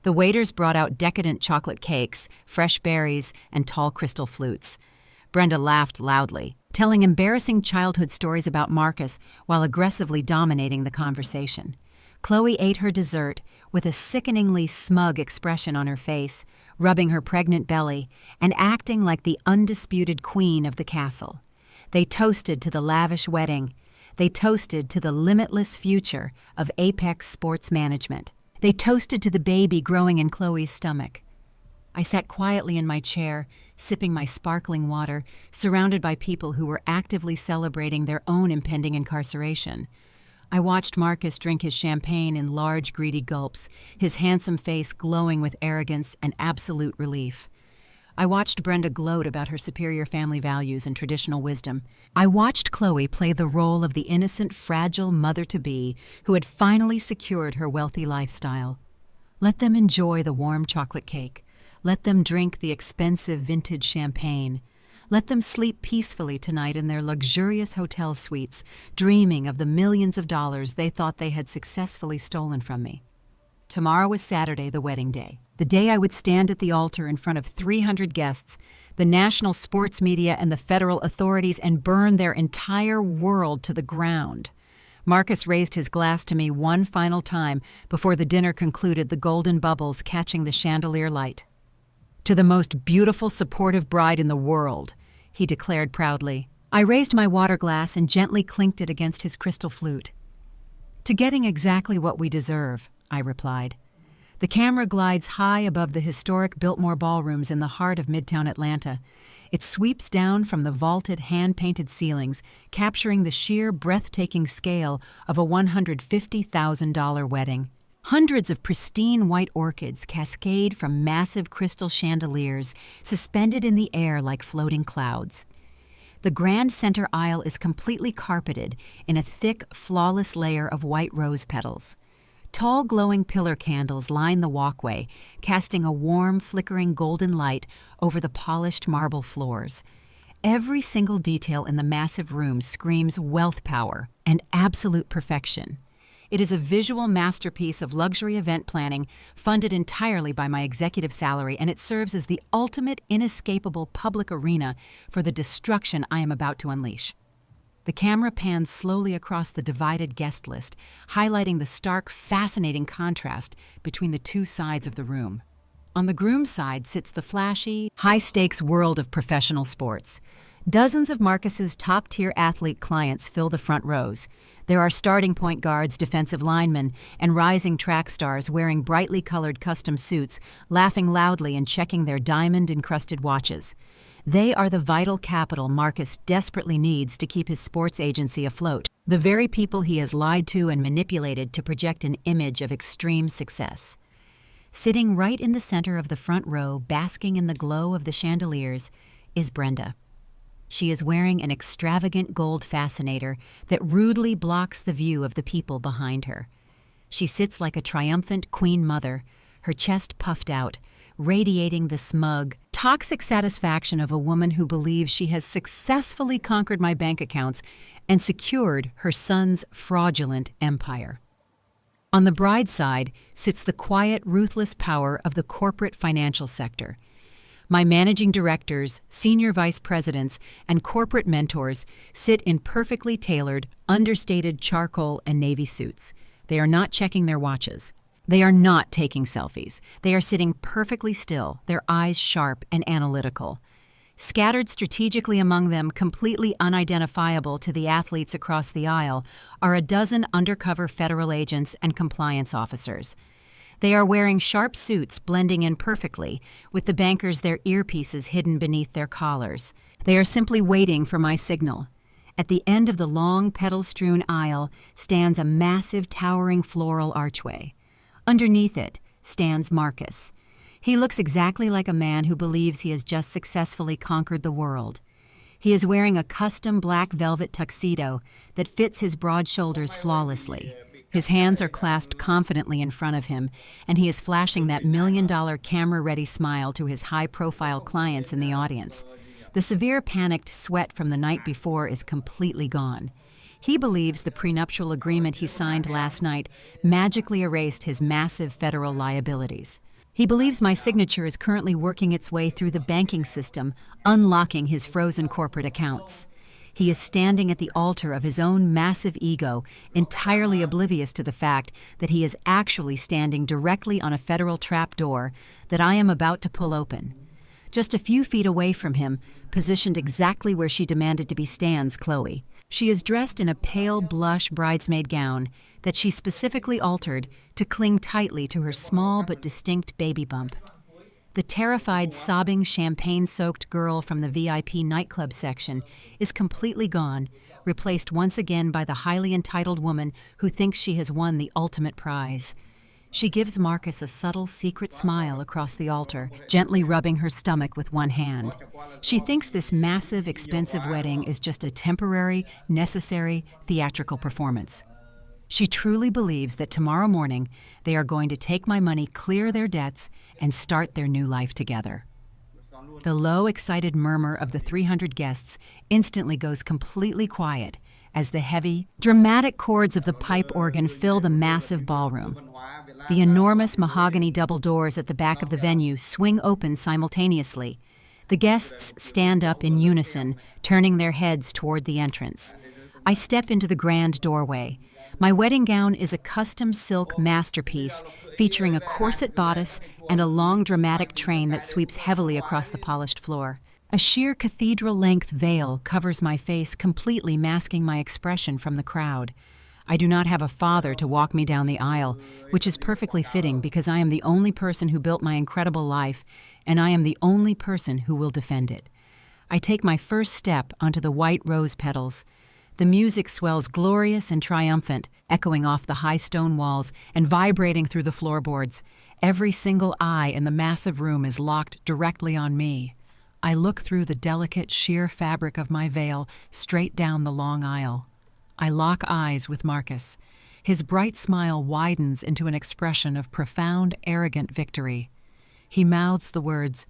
The waiters brought out decadent chocolate cakes, fresh berries, and tall crystal flutes. Brenda laughed loudly, telling embarrassing childhood stories about Marcus while aggressively dominating the conversation. Chloe ate her dessert with a sickeningly smug expression on her face, rubbing her pregnant belly and acting like the undisputed queen of the castle. They toasted to the lavish wedding. They toasted to the limitless future of Apex Sports Management. They toasted to the baby growing in Chloe's stomach. I sat quietly in my chair, sipping my sparkling water, surrounded by people who were actively celebrating their own impending incarceration. I watched Marcus drink his champagne in large, greedy gulps, his handsome face glowing with arrogance and absolute relief. I watched Brenda gloat about her superior family values and traditional wisdom. I watched Chloe play the role of the innocent, fragile mother-to-be who had finally secured her wealthy lifestyle. Let them enjoy the warm chocolate cake. Let them drink the expensive vintage champagne. Let them sleep peacefully tonight in their luxurious hotel suites, dreaming of the millions of dollars they thought they had successfully stolen from me. Tomorrow was Saturday, the wedding day. The day I would stand at the altar in front of 300 guests, the national sports media and the federal authorities, and burn their entire world to the ground. Marcus raised his glass to me one final time before the dinner concluded, the golden bubbles catching the chandelier light. "To the most beautiful, supportive bride in the world," he declared proudly. I raised my water glass and gently clinked it against his crystal flute. "To getting exactly what we deserve," I replied. The camera glides high above the historic Biltmore ballrooms in the heart of Midtown Atlanta. It sweeps down from the vaulted, hand-painted ceilings, capturing the sheer, breathtaking scale of a $150,000 wedding. Hundreds of pristine white orchids cascade from massive crystal chandeliers suspended in the air like floating clouds. The grand center aisle is completely carpeted in a thick, flawless layer of white rose petals. Tall, glowing pillar candles line the walkway, casting a warm, flickering golden light over the polished marble floors. Every single detail in the massive room screams wealth power and absolute perfection. It is a visual masterpiece of luxury event planning funded entirely by my executive salary, and it serves as the ultimate, inescapable public arena for the destruction I am about to unleash. The camera pans slowly across the divided guest list, highlighting the stark, fascinating contrast between the two sides of the room. On the groom's side sits the flashy, high-stakes world of professional sports. Dozens of Marcus's top-tier athlete clients fill the front rows. There are starting point guards, defensive linemen, and rising track stars wearing brightly colored custom suits, laughing loudly and checking their diamond-encrusted watches. They are the vital capital Marcus desperately needs to keep his sports agency afloat, the very people he has lied to and manipulated to project an image of extreme success. Sitting right in the center of the front row, basking in the glow of the chandeliers, is Brenda. She is wearing an extravagant gold fascinator that rudely blocks the view of the people behind her. She sits like a triumphant queen mother, her chest puffed out, radiating the smug, toxic satisfaction of a woman who believes she has successfully conquered my bank accounts and secured her son's fraudulent empire. On the bride's side sits the quiet, ruthless power of the corporate financial sector. My managing directors, senior vice presidents, and corporate mentors sit in perfectly tailored, understated charcoal and navy suits. They are not checking their watches. They are not taking selfies. They are sitting perfectly still, their eyes sharp and analytical. Scattered strategically among them, completely unidentifiable to the athletes across the aisle, are a dozen undercover federal agents and compliance officers. They are wearing sharp suits blending in perfectly, with the bankers their earpieces hidden beneath their collars. They are simply waiting for my signal. At the end of the long, petal-strewn aisle stands a massive, towering floral archway. Underneath it stands Marcus. He looks exactly like a man who believes he has just successfully conquered the world. He is wearing a custom black velvet tuxedo that fits his broad shoulders flawlessly. His hands are clasped confidently in front of him, and he is flashing that million-dollar camera-ready smile to his high-profile clients in the audience. The severe panicked sweat from the night before is completely gone. He believes the prenuptial agreement he signed last night magically erased his massive federal liabilities. He believes my signature is currently working its way through the banking system, unlocking his frozen corporate accounts. He is standing at the altar of his own massive ego, entirely oblivious to the fact that he is actually standing directly on a federal trapdoor that I am about to pull open. Just a few feet away from him, positioned exactly where she demanded to be, stands Chloe. She is dressed in a pale blush bridesmaid gown that she specifically altered to cling tightly to her small but distinct baby bump. The terrified, sobbing, champagne-soaked girl from the VIP nightclub section is completely gone, replaced once again by the highly entitled woman who thinks she has won the ultimate prize. She gives Marcus a subtle, secret smile across the altar, gently rubbing her stomach with one hand. She thinks this massive, expensive wedding is just a temporary, necessary, theatrical performance. She truly believes that tomorrow morning they are going to take my money, clear their debts, and start their new life together. The low, excited murmur of the 300 guests instantly goes completely quiet as the heavy, dramatic chords of the pipe organ fill the massive ballroom. The enormous mahogany double doors at the back of the venue swing open simultaneously. The guests stand up in unison, turning their heads toward the entrance. I step into the grand doorway. My wedding gown is a custom silk masterpiece featuring a corset bodice and a long dramatic train that sweeps heavily across the polished floor. A sheer cathedral-length veil covers my face, completely masking my expression from the crowd. I do not have a father to walk me down the aisle, which is perfectly fitting because I am the only person who built my incredible life, and I am the only person who will defend it. I take my first step onto the white rose petals. The music swells glorious and triumphant, echoing off the high stone walls and vibrating through the floorboards. Every single eye in the massive room is locked directly on me. I look through the delicate, sheer fabric of my veil straight down the long aisle. I lock eyes with Marcus. His bright smile widens into an expression of profound, arrogant victory. He mouths the words,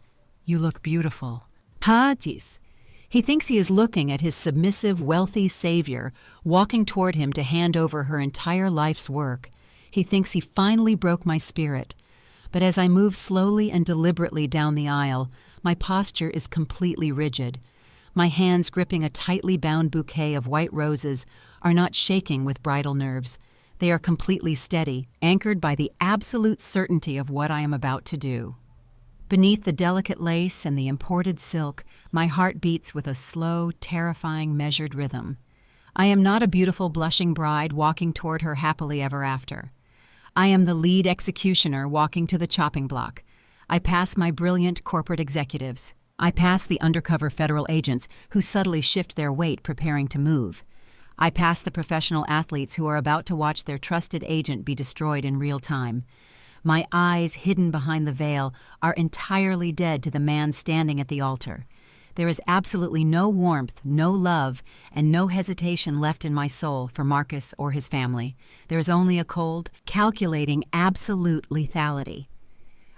"You look beautiful." Hadis. He thinks he is looking at his submissive, wealthy savior, walking toward him to hand over her entire life's work. He thinks he finally broke my spirit. But as I move slowly and deliberately down the aisle, my posture is completely rigid. My hands gripping a tightly bound bouquet of white roses are not shaking with bridal nerves. They are completely steady, anchored by the absolute certainty of what I am about to do. Beneath the delicate lace and the imported silk, my heart beats with a slow, terrifying, measured rhythm. I am not a beautiful, blushing bride walking toward her happily ever after. I am the lead executioner walking to the chopping block. I pass my brilliant corporate executives. I pass the undercover federal agents who subtly shift their weight preparing to move. I pass the professional athletes who are about to watch their trusted agent be destroyed in real time. My eyes, hidden behind the veil, are entirely dead to the man standing at the altar. There is absolutely no warmth, no love, and no hesitation left in my soul for Marcus or his family. There is only a cold, calculating, absolute lethality.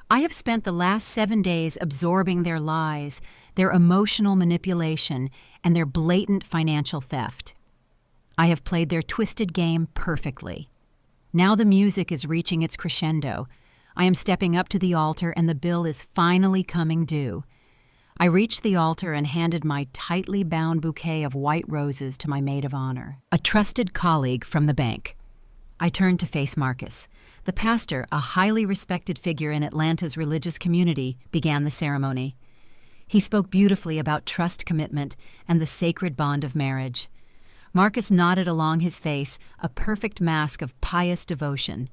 I have spent the last 7 days absorbing their lies, their emotional manipulation, and their blatant financial theft. I have played their twisted game perfectly. Now the music is reaching its crescendo. I am stepping up to the altar and the bill is finally coming due. I reached the altar and handed my tightly bound bouquet of white roses to my maid of honor, a trusted colleague from the bank. I turned to face Marcus. The pastor, a highly respected figure in Atlanta's religious community, began the ceremony. He spoke beautifully about trust, commitment, and the sacred bond of marriage. Marcus nodded along his face, a perfect mask of pious devotion.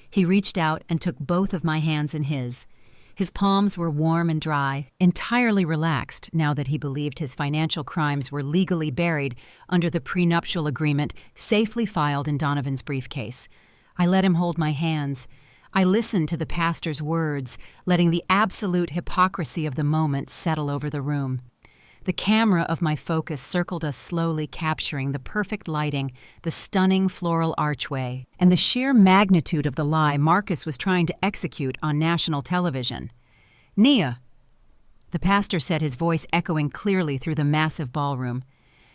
He reached out and took both of my hands in his. His palms were warm and dry, entirely relaxed now that he believed his financial crimes were legally buried under the prenuptial agreement safely filed in Donovan's briefcase. I let him hold my hands. I listened to the pastor's words, letting the absolute hypocrisy of the moment settle over the room. The camera of my focus circled us slowly, capturing the perfect lighting, the stunning floral archway, and the sheer magnitude of the lie Marcus was trying to execute on national television. "Nia," the pastor said, his voice echoing clearly through the massive ballroom,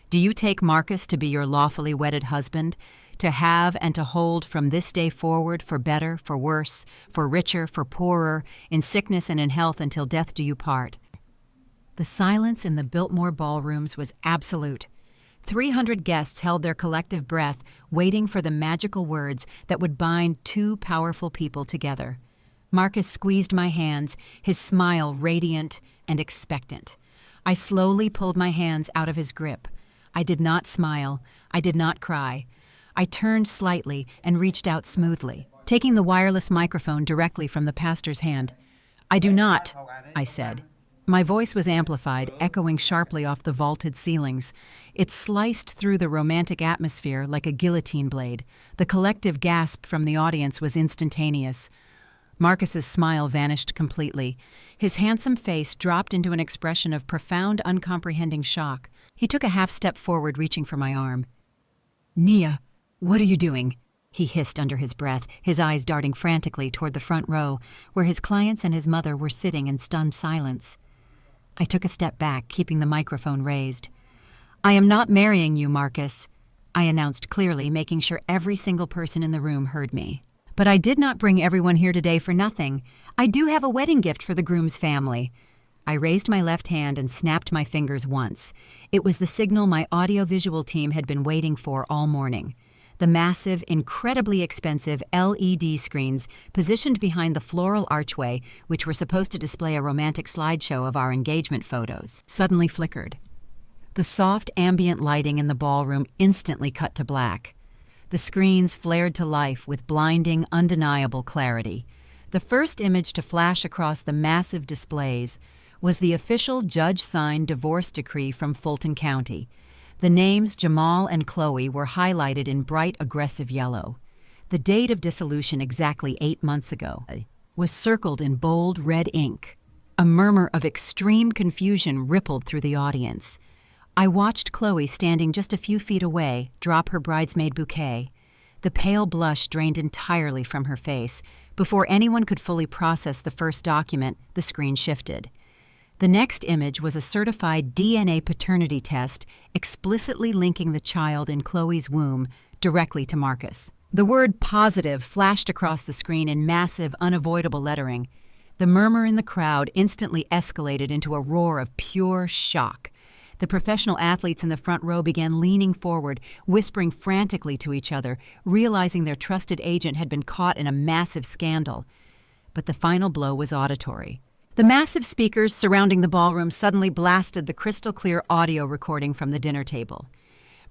"do you take Marcus to be your lawfully wedded husband, to have and to hold from this day forward for better, for worse, for richer, for poorer, in sickness and in health until death do you part?" The silence in the Biltmore ballrooms was absolute. 300 guests held their collective breath, waiting for the magical words that would bind two powerful people together. Marcus squeezed my hands, his smile radiant and expectant. I slowly pulled my hands out of his grip. I did not smile. I did not cry. I turned slightly and reached out smoothly, taking the wireless microphone directly from the pastor's hand. "I do not," I said. My voice was amplified, echoing sharply off the vaulted ceilings. It sliced through the romantic atmosphere like a guillotine blade. The collective gasp from the audience was instantaneous. Marcus's smile vanished completely. His handsome face dropped into an expression of profound, uncomprehending shock. He took a half step forward, reaching for my arm. "Nia, what are you doing?" he hissed under his breath, his eyes darting frantically toward the front row, where his clients and his mother were sitting in stunned silence. I took a step back, keeping the microphone raised. "I am not marrying you, Marcus," I announced clearly, making sure every single person in the room heard me. "But I did not bring everyone here today for nothing. I do have a wedding gift for the groom's family." I raised my left hand and snapped my fingers once. It was the signal my audiovisual team had been waiting for all morning. The massive, incredibly expensive LED screens positioned behind the floral archway, which were supposed to display a romantic slideshow of our engagement photos, suddenly flickered. The soft ambient lighting in the ballroom instantly cut to black. The screens flared to life with blinding, undeniable clarity. The first image to flash across the massive displays was the official judge-signed divorce decree from Fulton County. The names Jamal and Chloe were highlighted in bright, aggressive yellow. The date of dissolution, exactly 8 months ago, was circled in bold red ink. A murmur of extreme confusion rippled through the audience. I watched Chloe, standing just a few feet away, drop her bridesmaid bouquet. The pale blush drained entirely from her face. Before anyone could fully process the first document, the screen shifted. The next image was a certified DNA paternity test explicitly linking the child in Chloe's womb directly to Marcus. The word "positive" flashed across the screen in massive, unavoidable lettering. The murmur in the crowd instantly escalated into a roar of pure shock. The professional athletes in the front row began leaning forward, whispering frantically to each other, realizing their trusted agent had been caught in a massive scandal. But the final blow was auditory. The massive speakers surrounding the ballroom suddenly blasted the crystal-clear audio recording from the dinner table.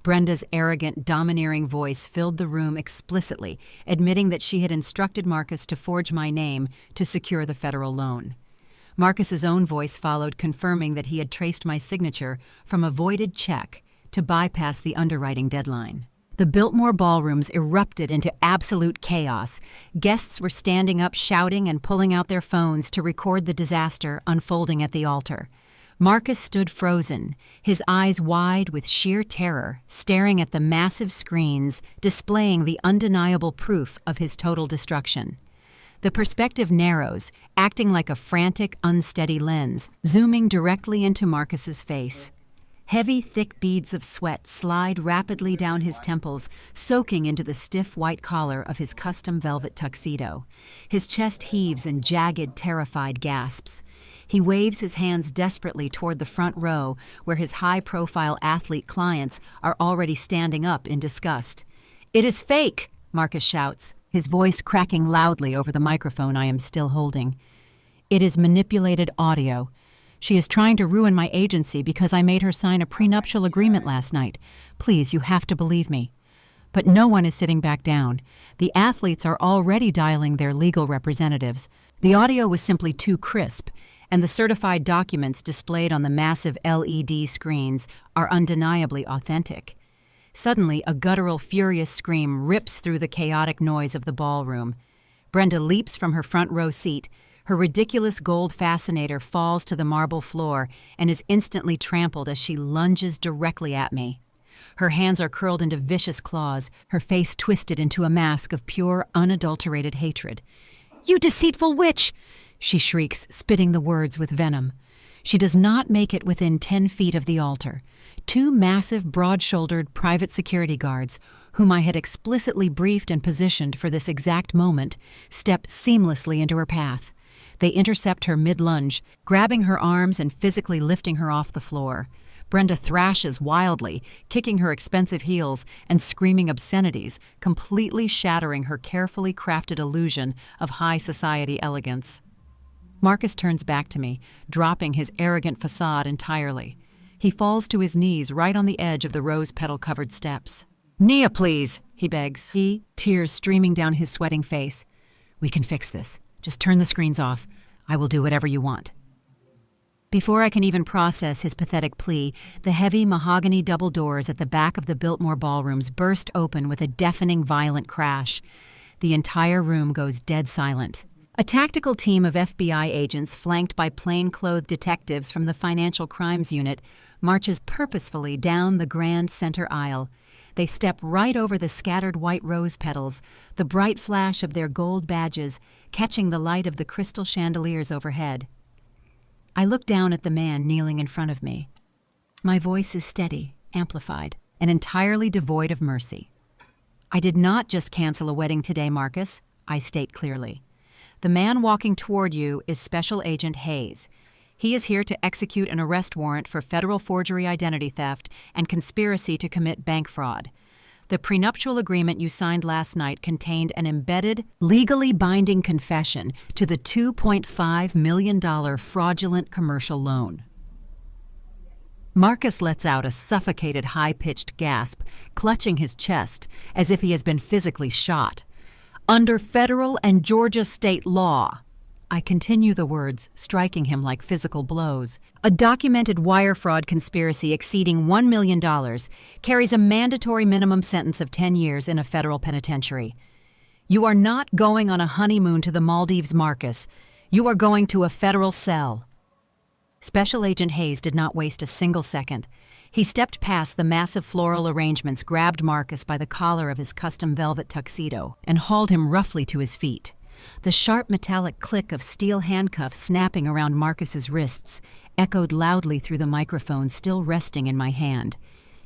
Brenda's arrogant, domineering voice filled the room explicitly, admitting that she had instructed Marcus to forge my name to secure the federal loan. Marcus's own voice followed, confirming that he had traced my signature from a voided check to bypass the underwriting deadline. The Biltmore ballrooms erupted into absolute chaos. Guests were standing up, shouting and pulling out their phones to record the disaster unfolding at the altar. Marcus stood frozen, his eyes wide with sheer terror, staring at the massive screens displaying the undeniable proof of his total destruction. The perspective narrows, acting like a frantic, unsteady lens, zooming directly into Marcus's face. Heavy, thick beads of sweat slide rapidly down his temples, soaking into the stiff white collar of his custom velvet tuxedo. His chest heaves in jagged, terrified gasps. He waves his hands desperately toward the front row, where his high-profile athlete clients are already standing up in disgust. "It is fake!" Marcus shouts, his voice cracking loudly over the microphone I am still holding. "It is manipulated audio. She is trying to ruin my agency because I made her sign a prenuptial agreement last night. Please, you have to believe me." But no one is sitting back down. The athletes are already dialing their legal representatives. The audio was simply too crisp, and the certified documents displayed on the massive LED screens are undeniably authentic. Suddenly, a guttural, furious scream rips through the chaotic noise of the ballroom. Brenda leaps from her front row seat. Her ridiculous gold fascinator falls to the marble floor and is instantly trampled as she lunges directly at me. Her hands are curled into vicious claws, her face twisted into a mask of pure, unadulterated hatred. "You deceitful witch!" she shrieks, spitting the words with venom. She does not make it within 10 feet of the altar. Two massive, broad-shouldered private security guards, whom I had explicitly briefed and positioned for this exact moment, step seamlessly into her path. They intercept her mid-lunge, grabbing her arms and physically lifting her off the floor. Brenda thrashes wildly, kicking her expensive heels and screaming obscenities, completely shattering her carefully crafted illusion of high society elegance. Marcus turns back to me, dropping his arrogant facade entirely. He falls to his knees right on the edge of the rose-petal-covered steps. "Nia, please," he begs, tears streaming down his sweating face. "We can fix this. Just turn the screens off. I will do whatever you want." Before I can even process his pathetic plea, the heavy mahogany double doors at the back of the Biltmore ballrooms burst open with a deafening, violent crash. The entire room goes dead silent. A tactical team of FBI agents, flanked by plain-clothed detectives from the Financial Crimes Unit, marches purposefully down the grand center aisle. They step right over the scattered white rose petals, the bright flash of their gold badges catching the light of the crystal chandeliers overhead. I look down at the man kneeling in front of me. My voice is steady, amplified, and entirely devoid of mercy. "I did not just cancel a wedding today, Marcus," I state clearly. "The man walking toward you is Special Agent Hayes. He is here to execute an arrest warrant for federal forgery identity theft and conspiracy to commit bank fraud. The prenuptial agreement you signed last night contained an embedded, legally binding confession to the $2.5 million fraudulent commercial loan." Marcus lets out a suffocated, high-pitched gasp, clutching his chest as if he has been physically shot. "Under federal and Georgia state law," I continue the words, striking him like physical blows, "a documented wire fraud conspiracy exceeding $1 million carries a mandatory minimum sentence of 10 years in a federal penitentiary. You are not going on a honeymoon to the Maldives, Marcus. You are going to a federal cell." Special Agent Hayes did not waste a single second. He stepped past the massive floral arrangements, grabbed Marcus by the collar of his custom velvet tuxedo, and hauled him roughly to his feet. The sharp metallic click of steel handcuffs snapping around Marcus's wrists echoed loudly through the microphone still resting in my hand.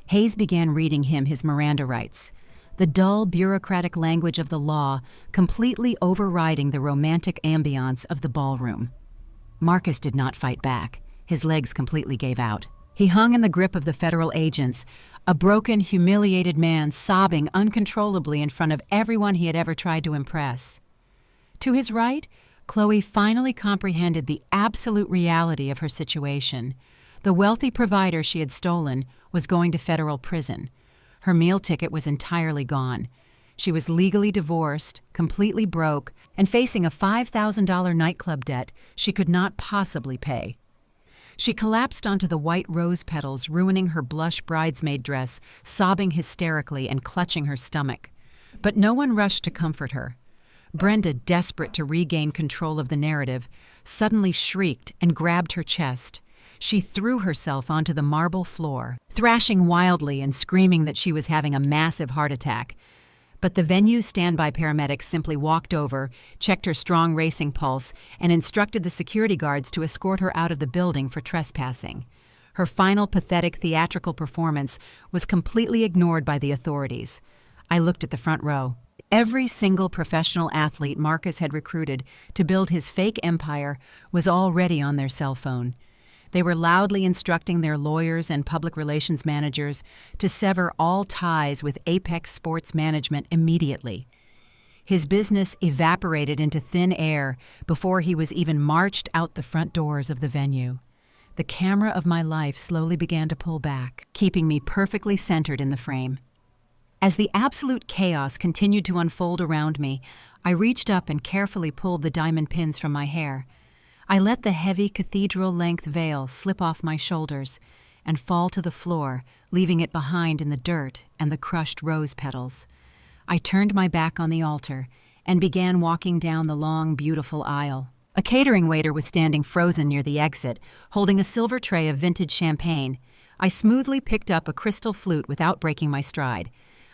Hayes began reading him his Miranda rights, the dull, bureaucratic language of the law completely overriding the romantic ambiance of the ballroom. Marcus did not fight back. His legs completely gave out. He hung in the grip of the federal agents, a broken, humiliated man sobbing uncontrollably in front of everyone he had ever tried to impress. To his right, Chloe finally comprehended the absolute reality of her situation. The wealthy provider she had stolen was going to federal prison. Her meal ticket was entirely gone. She was legally divorced, completely broke, and facing a $5,000 nightclub debt she could not possibly pay. She collapsed onto the white rose petals, ruining her blush bridesmaid dress, sobbing hysterically and clutching her stomach. But no one rushed to comfort her. Brenda, desperate to regain control of the narrative, suddenly shrieked and grabbed her chest. She threw herself onto the marble floor, thrashing wildly and screaming that she was having a massive heart attack. But the venue's standby paramedics simply walked over, checked her strong racing pulse, and instructed the security guards to escort her out of the building for trespassing. Her final pathetic theatrical performance was completely ignored by the authorities. I looked at the front row. Every single professional athlete Marcus had recruited to build his fake empire was already on their cell phone. They were loudly instructing their lawyers and public relations managers to sever all ties with Apex Sports Management immediately. His business evaporated into thin air before he was even marched out the front doors of the venue. The camera of my life slowly began to pull back, keeping me perfectly centered in the frame. As the absolute chaos continued to unfold around me, I reached up and carefully pulled the diamond pins from my hair. I let the heavy cathedral-length veil slip off my shoulders and fall to the floor, leaving it behind in the dirt and the crushed rose petals. I turned my back on the altar and began walking down the long, beautiful aisle. A catering waiter was standing frozen near the exit, holding a silver tray of vintage champagne. I smoothly picked up a crystal flute without breaking my stride.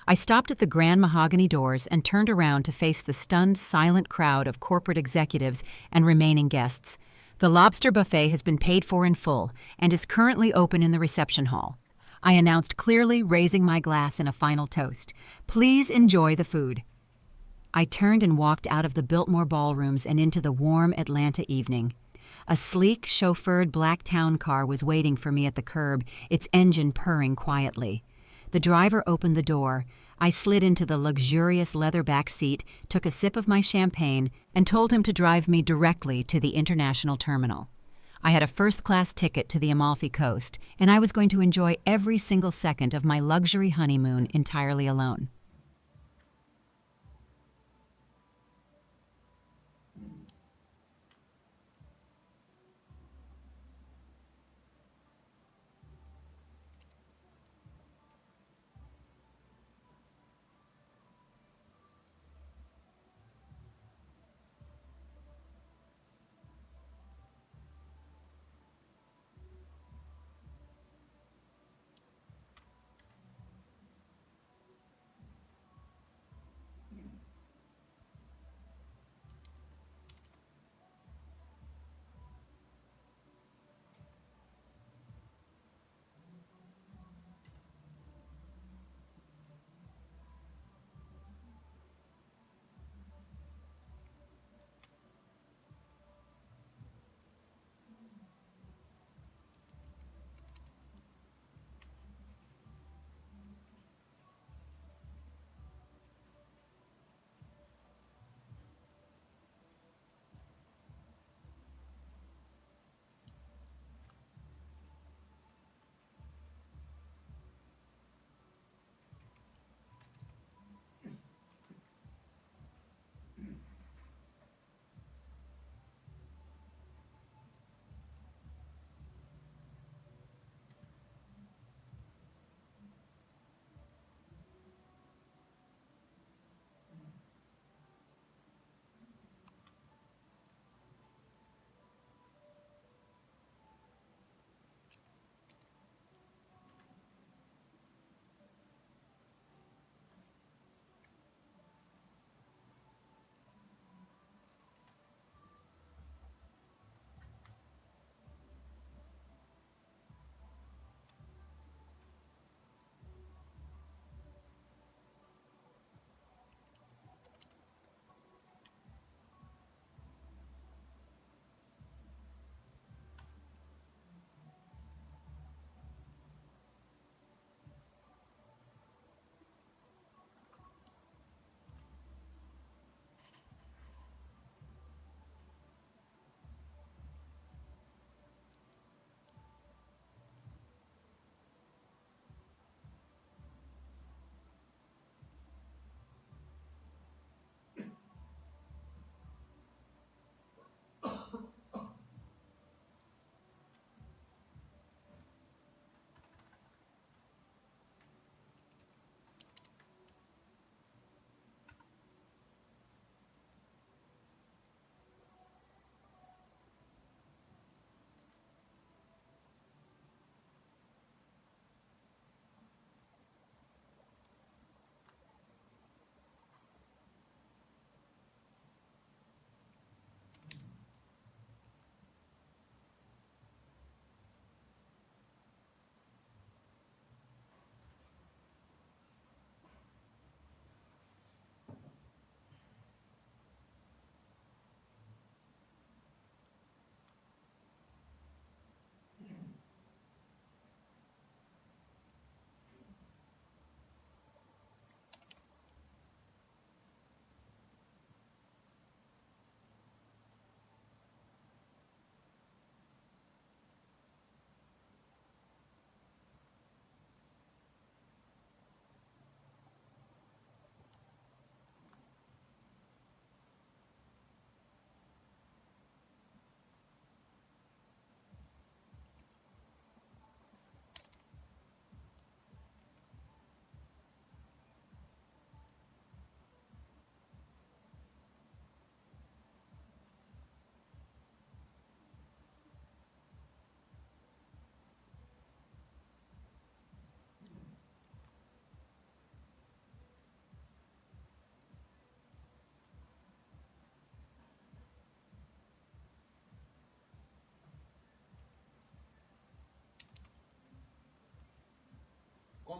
I stopped at the grand mahogany doors and turned around to face the stunned, silent crowd of corporate executives and remaining guests. The lobster buffet has been paid for in full and is currently open in the reception hall. I announced clearly, raising my glass in a final toast. Please enjoy the food. I turned and walked out of the Biltmore ballrooms and into the warm Atlanta evening. A sleek, chauffeured black town car was waiting for me at the curb, its engine purring quietly. The driver opened the door. I slid into the luxurious leather back seat, took a sip of my champagne, and told him to drive me directly to the international terminal. I had a first-class ticket to the Amalfi Coast, and I was going to enjoy every single second of my luxury honeymoon entirely alone.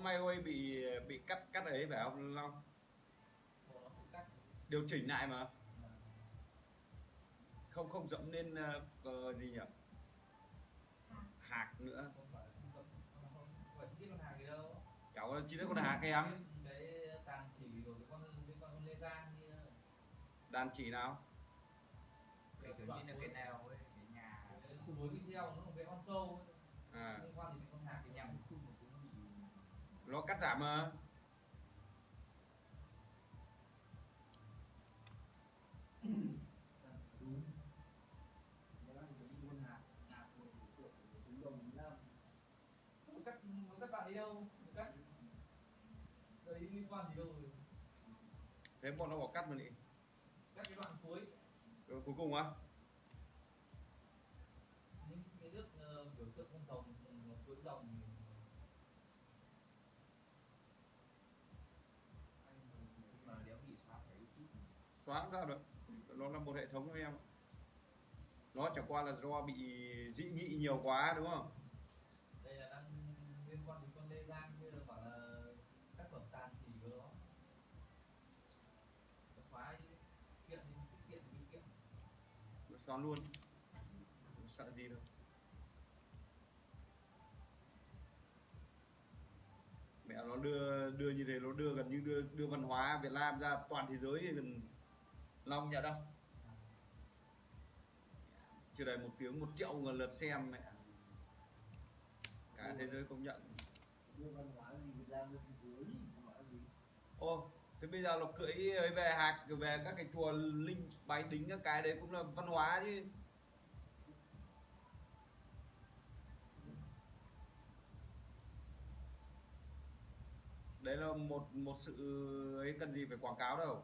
microwave bị cắt cắt ấy phải không Long? Bộ nó tự cắt. Điều chỉnh lại mà, À, không không dẫm lên gì nhỉ? Hạc nữa. không phải không cấm, không phải chi tiết con hàng gì đâu. Cháu là chi tiết con hạc em. Cái tàn chỉ rồi cái con liên quan con lê gian như Đàn chỉ nào? Kiểu như là cái nào ấy, cái nhà cuối video nó một cái con sâu ấy. À, Liên quan gì đến con hàng cái cái nhà nhắm. một khung nó cũng bị nó cắt giảm mà. đúng. Nó là những con hạt hạt của trứng đồng Nam. Các bạn đi đâu? Cắt đấy liên quan gì đâu rồi. Thế bọn nó bỏ cắt mà nhỉ? Các cái đoạn cuối Rồi cuối cùng á? những cái nước biểu tượng con rồng cuối rồng thì Nhưng mà đéo bị xóa khỏi YouTube. Xóa không sao được, nó là một hệ thống của em. Nó chẳng qua là do bị dị nghị nhiều quá đúng không? đây là đang liên quan đến con lê gian như là bảo là tác phẩm tàn chỉ của nó khóa đi kiện thì kiện thì kiện. Nó xóa luôn, nó sợ gì đâu. Mẹ nó đưa như thế, nó đưa gần như đưa văn hóa Việt Nam ra toàn thế giới thì gần Long nhận đâu. Chưa đầy 1 tiếng 1 triệu người lượt xem mẹ, cả thế giới công nhận. Đưa văn hóa gì Việt Nam lên thế giới, văn hóa gì? Ô, thế bây giờ nó cưỡi ấy về hạc, về các cái chùa linh bái đính các cái đấy cũng là văn hóa chứ. Đấy là một một sự ấy, cần gì phải quảng cáo đâu.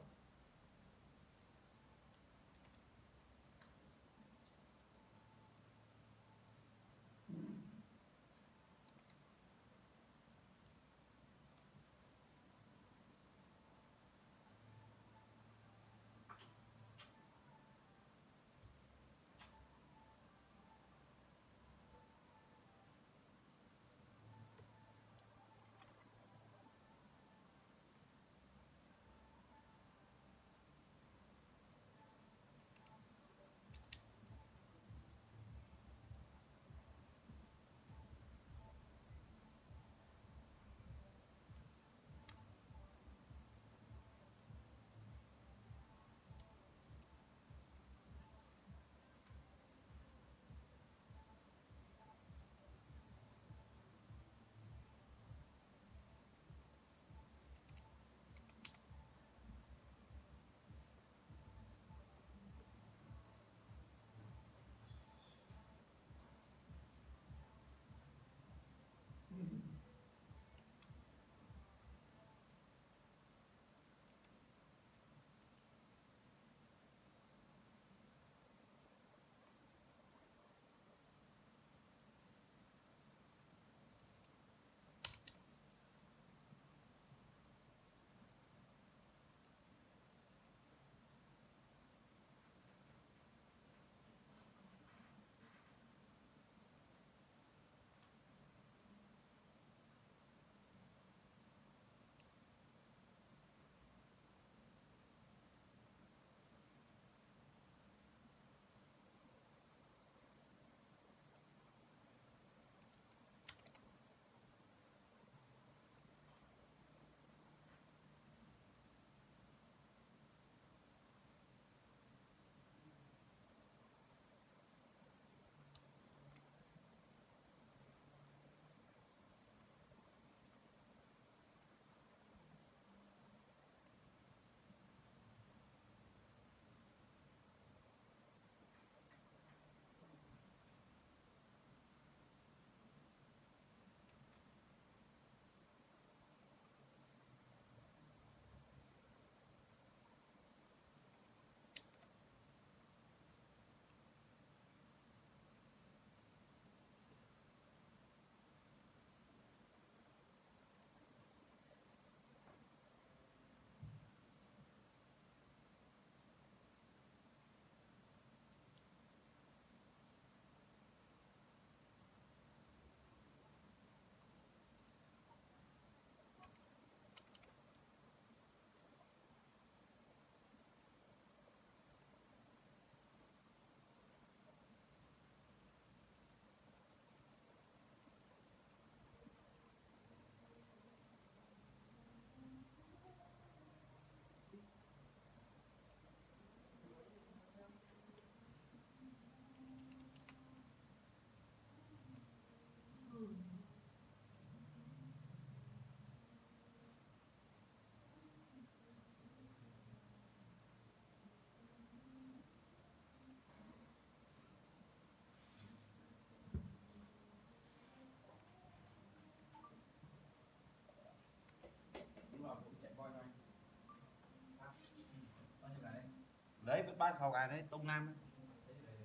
Đấy vẫn 36 cái đấy, tông nam.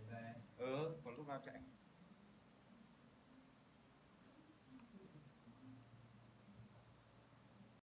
Về Còn lúc nào chạy.